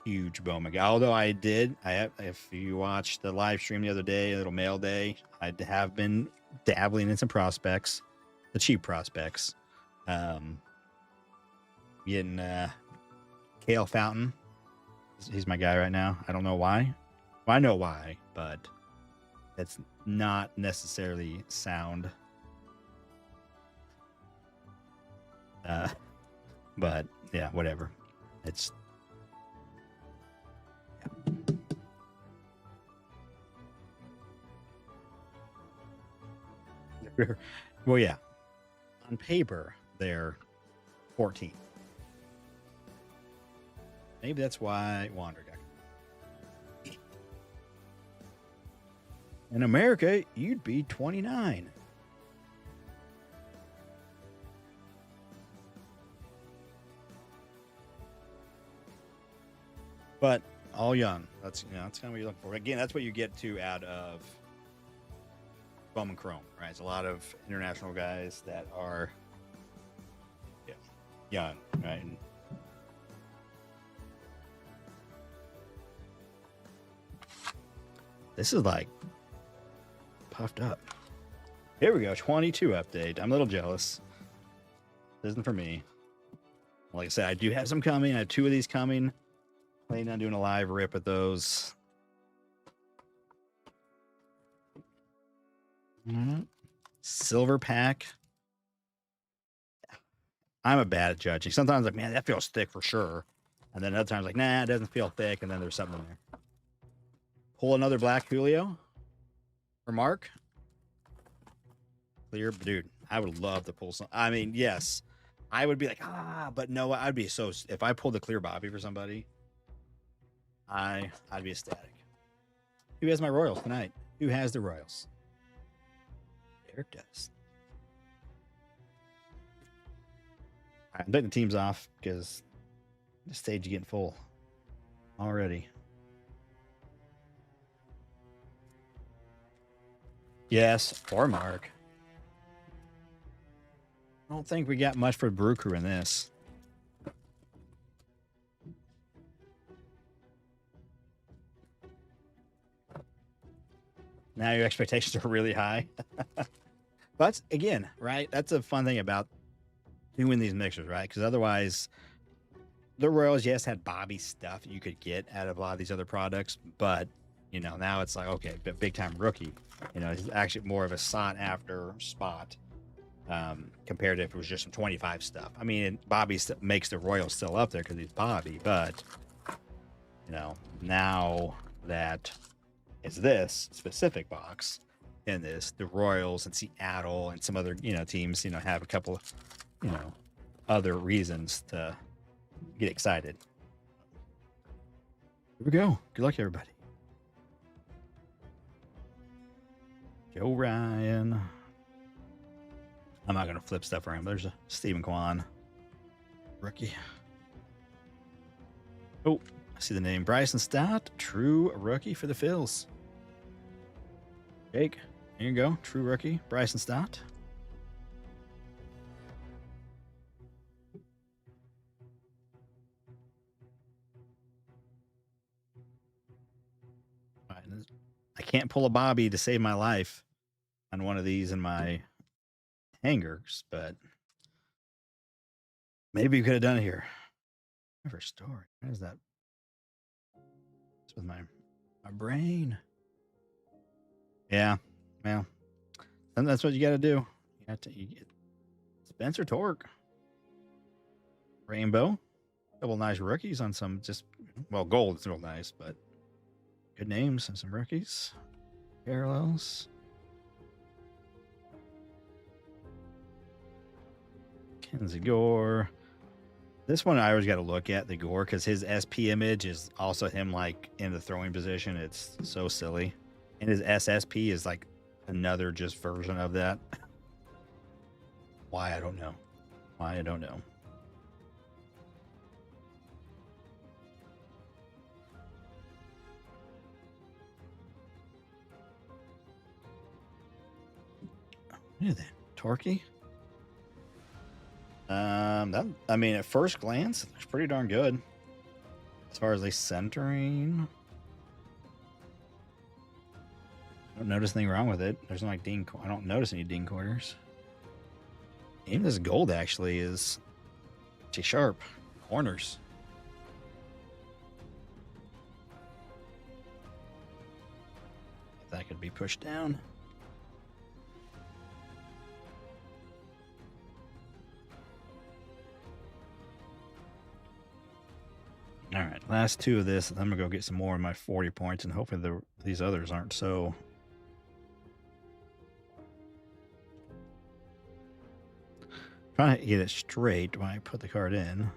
Speaker 1: huge Bowman guy. Although if you watched the live stream the other day, a little mail day, I have been dabbling in some prospects, the cheap prospects. Getting Kale Fountain. He's my guy right now. I don't know why. Well, I know why, but it's not necessarily sound. But yeah, whatever. It's well, yeah. On paper, they're 14. Maybe that's why Wander got. In America, you'd be 29. But all young. That's that's kind of what you're looking for. Again, that's what you get to out of Bowman Chrome, right? It's a lot of international guys that are young, right? And this is like puffed up. Here we go. 22 update. I'm a little jealous. This isn't for me. Like I said, I do have some coming. I have 2 of these coming. Planning on doing a live rip at those. Silver pack. I'm a bad at judging. Sometimes like, man, that feels thick for sure. And then other times like, nah, it doesn't feel thick. And then there's something in there. Pull another black Julio for Mark. Clear, dude. I would love to pull some. I mean, yes, I would be like, but no, I'd be so. If I pulled the clear Bobby for somebody, I'd be ecstatic. Who has my Royals tonight? Who has the Royals? Eric does. I'm betting the team's off because the stage is getting full already. Yes, or Mark. I don't think we got much for Brew Crew in this. Now your expectations are really high. But again, right? That's a fun thing about doing these mixers, right? Because otherwise, the Royals, yes, had Bobby stuff you could get out of a lot of these other products, but now it's like, okay, but big time rookie. It's actually more of a sought after spot compared to if it was just some 25 stuff. I mean, Bobby makes the Royals still up there because he's Bobby, but now that it's this specific box in this, the Royals and Seattle and some other teams have a couple of other reasons to get excited. Here we go. Good luck, everybody. Joe Ryan. I'm not going to flip stuff around. There's a Stephen Kwan. Rookie. Oh, I see the name. Bryson Stott, true rookie for the Phils. Jake, here you go. True rookie, Bryson Stott. I can't pull a Bobby to save my life on one of these in my hangers, but maybe you could have done it here. Never story. What is that? It's with my brain. Yeah, well, and that's what you got to do. You got to get Spencer Torque, Rainbow, couple nice rookies on some just gold. It's real nice, but good names and some rookies. Parallels. Kenzie Gore. This one I always got to look at the Gore because his SP image is also him like in the throwing position. It's so silly, and his SSP is like another just version of that. Why I don't know. Why I don't know. Look at that, Torquey. That, I mean, at first glance, it looks pretty darn good. As far as the centering, I don't notice anything wrong with it. There's no like Dean. I don't notice any Dean quarters. Even this gold actually is pretty sharp. Corners. If that could be pushed down. All right, last two of this. I'm gonna go get some more of my 40 points, and hopefully these others aren't so. Trying to get it straight when I put the card in.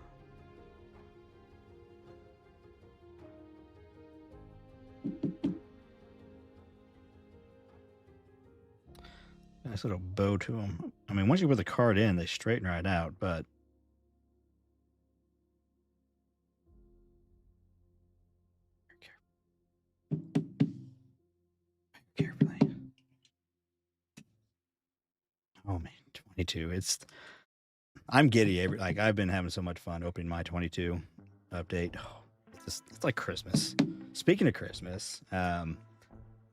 Speaker 1: Nice little bow to them. I mean, once you put the card in, they straighten right out, but. Carefully. Oh man, 22. I'm giddy. I've been having so much fun opening my 22 update. Oh, it's like Christmas. Speaking of Christmas, I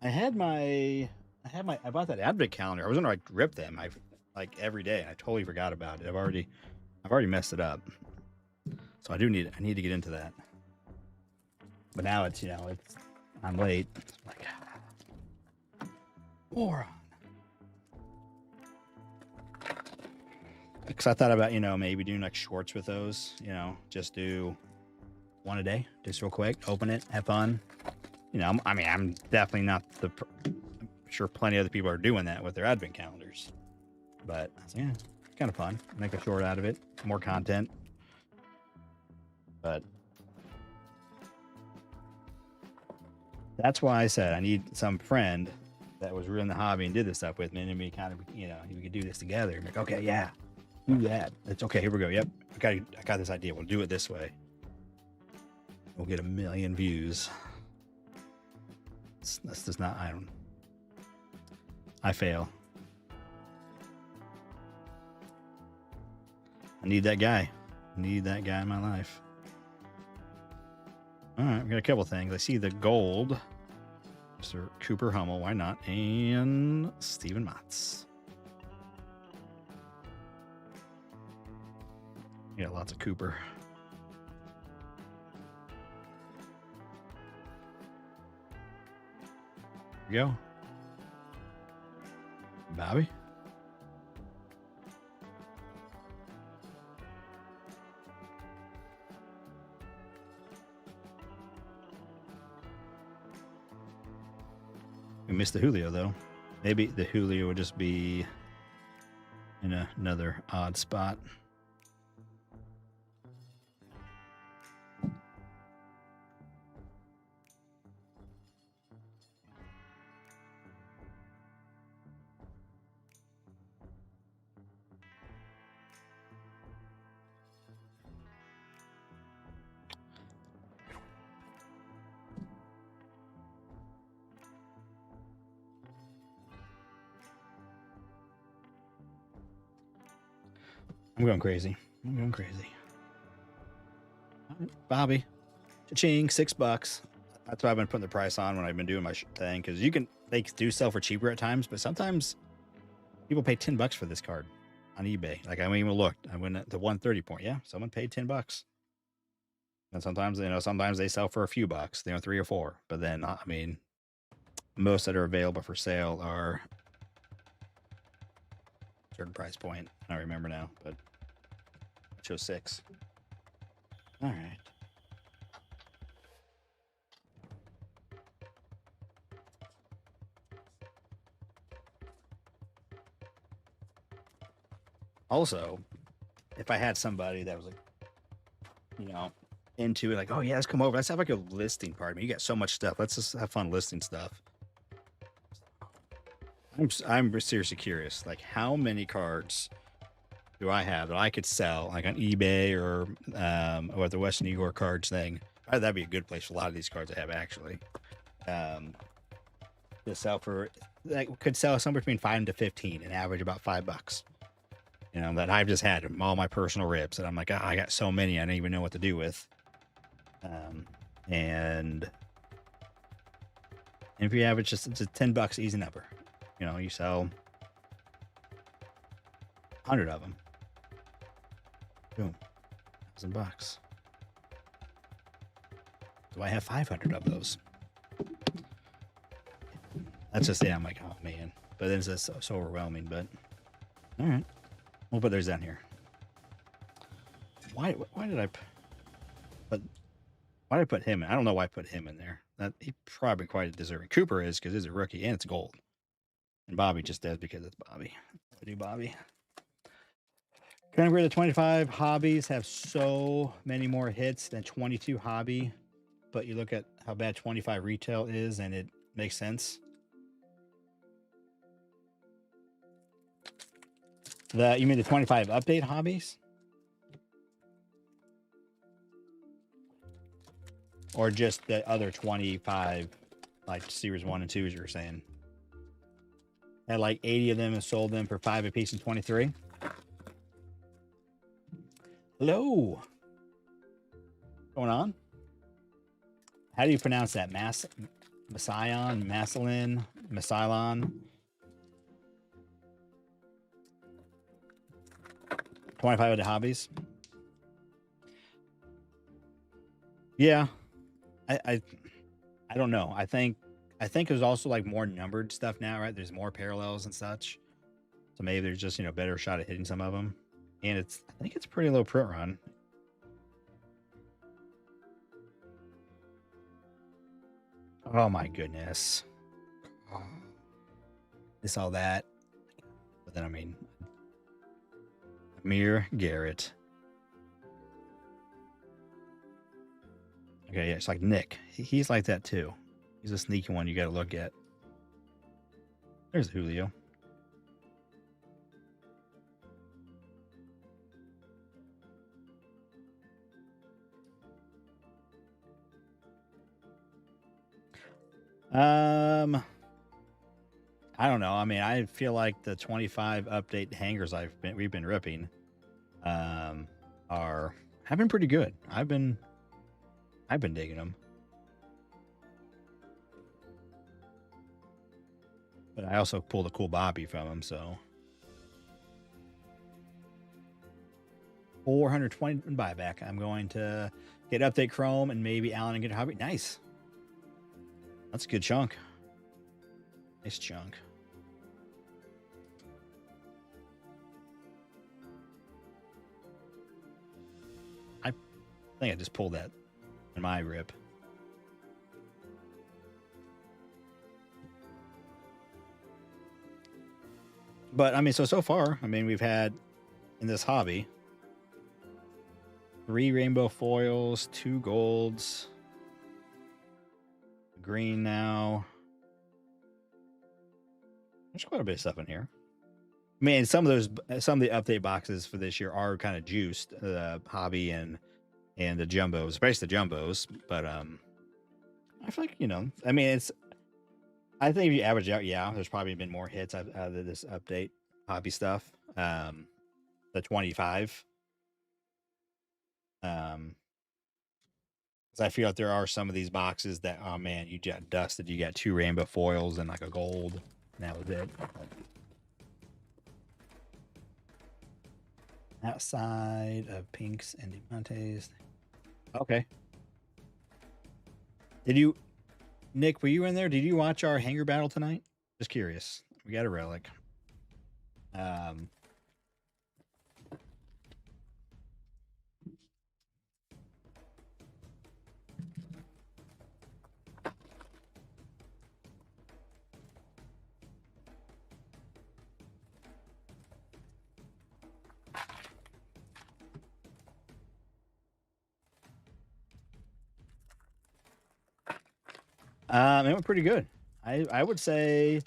Speaker 1: bought that advent calendar. I was gonna like rip them. I like every day. I totally forgot about it. I've already messed it up. So I need to get into that. But now I'm late. It's like moron. Because I thought about, maybe doing like shorts with those, just do one a day, just real quick, open it, have fun. I'm definitely not I'm sure plenty of other people are doing that with their advent calendars. But yeah, kind of fun. Make a short out of it, more content. But that's why I said I need some friend that was really in the hobby and did this stuff with me, and we kind of, we could do this together. I'm like, okay, yeah. Do that. It's okay. Here we go. Yep. I got this idea. We'll do it this way. We'll get 1 million views. That's just not. I fail. I need that guy. I need that guy in my life. All right. We got a couple things. I see the gold. Mr. Cooper Hummel. Why not? And Steven Matz. Yeah, lots of Cooper. Here we go. Bobby. We missed the Julio, though. Maybe the Julio would just be in another odd spot. I'm going crazy. I'm going crazy. Bobby, cha-ching, $6. That's why I've been putting the price on when I've been doing my thing, because they do sell for cheaper at times, but sometimes people pay $10 for this card on eBay. Like I even looked, I went at the 130 point. Yeah, someone paid $10. And sometimes, sometimes they sell for a few bucks, 3 or 4. But then, I mean, most that are available for sale are a certain price point. I don't remember now, but it shows 6. All right. Also, if I had somebody that was like, into it, like, oh yeah, let's come over. Let's have like a listing party. You got so much stuff. Let's just have fun listing stuff. I'm seriously curious. Like, how many cards do I have that I could sell, like on eBay or the Western New York cards thing? That'd be a good place for a lot of these cards I have actually. To sell for, like, could sell somewhere between 5 to 15 and average about $5. That I've just had all my personal rips, and I'm like, I got so many, I don't even know what to do with. And if you average just, it's a $10 easy number. You sell 100 of them. Boom, $1,000. Do I have 500 of those? That's just, I'm like, oh man. But then it's just so overwhelming. But all right, we'll put those down here. Why did I put him in? I don't know why I put him in there. That he probably quite deserving. Cooper is, because he's a rookie and it's gold. And Bobby just does because it's Bobby. I do Bobby. Kind of weird. The 25 hobbies have so many more hits than 22 hobby, but you look at how bad 25 retail is, and it makes sense. You mean the 25 update hobbies? Or just the other 25, like series 1 and 2, as you were saying? Had like 80 of them and sold them for 5 a piece in 23. Hello. What's going on? How do you pronounce that? Massillon? 25 of the hobbies. Yeah. I don't know. I think there's also like more numbered stuff now, right? There's more parallels and such. So maybe there's just, better shot at hitting some of them. And I think it's pretty low print run. Oh my goodness. I saw that. But then, I mean, Amir Garrett. Okay, yeah, it's like Nick. He's like that too. He's a sneaky one you got to look at. There's Julio. I don't know. I mean, I feel like the 25 update hangers we've been ripping have been pretty good. I've been digging them. But I also pulled a cool Bobby from him, so 420 buyback. I'm going to get update Chrome and maybe Allen and get a hobby. Nice. That's a good chunk. Nice chunk. I think I just pulled that in my rip. But I mean, so far, I mean, we've had in this hobby 3 rainbow foils, 2 golds, green now. There's quite a bit of stuff in here. I mean, some of the update boxes for this year are kind of juiced, the hobby and the jumbos, especially the jumbos. But I feel like, I mean, I think if you average out, yeah, there's probably been more hits out of this update hobby stuff. the 25. Because I feel like there are some of these boxes that, oh man, you got dusted. You got 2 rainbow foils and like a gold, and that was it. Outside of pinks and diamantes. Okay. Did you, Nick? Were you in there? Did you watch our hanger battle tonight? Just curious. We got a relic. It went pretty good. I would say,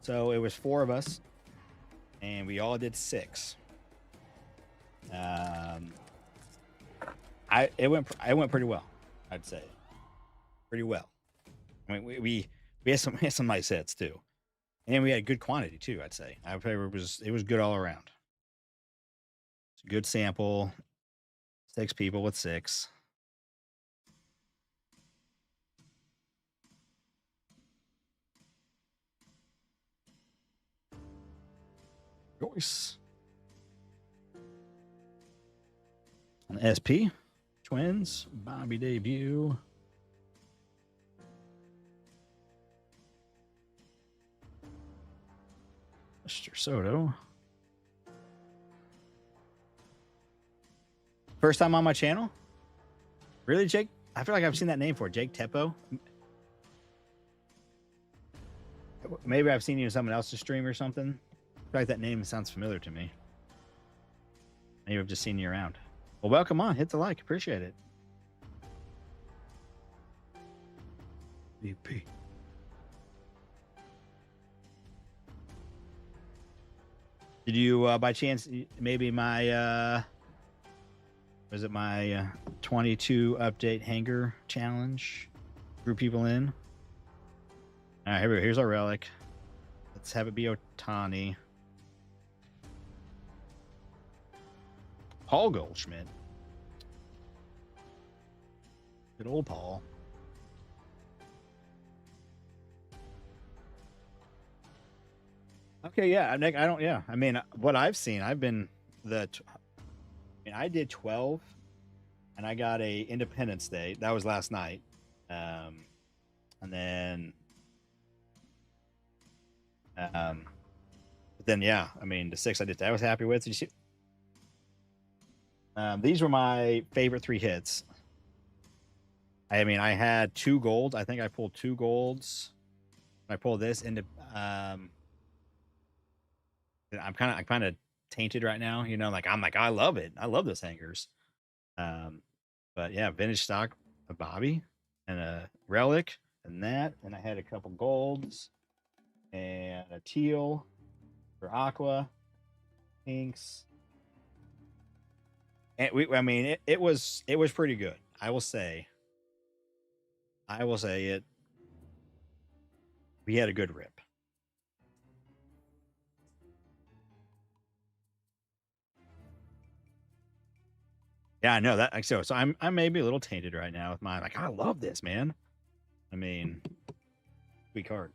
Speaker 1: so it was 4 of us, and we all did 6. It went pretty well. I'd say pretty well. I mean, we had some nice hits too, and we had good quantity too. I'd say it was good all around. It's a good sample. 6 people with 6. Joyce. An SP. Twins. Bobby debut. Mr. Soto. First time on my channel? Really, Jake? I feel like I've seen that name before. Jake Teppo? Maybe I've seen you in someone else's stream or something. I feel like that name sounds familiar to me. Maybe I've just seen you around. Well, welcome on. Hit the like. Appreciate it. VP. Did you, by chance, maybe my, was it my 22 update hanger challenge? Group people in. All right, here's our relic. Let's have it be Otani. Paul Goldschmidt. Good old Paul. Okay, yeah, Nick. I don't. Yeah, I mean, what I've seen, I did 12, and I got a Independence Day. That was last night, and then, but then yeah, I mean, the 6 I was happy with. Did you see? These were my favorite 3 hits. I mean, I had 2 golds. I think I pulled 2 golds. I pulled this into. I'm kind of tainted right now, you know. Like I'm like I love it. I love those hangers. But yeah, vintage stock, a Bobby, and a relic, and that, and I had a couple golds, and a teal for aqua, pinks, and I mean, it was pretty good. I will say it. We had a good rip. Yeah, I know that. So I may be a little tainted right now with mine. Like I love this, man. I mean, sweet card.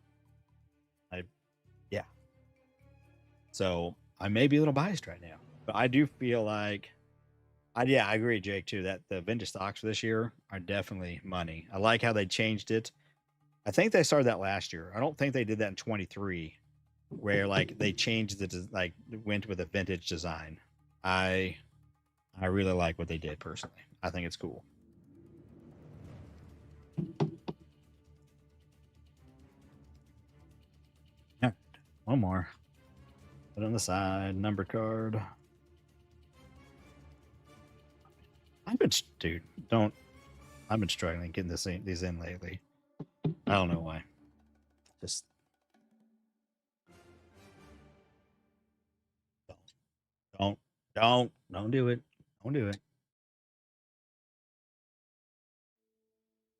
Speaker 1: Yeah. So I may be a little biased right now, but I do feel like, I agree, Jake, too. That the vintage stocks for this year are definitely money. I like how they changed it. I think they started that last year. I don't think they did that in 23, where like they changed like went with a vintage design. I really like what they did personally. I think it's cool. Yeah, one more. Put on the side, number card. I've been struggling getting these in lately. I don't know why. Just don't do it. Don't do it.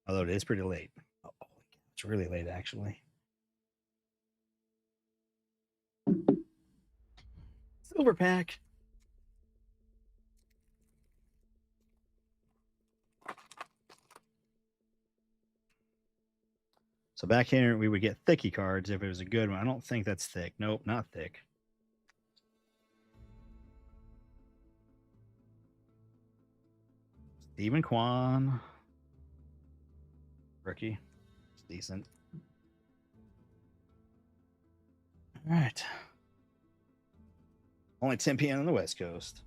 Speaker 1: Although it is pretty late. Oh, it's really late actually. Silver pack. So back here, we would get thicky cards if it was a good one. I don't think that's thick. Nope, not thick. Stephen Kwan. Rookie. It's decent. All right. Only 10 p.m. on the West Coast.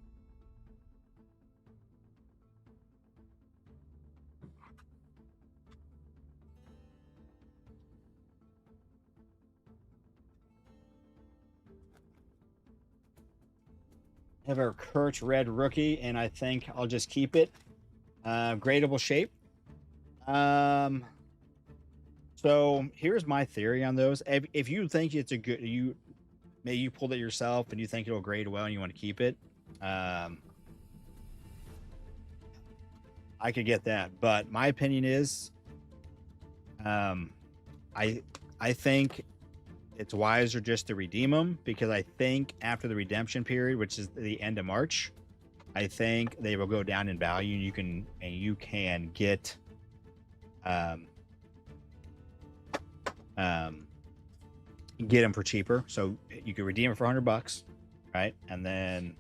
Speaker 1: Have our Kurt red rookie, and I think I'll just keep it. Gradable shape. So here's my theory on those. If you think it's a good, maybe you pulled it yourself and you think it'll grade well and you want to keep it. I could get that, but my opinion is, I think it's wiser just to redeem them, because I think after the redemption period, which is the end of March, I think they will go down in value, and you can get get them for cheaper. So you could redeem them for $100, right? And then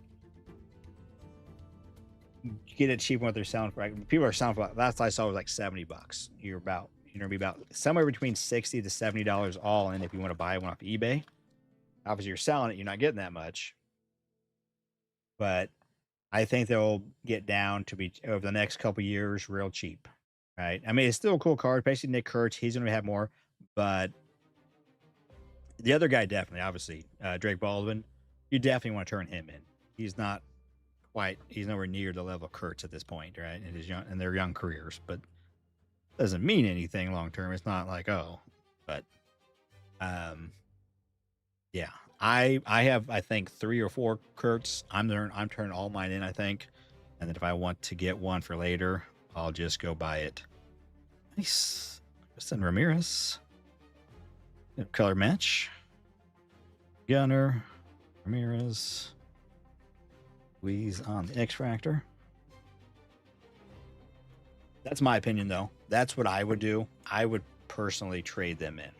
Speaker 1: get it cheap what they're selling for. People are selling for, last I saw was like $70. You're gonna be about somewhere between $60 to $70 all in if you want to buy one off eBay. Obviously, you're selling it, you're not getting that much, but I think they'll get down to be over the next couple years real cheap, right? I mean, it's still a cool card. Basically, Nick Kurtz, he's gonna have more, but the other guy definitely, obviously, Drake Baldwin, you definitely want to turn him in. He's nowhere near the level of Kurtz at this point, right? In their young careers, but doesn't mean anything long term. It's not like, oh, but yeah, I have, I think, 3 or 4 Kurtz. I'm turning all mine in, I think, and then if I want to get one for later, I'll just go buy it. Nice, Justin Ramirez. Color match. Gunner, Ramirez. Weeze on the X Factor. That's my opinion, though. That's what I would do. I would personally trade them in.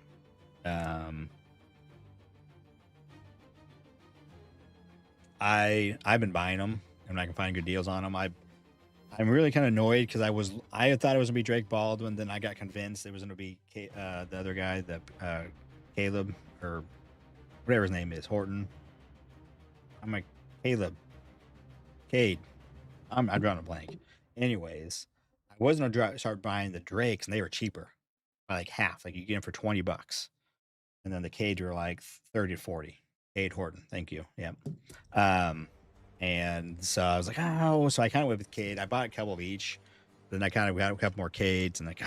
Speaker 1: I've been buying them, and I can find good deals on them. I'm really kind of annoyed because I thought it was gonna be Drake Baldwin, then I got convinced it was gonna be the other guy, the Caleb, or whatever his name is, Horton. I'm like, Cade. I'm drawing a blank. Anyways, I was gonna start buying the Drakes, and they were cheaper by like half. Like you get them for $20, and then the Cades were like 30 to 40. Cade Horton, thank you. Yeah. And so I was like, oh, so I kind of went with Cade. I bought a couple of each. Then I kind of got a couple more Cades, and like,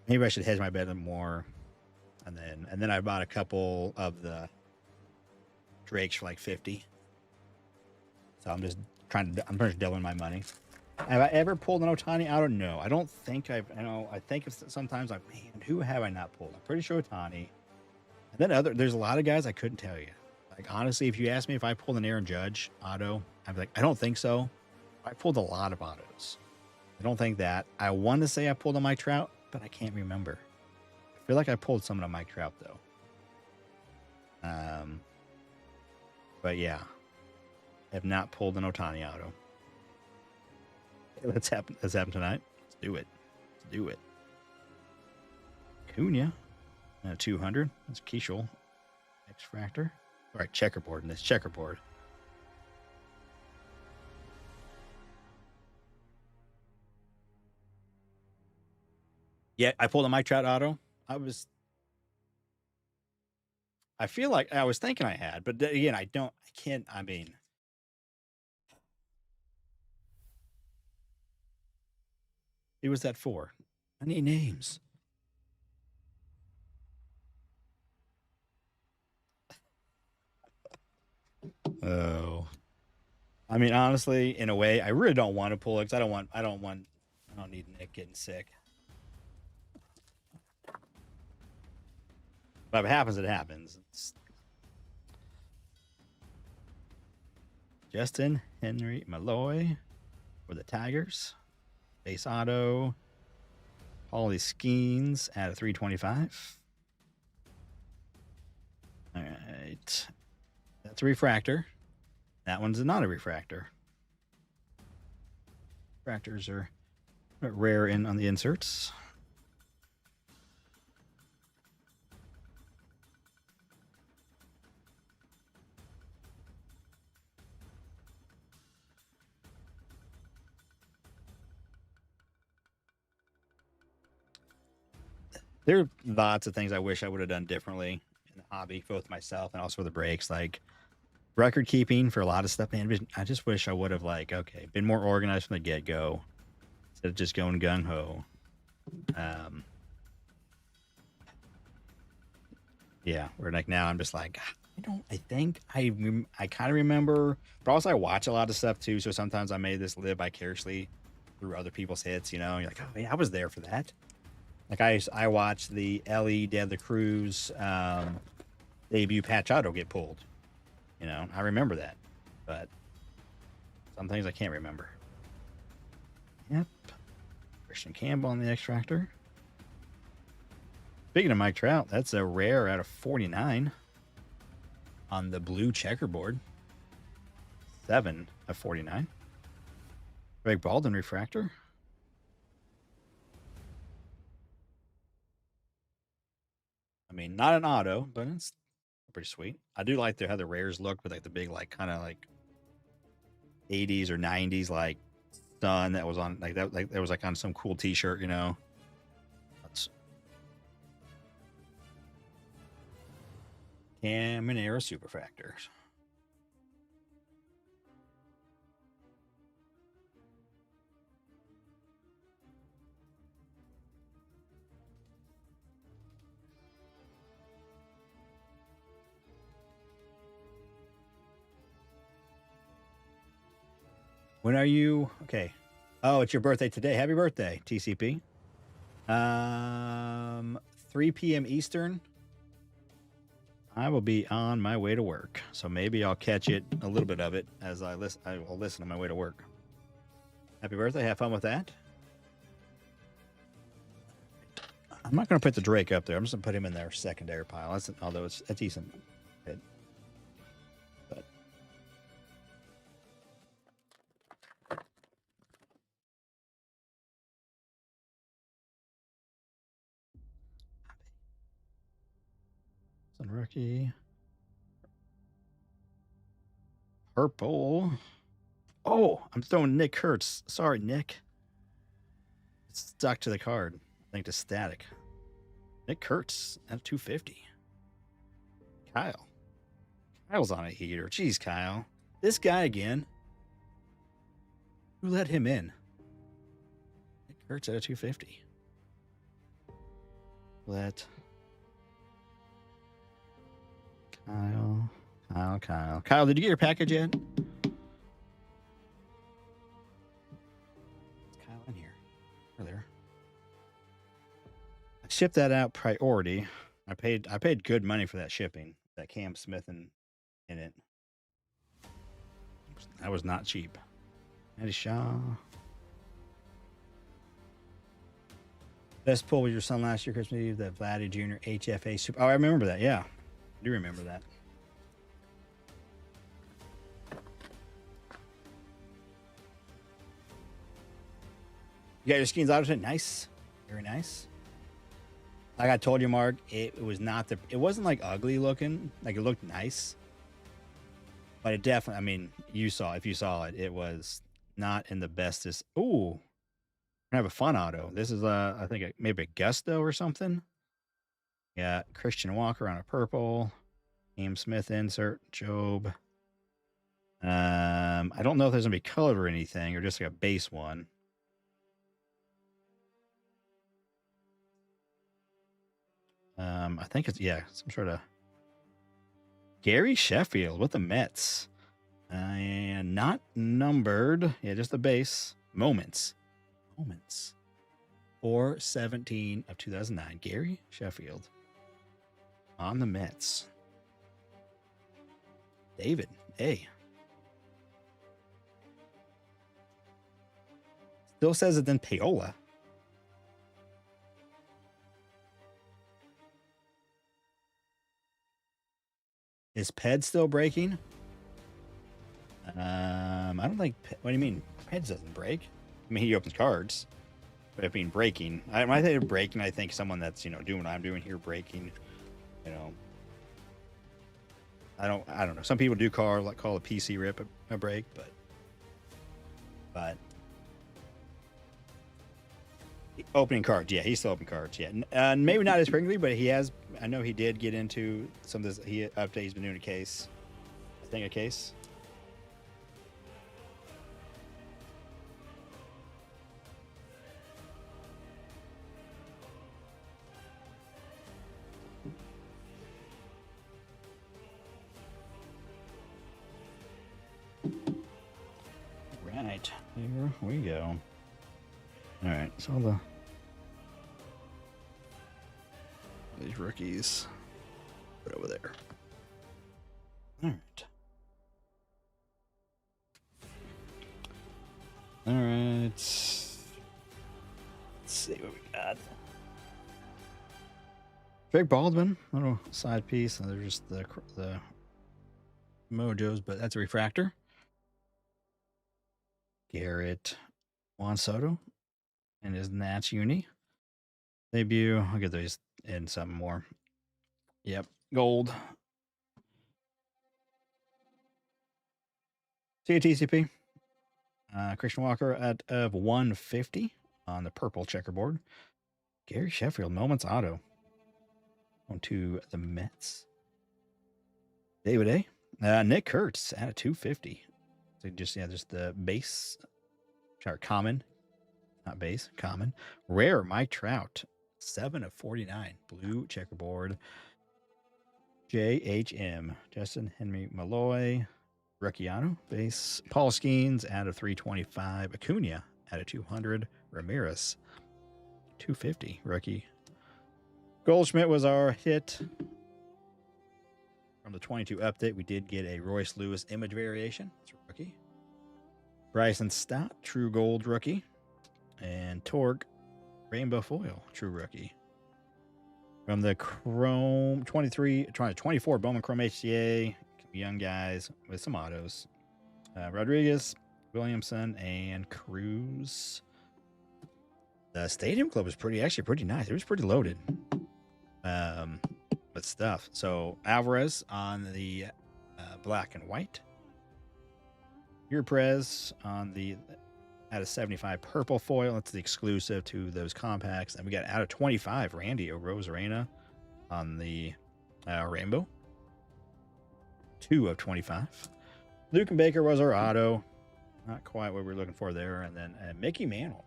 Speaker 1: maybe I should hedge my bet more. And then I bought a couple of the Drakes for like 50. So I'm just doubling my money. Have I ever pulled an Ohtani? I don't know. I don't think I think sometimes man, who have I not pulled? I'm pretty sure Ohtani. And then there's a lot of guys I couldn't tell you. Like, honestly, if you ask me if I pulled an Aaron Judge auto, I'd be like, I don't think so. I pulled a lot of autos. I don't think that. I want to say I pulled a Mike Trout, but I can't remember. I feel like I pulled some of the Mike Trout, though. But yeah, I have not pulled an Ohtani auto. Okay, let's happen tonight. Let's do it. Cunha, 200. That's Keishel. X Factor. All right, checkerboard in this checkerboard. Yeah, I pulled a Mike Trout auto. I feel like I was thinking I had, but again, I can't. I mean, who was that for? I need names. Oh, I mean, honestly, in a way, I really don't want to pull it because I don't need Nick getting sick. But if it happens, it happens. Justin Henry Malloy for the Tigers. Base auto. Paulie Skeens at a 325. All right. That's a refractor. That one's not a refractor. Refractors are rare on the inserts. There are lots of things I wish I would have done differently in the hobby, both myself and also the breaks. Like record keeping for a lot of stuff, man. I just wish I would have been more organized from the get go instead of just going gung ho. Yeah, where like now I'm just like I kind of remember, but also I watch a lot of stuff too. So sometimes I made this live vicariously through other people's hits. You're like, oh yeah, I was there for that. Like I watched the Ellie Dead the Cruise debut patch auto get pulled. I remember that, but some things I can't remember. Yep. Christian Campbell on the extractor. Speaking of Mike Trout, that's a rare out of 49 on the blue checkerboard. 7 of 49. Greg Baldwin refractor. I mean, not an auto, but it's pretty sweet. I do like how the rares look with like the big kind of 80s or 90s sun that was on that was on some cool t-shirt, That's Caminera Superfractors. When are you? Okay. Oh, it's your birthday today. Happy birthday, TCP. 3 p.m. Eastern. I will be on my way to work, so maybe I'll catch it, a little bit of it, as I will listen on my way to work. Happy birthday. Have fun with that. I'm not going to put the Drake up there. I'm just going to put him in their secondary pile. Although it's a decent hit. But some rookie. Purple. Oh, I'm throwing Nick Kurtz. Sorry, Nick. It's stuck to the card. I think to static. Nick Kurtz at 250. Kyle. Kyle's on a heater. Jeez, Kyle. This guy again. Who let him in? Nick Kurtz at a 250. Let Kyle. Kyle, did you get your package yet? Is Kyle in here? Or there? I shipped that out priority. I paid good money for that shipping. That Cam Smith in it. That was not cheap. Eddie Shaw. Best pull with your son last year, Christmas Eve, the Vladdy Jr. HFA Super. Oh, I remember that. Yeah. I do remember that. You got your skins out of it? Nice. Very nice. Like I told you, Mark, it wasn't like ugly looking. Like it looked nice. But it definitely, I mean, if you saw it, it was not in the bestest. Ooh. We're gonna have a fun auto. This is I think maybe a Gusto or something. Yeah, Christian Walker on a purple. Cam Smith insert. Job. I don't know if there's gonna be colored or anything, or just like a base one. I think it's some sort of Gary Sheffield with the Mets. And not numbered. Yeah, just the base. Moments. 4/17 of 2009. Gary Sheffield on the Mets. David A. Still says it then Paola. Is Ped still breaking? I don't think. What do you mean? Peds doesn't break. I mean, he opens cards. But I mean, breaking. When I think of breaking, I think someone that's doing what I'm doing here, breaking. You know, I don't know. Some people do call a PC rip a break, but opening cards. Yeah, he's still opening cards. Yeah, maybe not as frequently, but he has. I know he did get into some of this. He's been doing a case. I think a case. Right, here we go. All right, so these rookies put over there. All right. All right. Let's see what we got. Drake Baldwin, little side piece. They're just the mojos, but that's a refractor. Garrett Juan Soto and his Nats uni debut. I'll get those in something more. Yep, gold. CATCP. Christian Walker of 150 on the purple checkerboard. Gary Sheffield, Moments Auto. On to the Mets. David A. Nick Kurtz at a 250. So just the base. Sorry, common. Not base, common. Rare Mike Trout. 7 of 49. Blue checkerboard. JHM. Justin Henry Malloy. Ricciano. Base. Paul Skeens out of 325. Acuna out of 200. Ramirez. 250. Rookie. Goldschmidt was our hit. From the 22 update, we did get a Royce Lewis image variation. It's a rookie. Bryson Stott, true gold rookie. And Torque, rainbow foil, true rookie. From the Chrome 24 Bowman Chrome HCA, young guys with some autos. Rodriguez, Williamson, and Cruz. The Stadium Club was actually pretty nice. It was pretty loaded. With stuff. So Alvarez on the black and white. Urprez on the out of 75 purple foil. That's the exclusive to those compacts. And we got out of 25 Randy Rosarena on the rainbow. 2 of 25. Luke and Baker was our auto. Not quite what we were looking for there. And then Mickey Mantle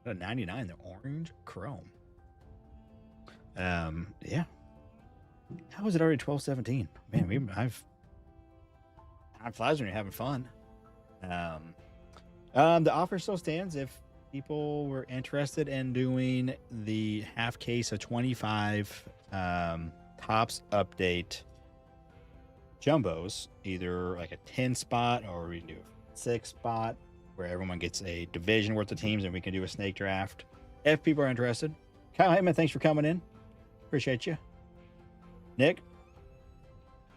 Speaker 1: at a 99, the orange chrome. Yeah. How is it already 12:17? Man, time flies when you're having fun. The offer still stands if people were interested in doing the half case of 25 Topps update jumbos, either like a 10 spot or we can do a 6 spot where everyone gets a division worth of teams and we can do a snake draft. If people are interested. Kyle Heyman, thanks for coming in. Appreciate you. Nick,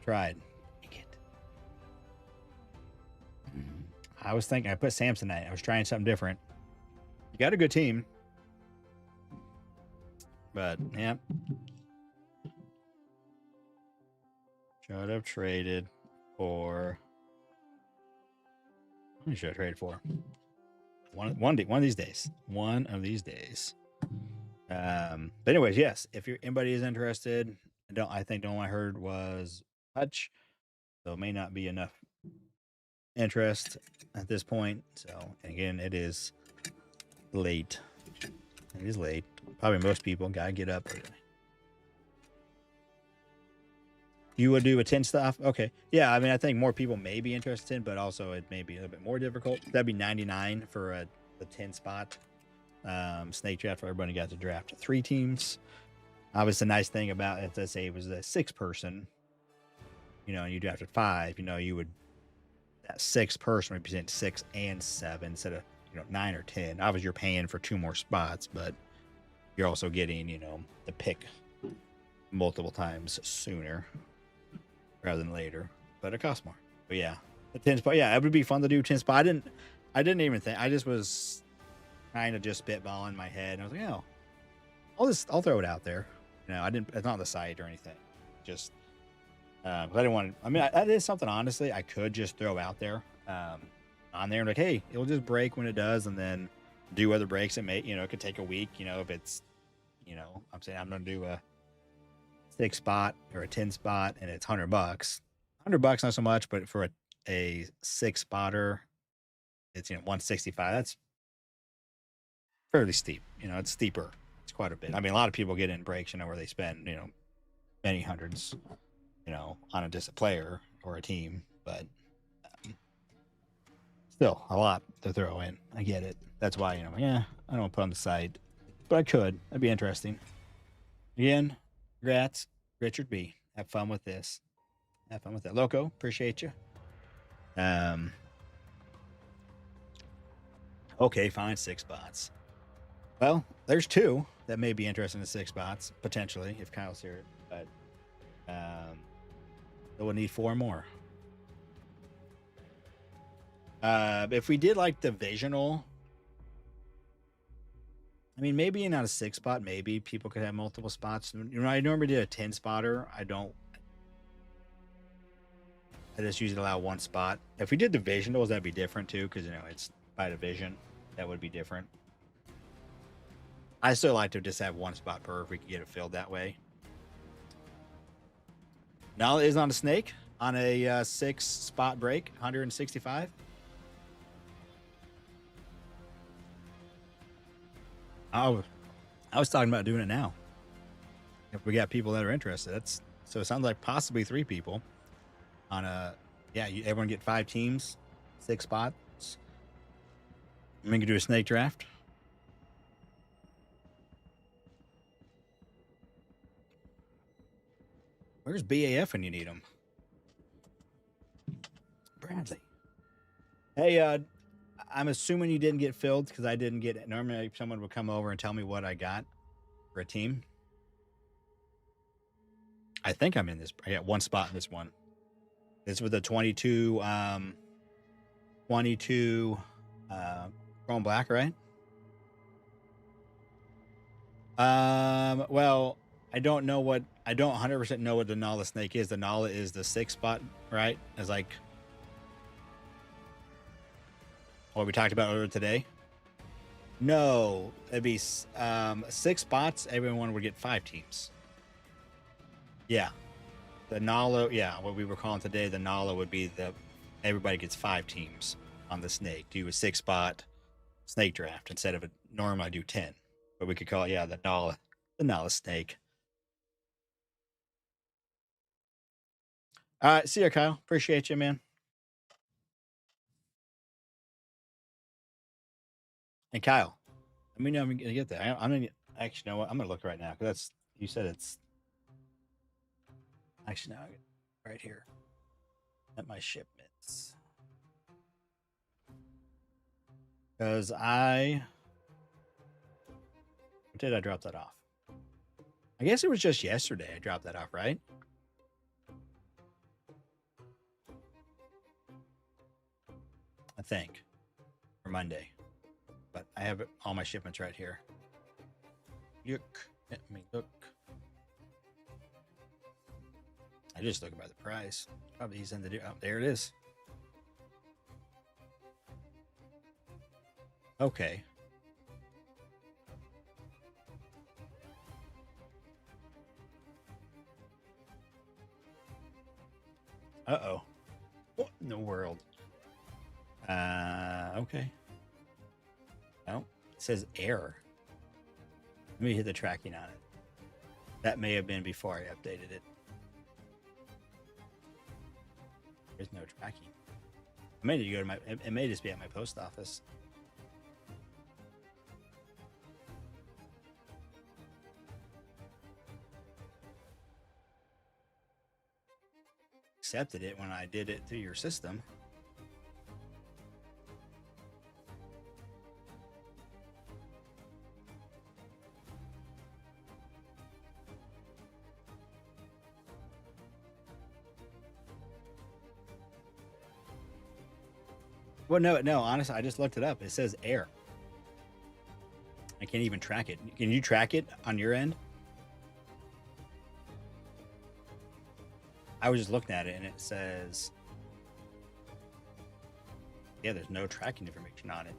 Speaker 1: tried. I was thinking I put Samsonite. I was trying something different. You got a good team. But, yeah. Should have traded for... What should I trade for? One of these days. One of these days. But anyways, yes. If anybody is interested, I think the one I heard was Hutch. So it may not be enough interest at this point. So again, it is late. It is late. Probably most people gotta get up early. You would do a 10 stuff? Okay. Yeah, I mean, I think more people may be interested, but also it may be a little bit more difficult. That'd be 99 for the 10 spot snake draft where everybody got to draft 3 teams. Obviously, the nice thing about it, let's say it was a 6 person, and you drafted 5, you would, that 6 person represent 6 and 7 instead of, 9 or 10. Obviously, you're paying for 2 more spots, but you're also getting, the pick multiple times sooner. rather than later, but it costs more. But yeah, the 10 spot. Yeah, it would be fun to do 10 spot. I didn't even think. I just was kind of just spitballing in my head, and I was like, oh, I'll throw it out there. You know, I didn't. It's not on the site or anything. Just I didn't want to. I mean, that is something honestly I could just throw out there on there, and like, hey, it'll just break when it does, and then do other breaks. It may, it could take a week. If it's, I'm saying I'm gonna do a 6 spot or a 10 spot, and it's $100. $100 not so much, but for a 6 spotter, it's 165. That's fairly steep. It's steeper. It's quite a bit. I mean, a lot of people get in breaks, where they spend many hundreds, on just a player or a team, but still a lot to throw in. I get it. That's why I don't want to put on the site, but I could. That'd be interesting. Again, congrats, Richard B. Have fun with this. Have fun with that. Loco, appreciate you. Okay, fine, 6 spots. Well, there's 2 that may be interested in 6 spots, potentially, if Kyle's here. But we'll need 4 more. If we did like divisional, I mean, maybe not a 6 spot, maybe people could have multiple spots. I normally did a 10 spotter. I just usually allow 1 spot. If we did divisionals, that'd be different too, because it's by division. That would be different. I still like to just have 1 spot per if we could get it filled that way. Nala is on a snake on a 6 spot break, 165. I was talking about doing it now. If we got people that are interested, so it sounds like possibly 3 people on everyone get 5 teams, 6 spots. And we can do a snake draft. Where's BAF when you need them? Bradley. Hey, I'm assuming you didn't get filled because I didn't get it. Normally someone would come over and tell me what I got for a team. I think I'm in this. I got 1 spot in this one. It's with the 22 Chrome Black, right? Well, I don't 100% know what the Nala snake is. The Nala is the 6 spot, right? As like what we talked about earlier today. No, it'd be 6 spots. Everyone would get 5 teams. Yeah, the Nala. Yeah, what we were calling today, the Nala would be everybody gets 5 teams on the snake. Do a 6 spot snake draft instead of normally I do 10, but we could call it the Nala snake. All right, see you, Kyle. Appreciate you, man. And Kyle, let me know if I'm gonna get that. I'm gonna actually know what I'm gonna look right now because you said it's actually now right here at my shipments because what did I drop that off? I guess it was just yesterday I dropped that off, right? I think for Monday, but I have all my shipments right here. Yuck. Let me look. I just look about the price. Probably easy to do. Oh, there it is. Okay. Uh-oh. What in the world? Okay. Oh, it says error. Let me hit the tracking on it. That may have been before I updated it. There's no tracking. I may need to go to it may just be at my post office. Accepted it when I did it through your system. Well, no. Honestly, I just looked it up. It says air. I can't even track it. Can you track it on your end? I was just looking at it, and it says, yeah, there's no tracking information on it.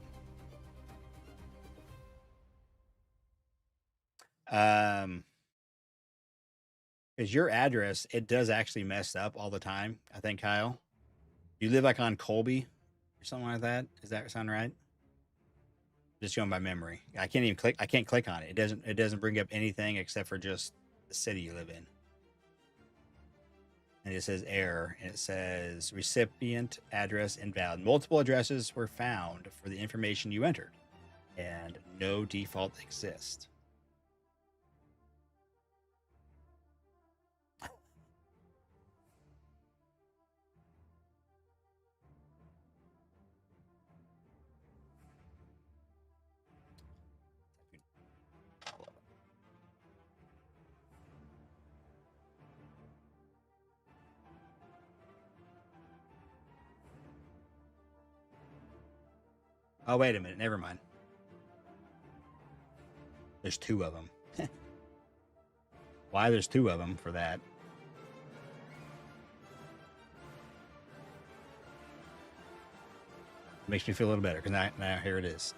Speaker 1: Is your address? It does actually mess up all the time. I think, Kyle. You live like on Colby or something like that. Does that sound right? Just going by memory. I can't even click. I can't click on it. It doesn't. It doesn't bring up anything except for just the city you live in. And it says error, and it says recipient address invalid. Multiple addresses were found for the information you entered, and no default exists. Oh, wait a minute. Never mind. There's two of them. Why there's two of them for that? Makes me feel a little better because now here it is.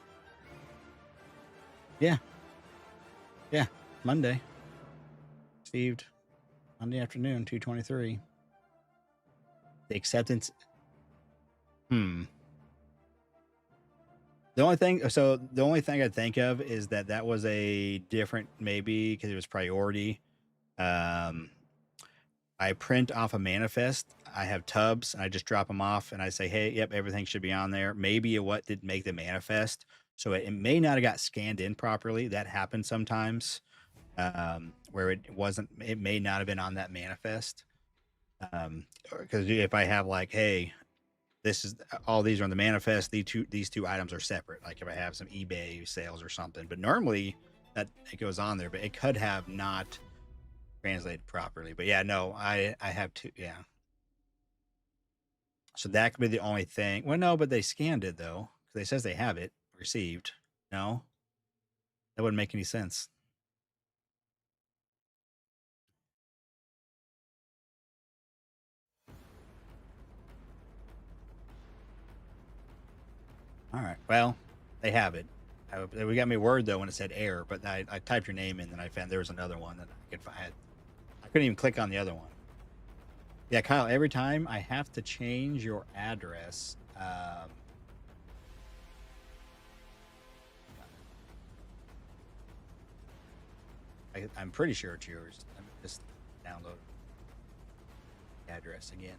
Speaker 1: Yeah. Yeah. Monday. Received Monday afternoon, 2:23. The acceptance. The only thing I'd think of is that was a different, maybe because it was priority. I print off a manifest. I have tubs and I just drop them off and I say, hey, yep, everything should be on there. Maybe what didn't make the manifest. So it may not have got scanned in properly. That happens sometimes, where it may not have been on that manifest. Because if I have like, hey, this is all these are on the manifest, these two items are separate. Like if I have some eBay sales or something, but normally that it goes on there, but it could have not translated properly. But yeah, no, I have two. Yeah. So that could be the only thing. Well, no, but they scanned it though. Because it says they have it received. No, that wouldn't make any sense. All right. Well, they have it. We got me word though when it said error, but I typed your name in and I found there was another one that I could find. I couldn't even click on the other one. Yeah, Kyle. Every time I have to change your address. I'm pretty sure it's yours. Let me just download the address again.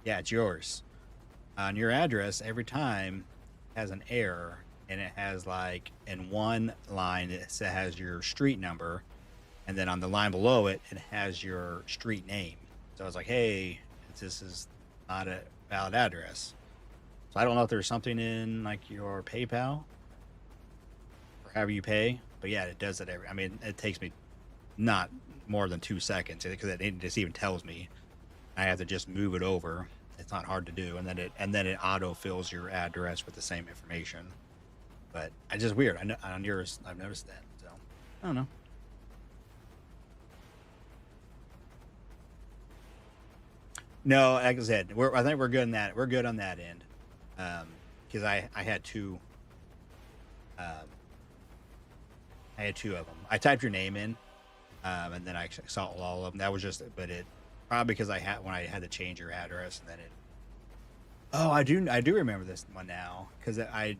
Speaker 1: Yeah, it's yours. On your address, every time has an error, and it has like in one line it has your street number, and then on the line below it, it has your street name. So I was like, hey, this is not a valid address. So I don't know if there's something in like your PayPal or however you pay, but yeah, it does it every. I mean, it takes me not more than 2 seconds because it just even tells me I have to just move it over. It's not hard to do, and then it auto fills your address with the same information. But it's just weird. I know on yours, I've noticed that. So I don't know. No, like I said, I think we're good on that. We're good on that end. Because I had two. Um, I had two of them. I typed your name in, and then I saw all of them. That was just, but it probably because I had to change your address, and then it. Oh, I do remember this one now because I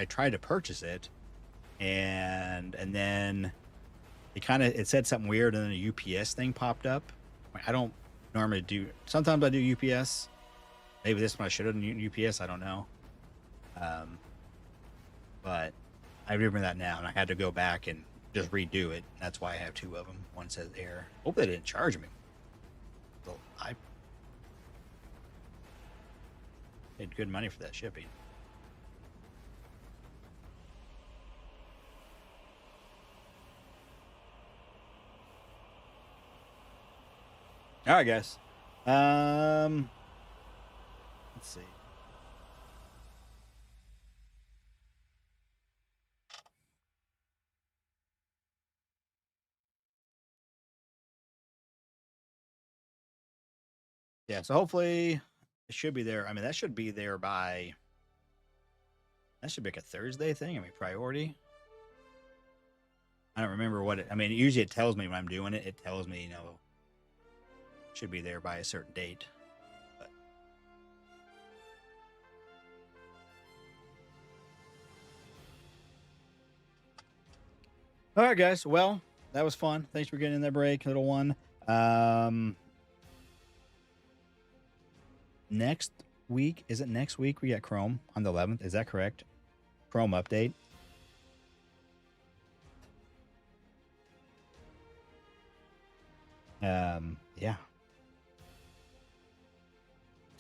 Speaker 1: tried to purchase it, and then it said something weird, and then a UPS thing popped up. I don't normally do. Sometimes I do UPS. Maybe this one I should have done UPS. I don't know. Um, but I remember that now, and I had to go back and just redo it. That's why I have two of them. One says error. Hope they didn't charge me. So I paid good money for that shipping. All right, guys. Let's see. Yeah, so hopefully it should be there. I mean, that should be there by, that should be like a Thursday thing. I mean, priority. I don't remember what it, I mean, usually it tells me when I'm doing it. It tells me, you know, should be there by a certain date. But all right, guys. Well, that was fun. Thanks for getting in that break, little one. Um, next week, is it next week? We got Chrome on the 11th. Is that correct? Chrome update. Yeah.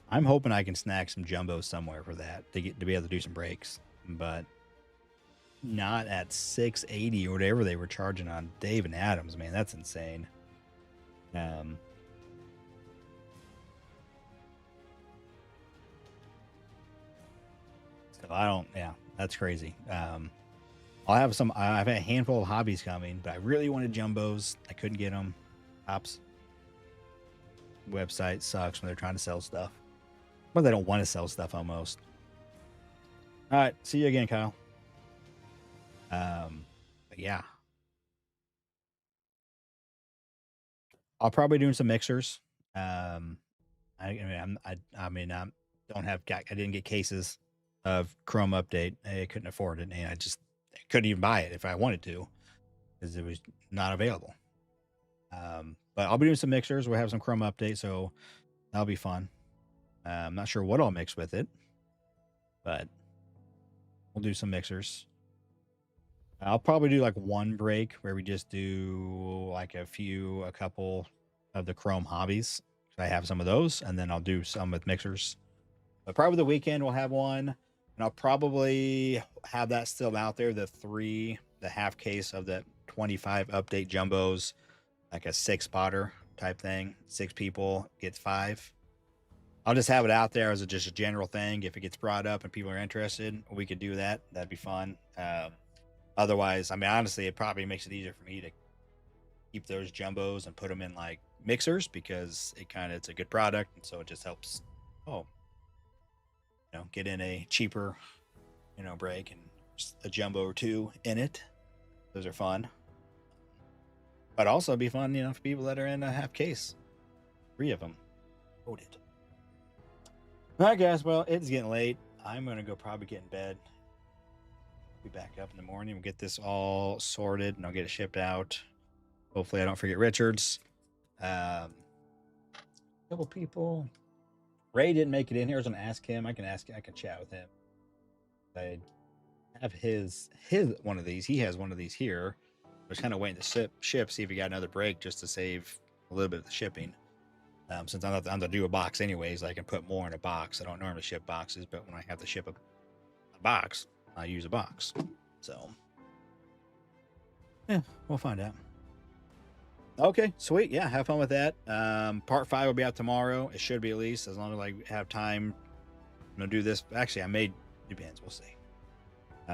Speaker 1: I'm hoping I can snag some jumbos somewhere for that to get to be able to do some breaks, but not at 680 or whatever they were charging on Dave and Adams. Man, that's insane. Um, so I don't. Yeah, that's crazy. I have a handful of hobbies coming, but I really wanted jumbos. I couldn't get them. Ops website sucks when they're trying to sell stuff, but they don't want to sell stuff almost. All right, see you again, Kyle. But yeah, I'll probably doing some mixers. Um, I mean, I don't have, I didn't get cases of Chrome update. I couldn't afford it, and I couldn't even buy it if I wanted to because it was not available. But I'll be doing some mixers. We'll have some Chrome update, so that'll be fun. I'm not sure what I'll mix with it, but we'll do some mixers. I'll probably do like one break where we just do like a couple of the Chrome hobbies. I have some of those, and then I'll do some with mixers. But probably the weekend we'll have one, and I'll probably have that still out there. The half case of the 25 update jumbos, like a 6 spotter type thing. 6 people gets 5. I'll just have it out there as just a general thing. If it gets brought up and people are interested, we could do that. That'd be fun. Otherwise, I mean, honestly, it probably makes it easier for me to keep those jumbos and put them in like mixers because it's a good product, and so it just helps. Oh, get in a cheaper, break and a jumbo or two in it. Those are fun, but also be fun, for people that are in a half case. 3 of them. Loaded. All right, guys. Well, it's getting late. I'm gonna go probably get in bed. Be back up in the morning. We'll get this all sorted, and I'll get it shipped out. Hopefully, I don't forget Richards. A couple people. Ray didn't make it in here. I was gonna ask him. I can chat with him. I have his one of these. He has one of these here. I was kind of waiting to ship, see if he got another break just to save a little bit of the shipping. Since I'm gonna do a box anyways, I can put more in a box. I don't normally ship boxes, but when I have to ship a box, I use a box. So yeah, we'll find out. Okay, sweet. Yeah, have fun with that. Part 5 will be out tomorrow. It should be, at least, as long as I have time. I'm gonna do this. Actually, I may, depends. We'll see.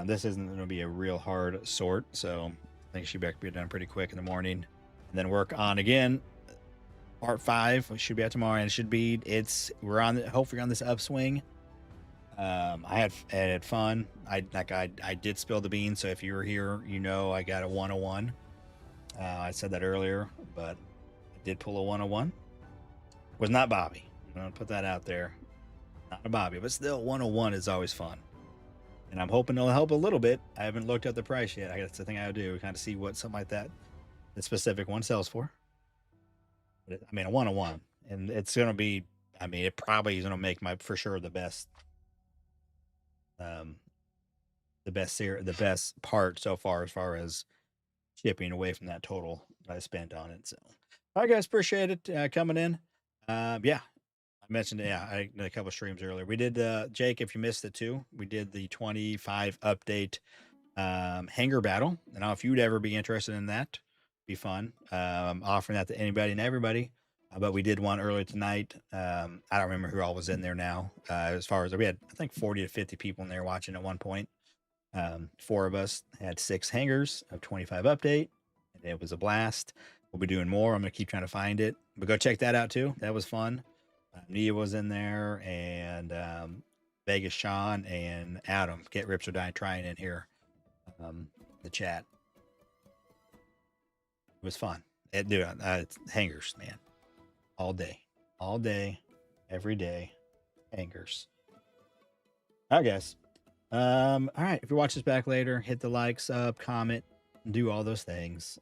Speaker 1: This isn't gonna be a real hard sort, so I think it should be done pretty quick in the morning, and then work on again. Part 5 should be out tomorrow, and we're on hopefully on this upswing. I had fun. I did spill the beans, so if you were here, I got a 101. I said that earlier, but I did pull a 101. Was not Bobby. I'm gonna put that out there. Not a Bobby, but still, 101 is always fun, and I'm hoping it'll help a little bit. I haven't looked at the price yet. That's the thing I do, kind of see what something like that, the specific one, sells for. But I mean, a 101, and it's gonna be. I mean, it probably is gonna make for sure the best. The best part so far, as shipping away from that total I spent on it. So, all right, guys, appreciate it coming in. Yeah, I mentioned, I did a couple streams earlier. We did, Jake, if you missed it too, we did the 25 update hanger battle. And if you'd ever be interested in that, be fun. Offering that to anybody and everybody. But we did one earlier tonight. I don't remember who all was in there now. As far as we had, I think 40 to 50 people in there watching at one point. 4 of us had 6 hangers of 25 update, and it was a blast. We'll be doing more. I'm gonna keep trying to find it, but go check that out too. That was fun. Nia was in there, and Vegas Sean and Adam. Get Rips or Die trying in here. The chat. It was fun. Dude, it's hangers, man. All day, every day, hangers. I guess. All right. If you watch this back later, hit the like, sub, comment, do all those things.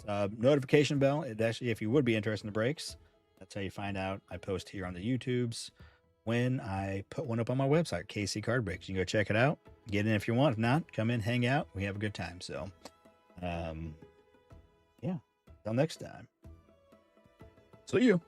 Speaker 1: Notification bell. It actually, if you would be interested in the breaks, that's how you find out I post here on the YouTubes when I put one up on my website, KC Card Breaks. You can go check it out. Get in if you want. If not, come in, hang out. We have a good time. So, yeah. Till next time. See you.